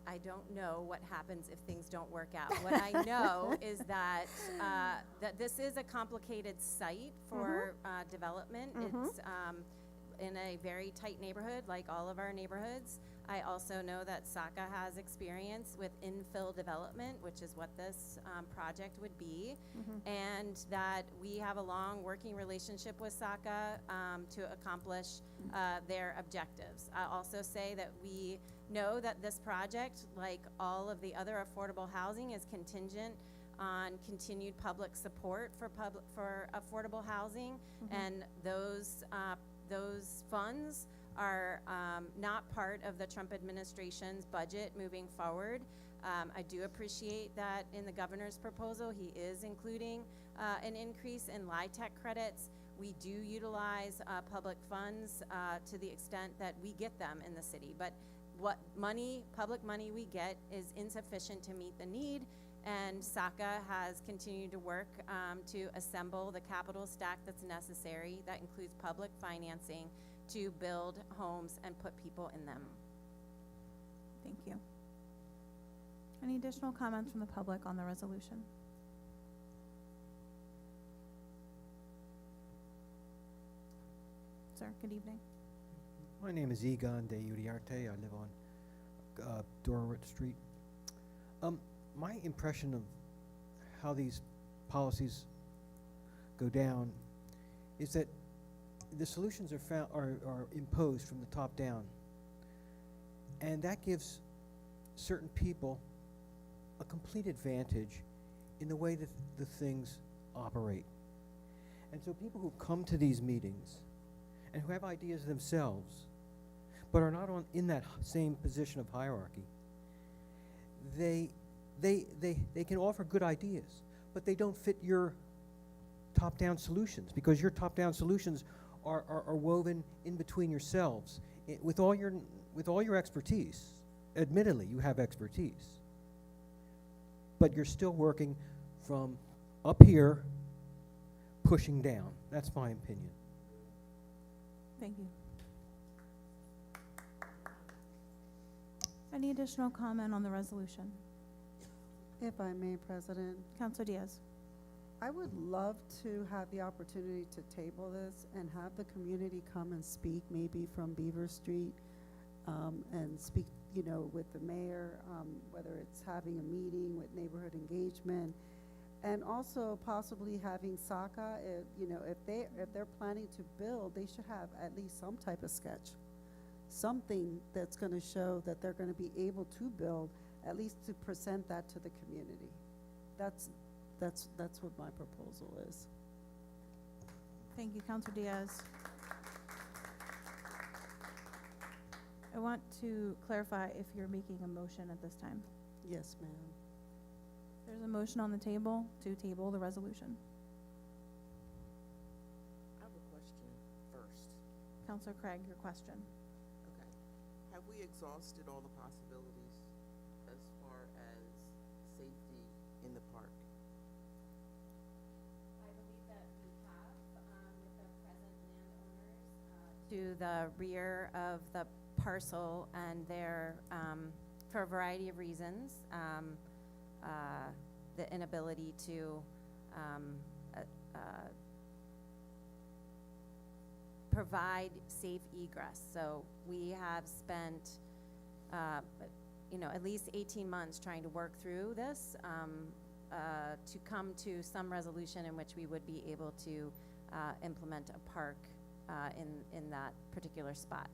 I don't know what happens if things don't work out. What I know is that that this is a complicated site for development. It's in a very tight neighborhood, like all of our neighborhoods. I also know that SACA has experience with infill development, which is what this project would be, and that we have a long working relationship with SACA to accomplish their objectives. I also say that we know that this project, like all of the other affordable housing, is contingent on continued public support for affordable housing, and those funds are not part of the Trump administration's budget moving forward. I do appreciate that in the governor's proposal, he is including an increase in LIHTC credits. We do utilize public funds to the extent that we get them in the city, but what public money we get is insufficient to meet the need, and SACA has continued to work to assemble the capital stack that's necessary. That includes public financing to build homes and put people in them. Thank you. Any additional comments from the public on the resolution? Sir, good evening. My name is Egon de Uriarte. I live on Dorrit Street. My impression of how these policies go down is that the solutions are imposed from the top down, and that gives certain people a complete advantage in the way that the things operate. And so people who come to these meetings and who have ideas themselves but are not in that same position of hierarchy, they can offer good ideas, but they don't fit your top-down solutions, because your top-down solutions are woven in between yourselves with all your expertise. Admittedly, you have expertise, but you're still working from up here, pushing down. That's my opinion. Thank you. Any additional comment on the resolution? If I may, President, Councilor Diaz. I would love to have the opportunity to table this and have the community come and speak, maybe from Beaver Street, and speak, with the mayor, whether it's having a meeting with neighborhood engagement, and also possibly having SACA. If they're planning to build, they should have at least some type of sketch, something that's going to show that they're going to be able to build, at least to present that to the community. That's what my proposal is. Thank you, Councilor Diaz. I want to clarify if you're making a motion at this time. Yes, ma'am. There's a motion on the table to table the resolution. I have a question first. Councilor Craig, your question. Okay. Have we exhausted all the possibilities as far as safety in the park? I believe that we have, with the present landowners, to the rear of the parcel, and they're, for a variety of reasons, the inability to provide safe egress. So we have spent, at least 18 months trying to work through this to come to some resolution in which we would be able to implement a park in that particular spot.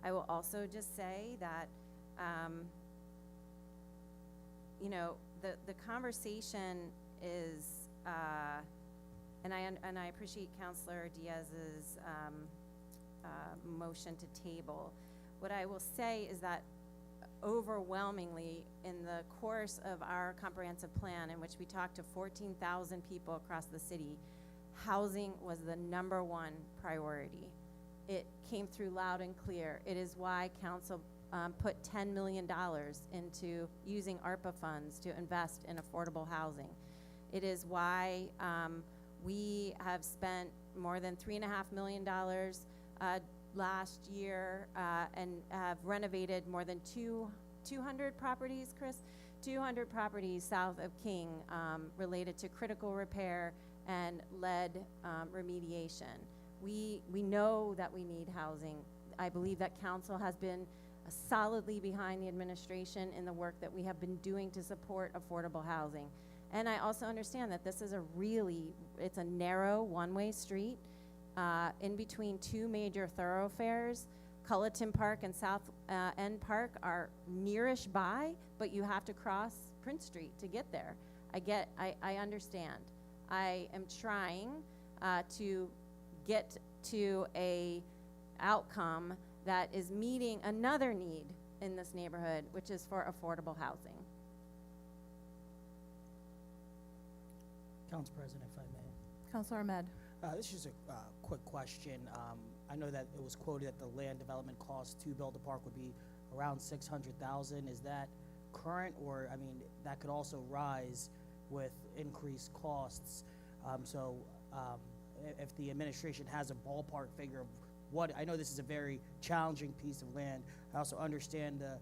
I will also just say that, the conversation is, and I appreciate Councilor Diaz's motion to table. What I will say is that overwhelmingly, in the course of our comprehensive plan, in which we talked to 14,000 people across the city, housing was the #1 priority. It came through loud and clear. It is why council put $10 million into using ARPA funds to invest in affordable housing. It is why we have spent more than $3.5 million last year and have renovated more than 200 properties, Chris? 200 properties south of King related to critical repair and lead remediation. We know that we need housing. I believe that council has been solidly behind the administration in the work that we have been doing to support affordable housing. And I also understand that this is it's a narrow one-way street in between two major thoroughfares. Culleton Park and South End Park are nearish by, but you have to cross Prince Street to get there. I understand. I am trying to get to a outcome that is meeting another need in this neighborhood, which is for affordable housing. Council President, if I may. Counselor Ahmed. This is a quick question. I know that it was quoted that the land development cost to build the park would be around 600,000. Is that current, or, I mean, that could also rise with increased costs? If the administration has a ballpark figure of what, I know this is a very challenging piece of land. I also understand the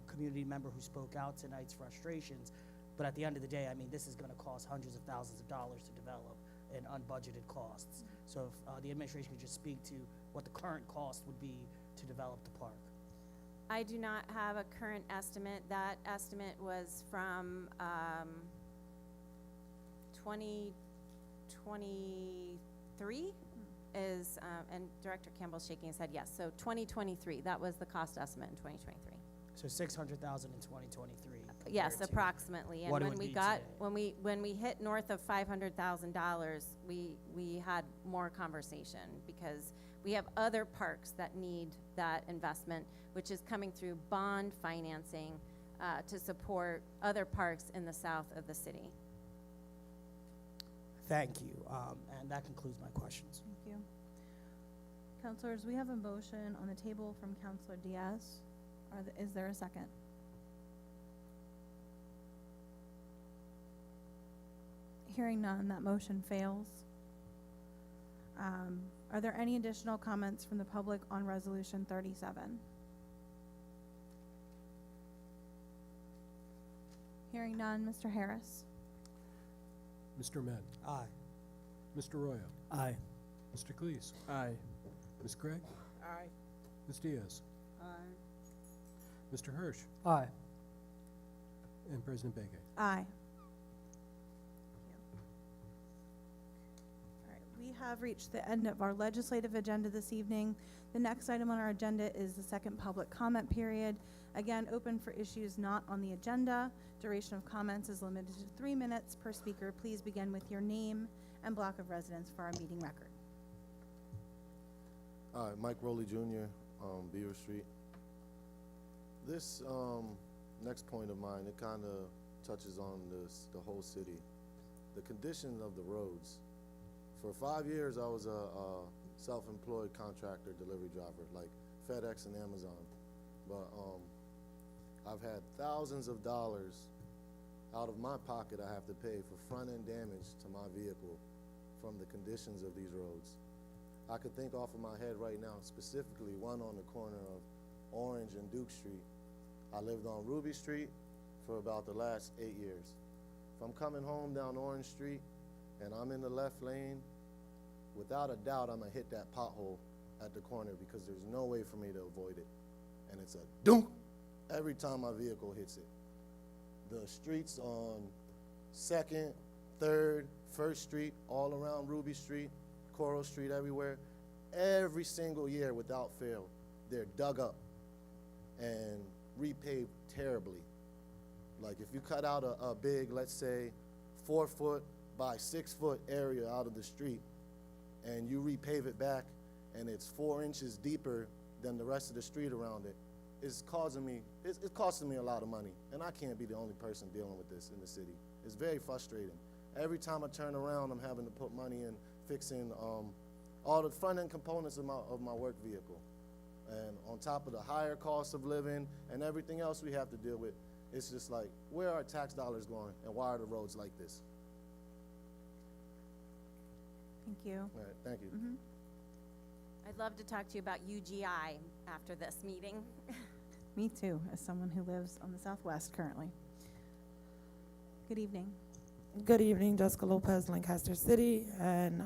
community member who spoke out tonight's frustrations, but at the end of the day, I mean, this is gonna cost hundreds of thousands of dollars to develop in unbudgeted costs. So if the administration could just speak to what the current cost would be to develop the park. I do not have a current estimate. That estimate was from 2023 is, and Director Campbell's shaking his head, yes. So 2023, that was the cost estimate in 2023. So 600,000 in 2023. Yes, compared to approximately. And what it when would we be got, today. when we hit north of $500,000, we had more conversation because we have other parks that need that investment, which is coming through bond financing to support other parks in the south of the city. Thank you. And that concludes my questions. Thank you. Counselors, we have a motion on the table from Counselor Diaz. Is there a second? Hearing none, that motion fails. Are there any additional comments from the public on Resolution 37? Hearing none, Mr. Harris. Mr. Ahmed. Aye. Mr. Royo. Aye. Mr. Cleese. Aye. Ms. Craig. Aye. Ms. Diaz. Aye. Mr. Hirsch. Aye. And President Bege. Aye. All right, we have reached the end of our legislative agenda this evening. The next item on our agenda is the second public comment period. Again, open for issues not on the agenda. Duration of comments is limited to 3 minutes per speaker. Please begin with your name and block of residence for our meeting record. All right, Mike Rowley Jr., Beaver Street. This next point of mine, it kind of touches on the whole city. The condition of the roads. For 5 years, I was a self-employed contractor delivery driver, like FedEx and Amazon. But I've had thousands of dollars out of my pocket I have to pay for front-end damage to my vehicle from the conditions of these roads. I could think off of my head right now, specifically one on the corner of Orange and Duke Street. I lived on Ruby Street for about the last 8 years. If I'm coming home down Orange Street and I'm in the left lane, without a doubt I'm gonna hit that pothole at the corner because there's no way for me to avoid it. And it's a dunk every time my vehicle hits it. The streets on 2nd, 3rd, 1st Street, all around Ruby Street, Coral Street, everywhere, every single year without fail, they're dug up and repaved terribly. Like if you cut out a big, let's say, 4-foot by 6-foot area out of the street and you repave it back and it's 4 inches deeper than the rest of the street around it, it's costing me a lot of money, and I can't be the only person dealing with this in the city. It's very frustrating. Every time I turn around, I'm having to put money in fixing all the front-end components of my work vehicle. And on top of the higher cost of living and everything else we have to deal with, it's just like, where are our tax dollars going, and why are the roads like this? Thank you. All right, thank you. Mm-hmm. I'd love to talk to you about UGI after this meeting. Me too, as someone who lives on the Southwest currently. Good evening. Good evening, Jessica Lopez, Lancaster City, and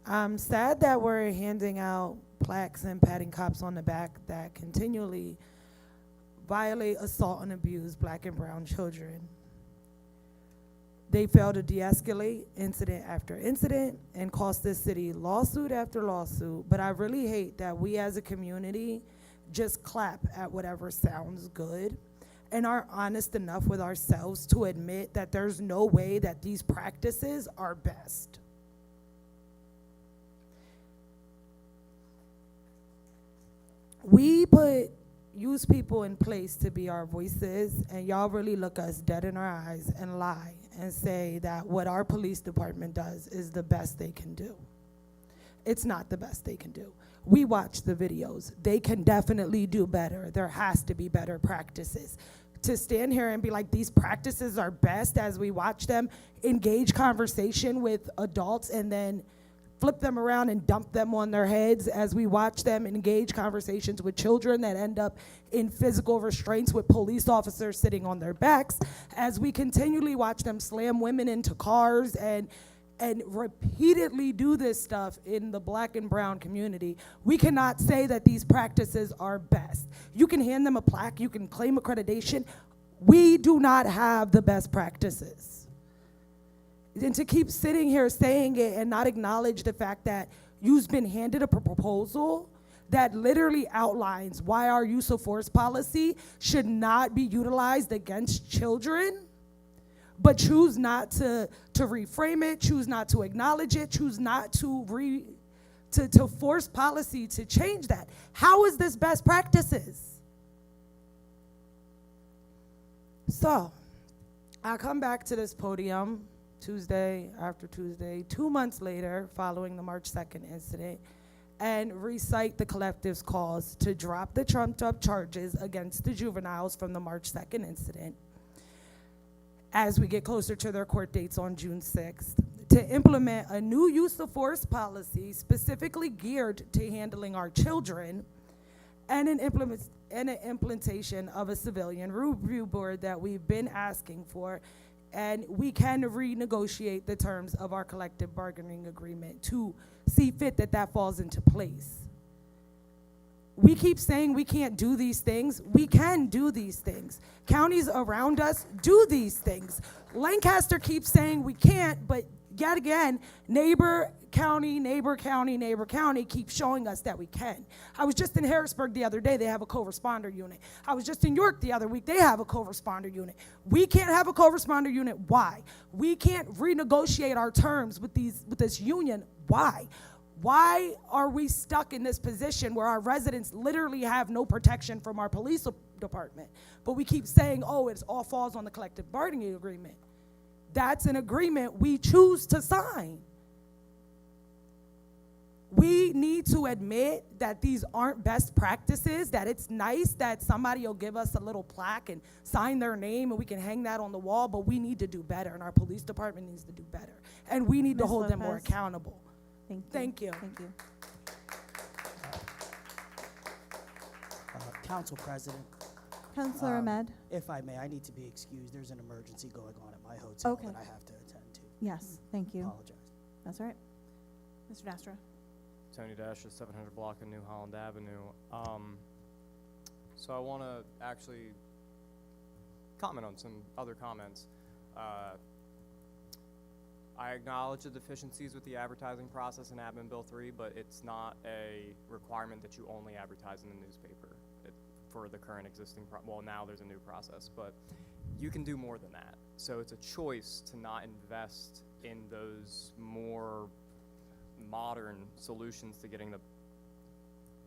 I'm sad that we're handing out plaques and patting cops on the back that continually violate, assault, and abuse Black and brown children. They fail to de-escalate incident after incident and cost this city lawsuit after lawsuit, but I really hate that we as a community just clap at whatever sounds good and are honest enough with ourselves to admit that there's no way that these practices are best. We put used people in place to be our voices, and y'all really look us dead in our eyes and lie and say that what our police department does is the best they can do. It's not the best they can do. We watch the videos. They can definitely do better. There has to be better practices. To stand here and be like, these practices are best as we watch them engage conversation with adults and then flip them around and dump them on their heads as we watch them engage conversations with children that end up in physical restraints with police officers sitting on their backs, as we continually watch them slam women into cars and repeatedly do this stuff in the Black and brown community, we cannot say that these practices are best. You can hand them a plaque, you can claim accreditation. We do not have the best practices. And to keep sitting here saying it and not acknowledge the fact that you've been handed a proposal that literally outlines why our use of force policy should not be utilized against children, but choose not to reframe it, choose not to acknowledge it, choose not to force policy to change that. How is this best practices? So, I come back to this podium Tuesday after Tuesday, 2 months later, following the March 2nd incident, and recite the collective's calls to drop the trumped-up charges against the juveniles from the March 2nd incident as we get closer to their court dates on June 6th, to implement a new use of force policy specifically geared to handling our children, and an implementation of a civilian review board that we've been asking for, and we can renegotiate the terms of our collective bargaining agreement to see fit that that falls into place. We keep saying we can't do these things. We can do these things. Counties around us do these things. Lancaster keeps saying we can't, but yet again, neighbor county keeps showing us that we can. I was just in Harrisburg the other day, they have a co-responder unit. I was just in York the other week, they have a co-responder unit. We can't have a co-responder unit, why? We can't renegotiate our terms with this union, why? Why are we stuck in this position where our residents literally have no protection from our police department? But we keep saying, oh, it all falls on the collective bargaining agreement. That's an agreement we choose to sign. We need to admit that these aren't best practices, that it's nice that somebody will give us a little plaque and sign their name and we can hang that on the wall, but we need to do better, and our police department needs to do better. And we need to Ms. hold them more Lopez. accountable. Thank you. Thank you. Council President. Councilor Ahmed. If I may, I need to be excused. There's an emergency going on at my hotel Okay. that I have to attend to. Yes, thank you. Apologize. That's all right. Mr. Dastra. Tony Dasher, 700 block of New Holland Avenue. So I want to actually comment on some other comments. I acknowledge the deficiencies with the advertising process in Admin Bill 3, but it's not a requirement that you only advertise in the newspaper for the current existing, well, now there's a new process, but you can do more than that. So it's a choice to not invest in those more modern solutions to getting the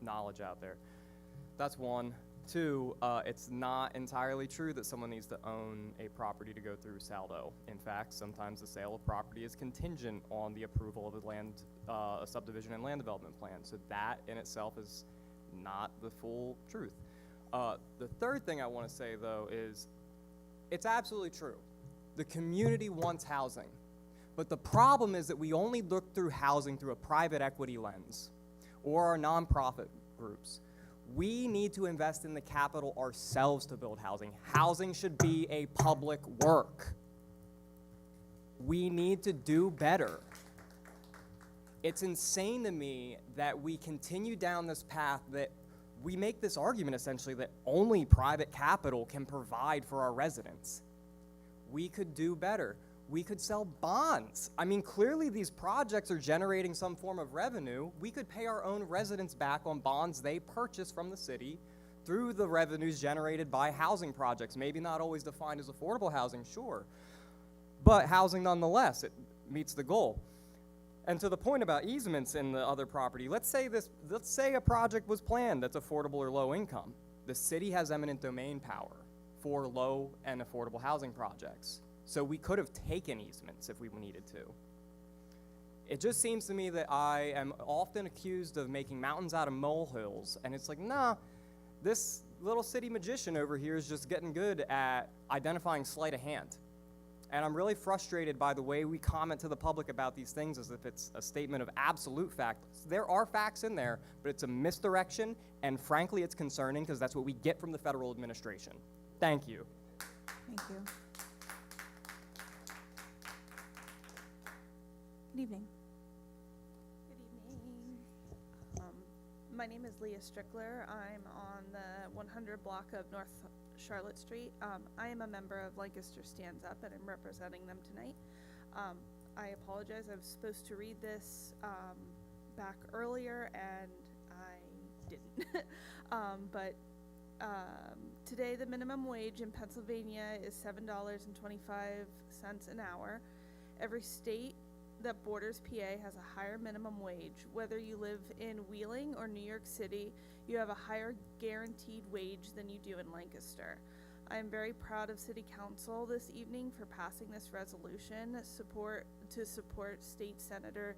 knowledge out there. That's one. Two, it's not entirely true that someone needs to own a property to go through saldo. In fact, sometimes the sale of property is contingent on the approval of a subdivision and land development plan. So that in itself is not the full truth. The third thing I want to say, though, is it's absolutely true. The community wants housing. But the problem is that we only look through housing through a private equity lens or our nonprofit groups. We need to invest in the capital ourselves to build housing. Housing should be a public work. We need to do better. It's insane to me that we continue down this path, that we make this argument essentially that only private capital can provide for our residents. We could do better. We could sell bonds. I mean, clearly these projects are generating some form of revenue. We could pay our own residents back on bonds they purchase from the city through the revenues generated by housing projects. Maybe not always defined as affordable housing, sure, but housing nonetheless. It meets the goal. And to the point about easements in the other property, let's say a project was planned that's affordable or low income. The city has eminent domain power for low and affordable housing projects. So we could have taken easements if we needed to. It just seems to me that I am often accused of making mountains out of molehills, and it's like, nah, this little city magician over here is just getting good at identifying sleight of hand. And I'm really frustrated by the way we comment to the public about these things as if it's a statement of absolute fact. There are facts in there, but it's a misdirection, and frankly, it's concerning because that's what we get from the federal administration. Thank you. Thank you. Good evening. Good evening. My name is Leah Strickler. I'm on the 100 block of North Charlotte Street. I am a member of Lancaster Stands Up, and I'm representing them tonight. I apologize. I was supposed to read this back earlier, and I didn't. But today, the minimum wage in Pennsylvania is $7.25 an hour. Every state that borders PA has a higher minimum wage. Whether you live in Wheeling or New York City, you have a higher guaranteed wage than you do in Lancaster. I am very proud of City Council this evening for passing this resolution to support State Senator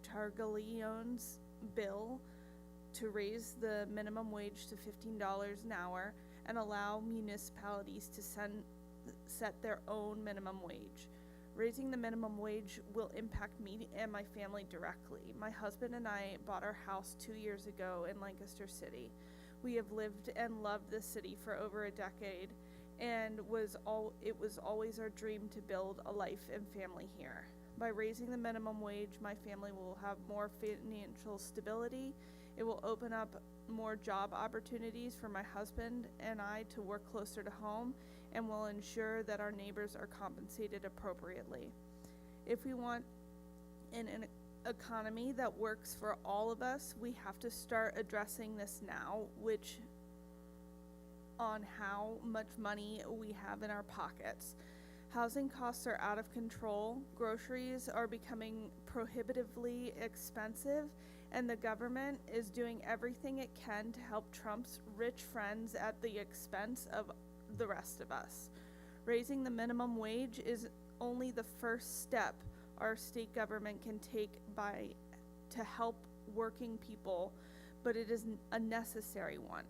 Targaglione's bill to raise the minimum wage to $15 an hour and allow municipalities to set their own minimum wage. Raising the minimum wage will impact me and my family directly. My husband and I bought our house 2 years ago in Lancaster City. We have lived and loved this city for over a decade, and it was always our dream to build a life and family here. By raising the minimum wage, my family will have more financial stability. It will open up more job opportunities for my husband and I to work closer to home, and will ensure that our neighbors are compensated appropriately. If we want an economy that works for all of us, we have to start addressing this now, which on how much money we have in our pockets. Housing costs are out of control, groceries are becoming prohibitively expensive, and the government is doing everything it can to help Trump's rich friends at the expense of the rest of us. Raising the minimum wage is only the first step our state government can take to help working people, but it is a necessary one.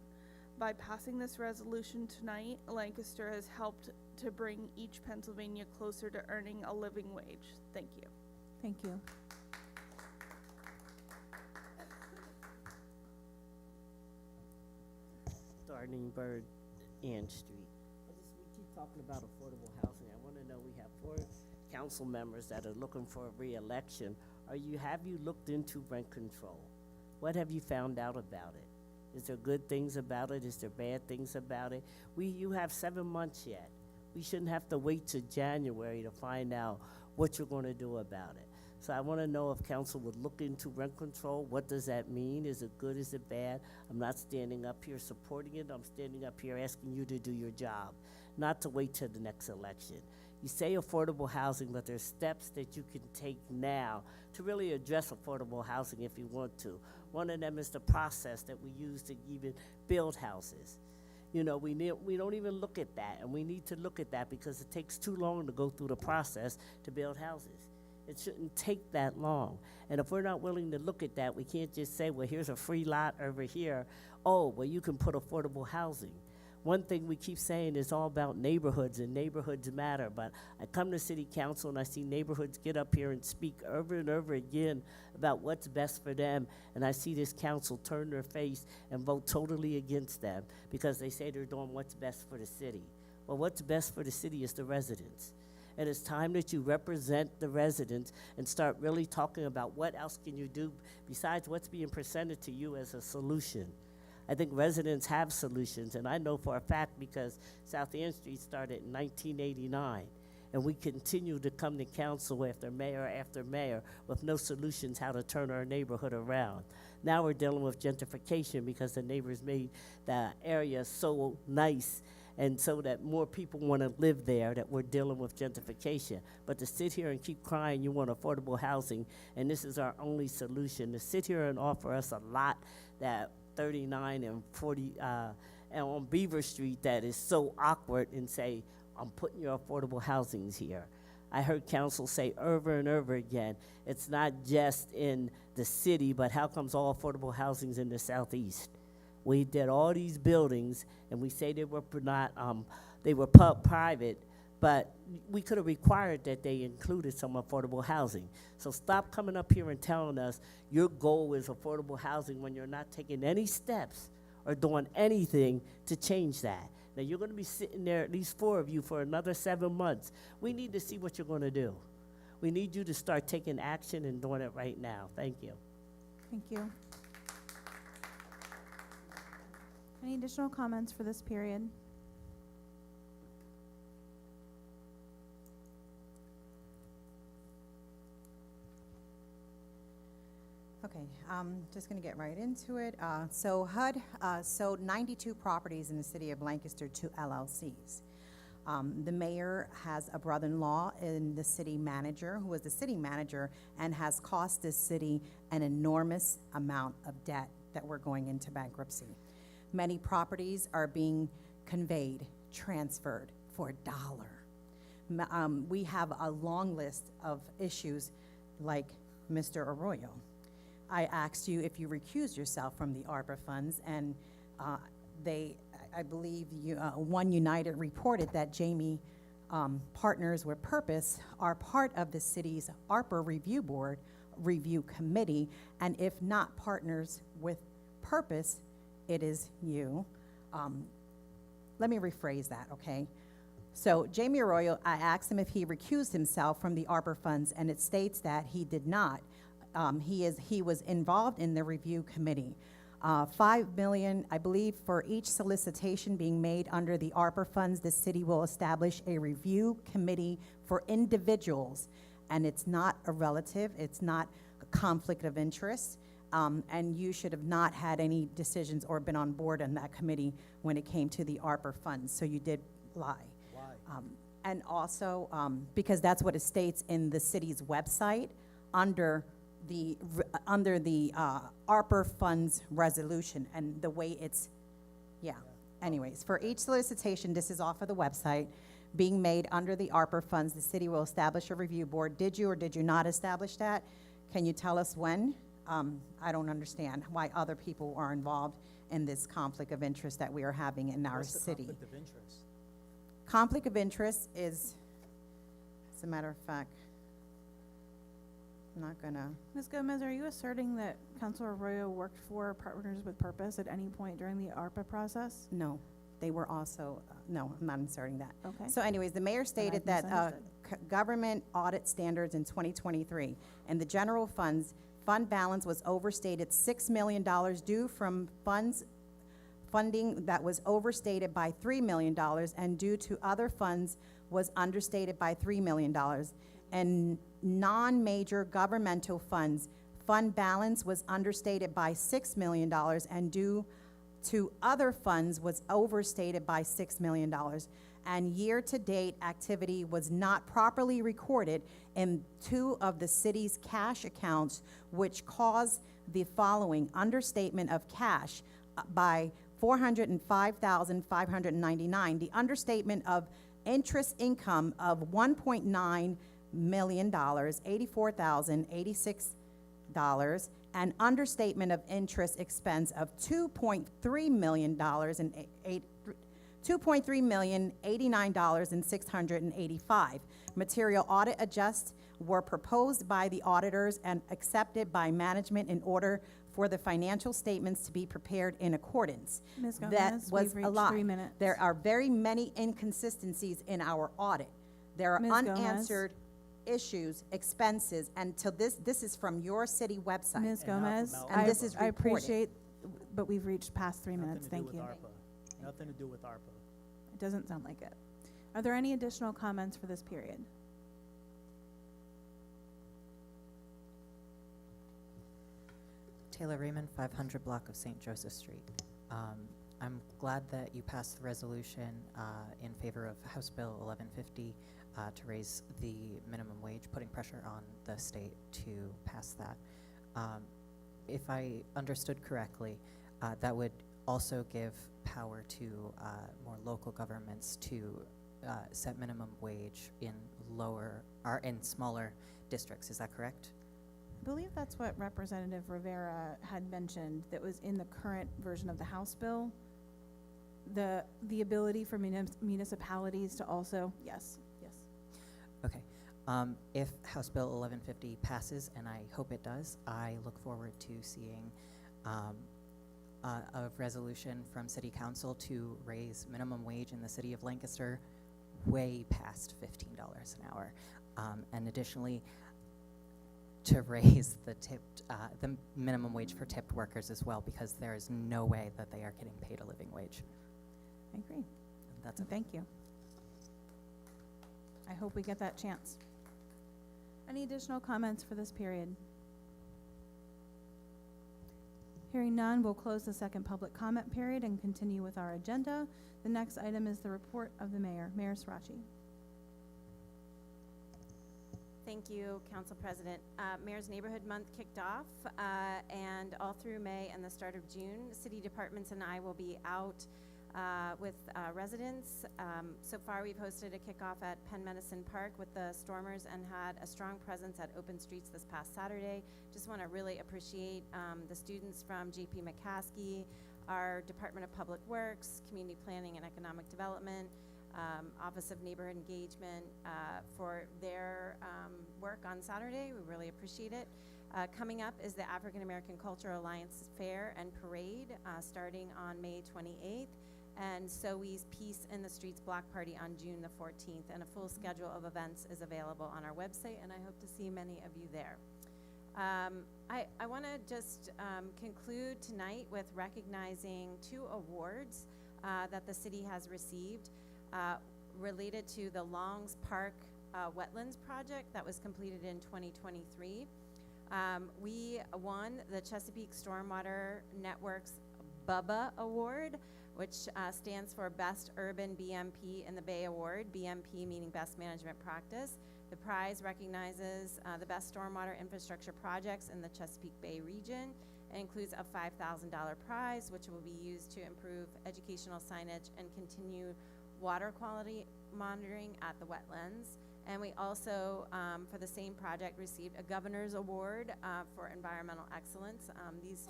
By passing this resolution tonight, Lancaster has helped to bring each Pennsylvania closer to earning a living wage. Thank you. Thank you. Starting Bird, Ann Street. We keep talking about affordable housing. I want to know, we have 4 council members that are looking for a re-election. Have you looked into rent control? What have you found out about it? Is there good things about it? Is there bad things about it? You have 7 months yet. We shouldn't have to wait till January to find out what you're going to do about it. So I want to know if council would look into rent control. What does that mean? Is it good? Is it bad? I'm not standing up here supporting it. I'm standing up here asking you to do your job, not to wait till the next election. You say affordable housing, but there's steps that you can take now to really address affordable housing if you want to. One of them is the process that we use to even build houses. You know, we don't even look at that, and we need to look at that because it takes too long to go through the process to build houses. It shouldn't take that long. And if we're not willing to look at that, we can't just say, well, here's a free lot over here. Oh, well, you can put affordable housing. One thing we keep saying is all about neighborhoods, and neighborhoods matter. But I come to city council and I see neighborhoods get up here and speak over and over again about what's best for them. And I see this council turn their face and vote totally against them because they say they're doing what's best for the city. Well, what's best for the city is the residents. And it's time that you represent the residents and start really talking about what else can you do besides what's being presented to you as a solution. I think residents have solutions, and I know for a fact because South Ann Street started in 1989, and we continue to come to council after mayor with no solutions how to turn our neighborhood around. Now we're dealing with gentrification because the neighbors made the area so nice and so that more people want to live there, that we're dealing with gentrification. But to sit here and keep crying you want affordable housing, and this is our only solution, to sit here and offer us a lot that 39 and 40 and on Beaver Street that is so awkward and say, I'm putting your affordable housings here. I heard council say over and over again, it's not just in the city, but how comes all affordable housing's in the southeast? We did all these buildings, and we say they were not, they were private, but we could have required that they included some affordable housing. So stop coming up here and telling us your goal is affordable housing when you're not taking any steps or doing anything to change that. Now, you're going to be sitting there, at least 4 of you, for another 7 months. We need to see what you're going to do. We need you to start taking action and doing it right now. Thank you. Thank you. Any additional comments for this period? Okay, just gonna get right into it. So HUD sold 92 properties in the city of Lancaster to LLCs. The mayor has a brother-in-law in the city manager, who was the city manager, and has cost this city an enormous amount of debt that we're going into bankruptcy. Many properties are being conveyed, transferred for $1. We have a long list of issues like Mr. Arroyo. I asked you if you recused yourself from the ARPA funds, and I believe One United reported that Jamie Partners with Purpose are part of the city's ARPA review committee, and if not partners with Purpose, it is you. Let me rephrase that, okay? So Jamie Arroyo, I asked him if he recused himself from the ARPA funds, and it states that he did not. He was involved in the review committee. $5 million, I believe, for each solicitation being made under the ARPA funds, the city will establish a review committee for individuals, and it's not a relative, it's not a conflict of interest, and you should have not had any decisions or been on board in that committee when it came to the ARPA funds, so you did lie. Why? And also, because that's what it states in the city's website under the ARPA funds resolution, and the way it's, Anyways, for each solicitation, this is off of the website, being made under the ARPA funds, the city will establish a review board. Did you or did you not establish that? Can you tell us when? I don't understand why other people are involved in this conflict of interest that we are having in our What's the city. conflict of interest? Conflict of interest is, as a matter of fact, I'm not gonna. Ms. Gomez, are you asserting that Councilor Arroyo worked for Partners with Purpose at any point during the ARPA process? No, they were also, no, I'm not inserting that. Okay. So anyways, the mayor stated Then I've that government audit standards in 2023, and the general funds, fund balance was overstated $6 million due from funding that was overstated by $3 million, and due to other funds was understated by $3 million. And non-major governmental funds, fund balance was understated by $6 million, and due to other funds was overstated by $6 million. And year-to-date activity was not properly recorded in 2 of the city's cash accounts, which caused the following: understatement of cash by $405,599, the understatement of interest income of $1.9 million, $84,086, and understatement of interest expense of $2.3 million and $2.3,089,685. Material audit adjusts were proposed by the auditors and accepted by management in order for the financial statements to be prepared in accordance. Ms. Gomez, That was we've a reached lie. 3 minutes. There are very many inconsistencies in our audit. There are Ms. Gomez. unanswered issues, expenses, and this is from your city website. Ms. Gomez, And this is I reported. appreciate, but we've reached past 3 minutes. Thank you. Nothing to do with ARPA. It doesn't sound like it. Are there any additional comments for this period? Taylor Raymond, 500 block of St. Joseph Street. I'm glad that you passed the resolution in favor of House Bill 1150 to raise the minimum wage, putting pressure on the state to pass that. If I understood correctly, that would also give power to more local governments to set minimum wage in in smaller districts. Is that correct? I believe that's what Representative Rivera had mentioned, that was in the current version of the House bill. The ability for municipalities to also, yes. Okay. If House Bill 1150 passes, and I hope it does, I look forward to seeing a resolution from City Council to raise minimum wage in the city of Lancaster way past $15 an hour. And additionally, to raise the minimum wage for tipped workers as well, because there is no way that they are getting paid a living wage. I agree. That's it. Thank you. I hope we get that chance. Any additional comments for this period? Hearing none, we'll close the second public comment period and continue with our agenda. The next item is the report of the mayor. Mayor Sirachi. Thank you, Council President. Mayor's Neighborhood Month kicked off, and all through May and the start of June, city departments and I will be out with residents. So far, we've hosted a kickoff at Penn Medicine Park with the Stormers and had a strong presence at Open Streets this past Saturday. Just want to really appreciate the students from JP McCaskey, our Department of Public Works, Community Planning and Economic Development, Office of Neighborhood Engagement for their work on Saturday. We really appreciate it. Coming up is the African American Cultural Alliance Fair and Parade starting on May 28th, and SOE's Peace in the Streets Block Party on June the 14th, and a full schedule of events is available on our website, and I hope to see many of you there. I want to just conclude tonight with recognizing 2 awards that the city has received related to the Longs Park Wetlands Project that was completed in 2023. We won the Chesapeake Stormwater Network's BUBBA Award, which stands for Best Urban BMP in the Bay Award, BMP meaning Best Management Practice. The prize recognizes the best stormwater infrastructure projects in the Chesapeake Bay region. It includes a $5,000 prize, which will be used to improve educational signage and continue water quality monitoring at the wetlands. And we also, for the same project, received a Governor's Award for Environmental Excellence. These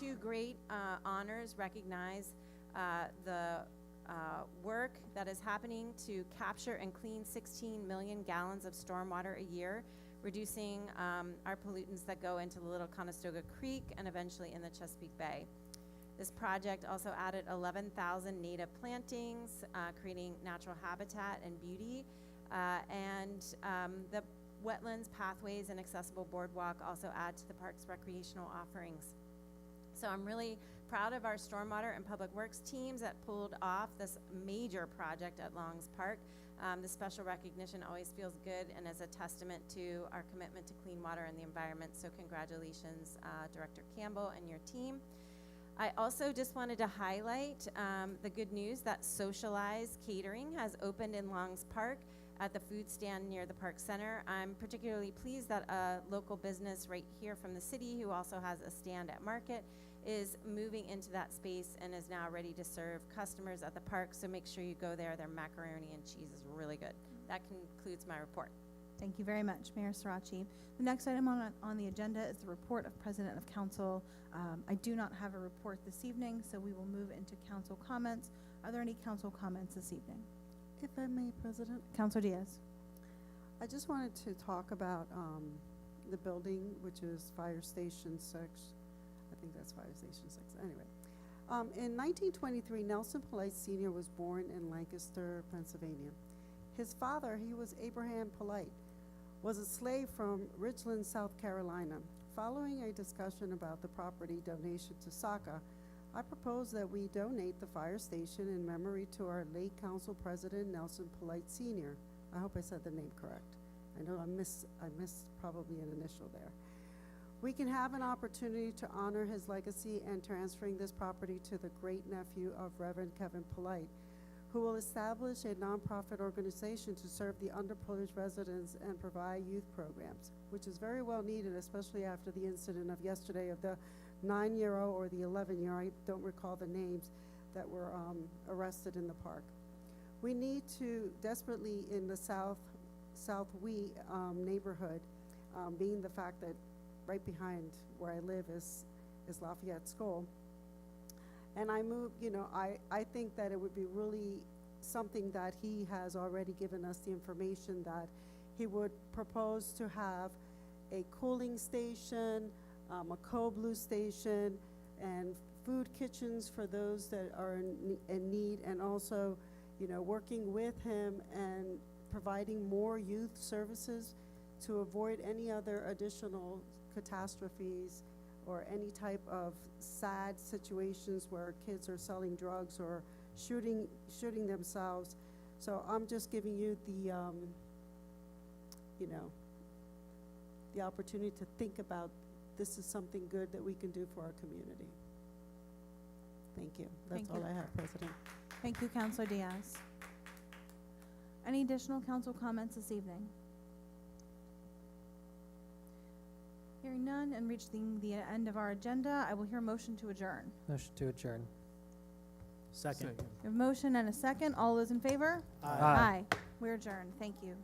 2 great honors recognize the work that is happening to capture and clean 16 million gallons of stormwater a year, reducing our pollutants that go into the Little Conestoga Creek and eventually in the Chesapeake Bay. This project also added 11,000 native plantings, creating natural habitat and beauty, and the wetlands, pathways, and accessible boardwalk also add to the park's recreational offerings. So I'm really proud of our stormwater and public works teams that pulled off this major project at Longs Park. The special recognition always feels good and is a testament to our commitment to clean water and the environment. So congratulations, Director Campbell and your team. I also just wanted to highlight the good news that Socialized Catering has opened in Longs Park at the food stand near the Park Center. I'm particularly pleased that a local business right here from the city who also has a stand at Market is moving into that space and is now ready to serve customers at the park. So make sure you go there. Their macaroni and cheese is really good. That concludes my report. Thank you very much, Mayor Sirachi. The next item on the agenda is the report of President of Council. I do not have a report this evening, so we will move into council comments. Are there any council comments this evening? If I may, President. Councilor Diaz. I just wanted to talk about the building, which is Fire Station 6. I think that's Fire Station 6. Anyway, in 1923, Nelson Polite Sr. was born in Lancaster, Pennsylvania. His father, he was Abraham Polite, was a slave from Richland, South Carolina. Following a discussion about the property donation to SACA, I propose that we donate the fire station in memory to our late council president, Nelson Polite Sr. I hope I said the name correct. I know I missed probably an initial there. We can have an opportunity to honor his legacy and transferring this property to the great nephew of Reverend Kevin Polite, who will establish a nonprofit organization to serve the underprivileged residents and provide youth programs, which is very well needed, especially after the incident of yesterday of the 9-year-old or the 11-year-old, I don't recall the names, that were arrested in the park. We need to desperately in the South neighborhood, being the fact that right behind where I live is Lafayette School. And I think that it would be really something that he has already given us the information that he would propose to have a cooling station, a cold brew station, and food kitchens for those that are in need, and also, working with him and providing more youth services to avoid any other additional catastrophes or any type of sad situations where kids are selling drugs or shooting themselves. So I'm just giving you the the opportunity to think about this is something good that we can do for our community. Thank you. That's all I have, President. Thank you, Councilor Diaz. Any additional council comments this evening? Hearing none and reaching the end of our agenda, I will hear a motion to adjourn. Motion to adjourn. Second. We have a motion and a second. All those in favor? Aye. Aye. We're adjourned. Thank you.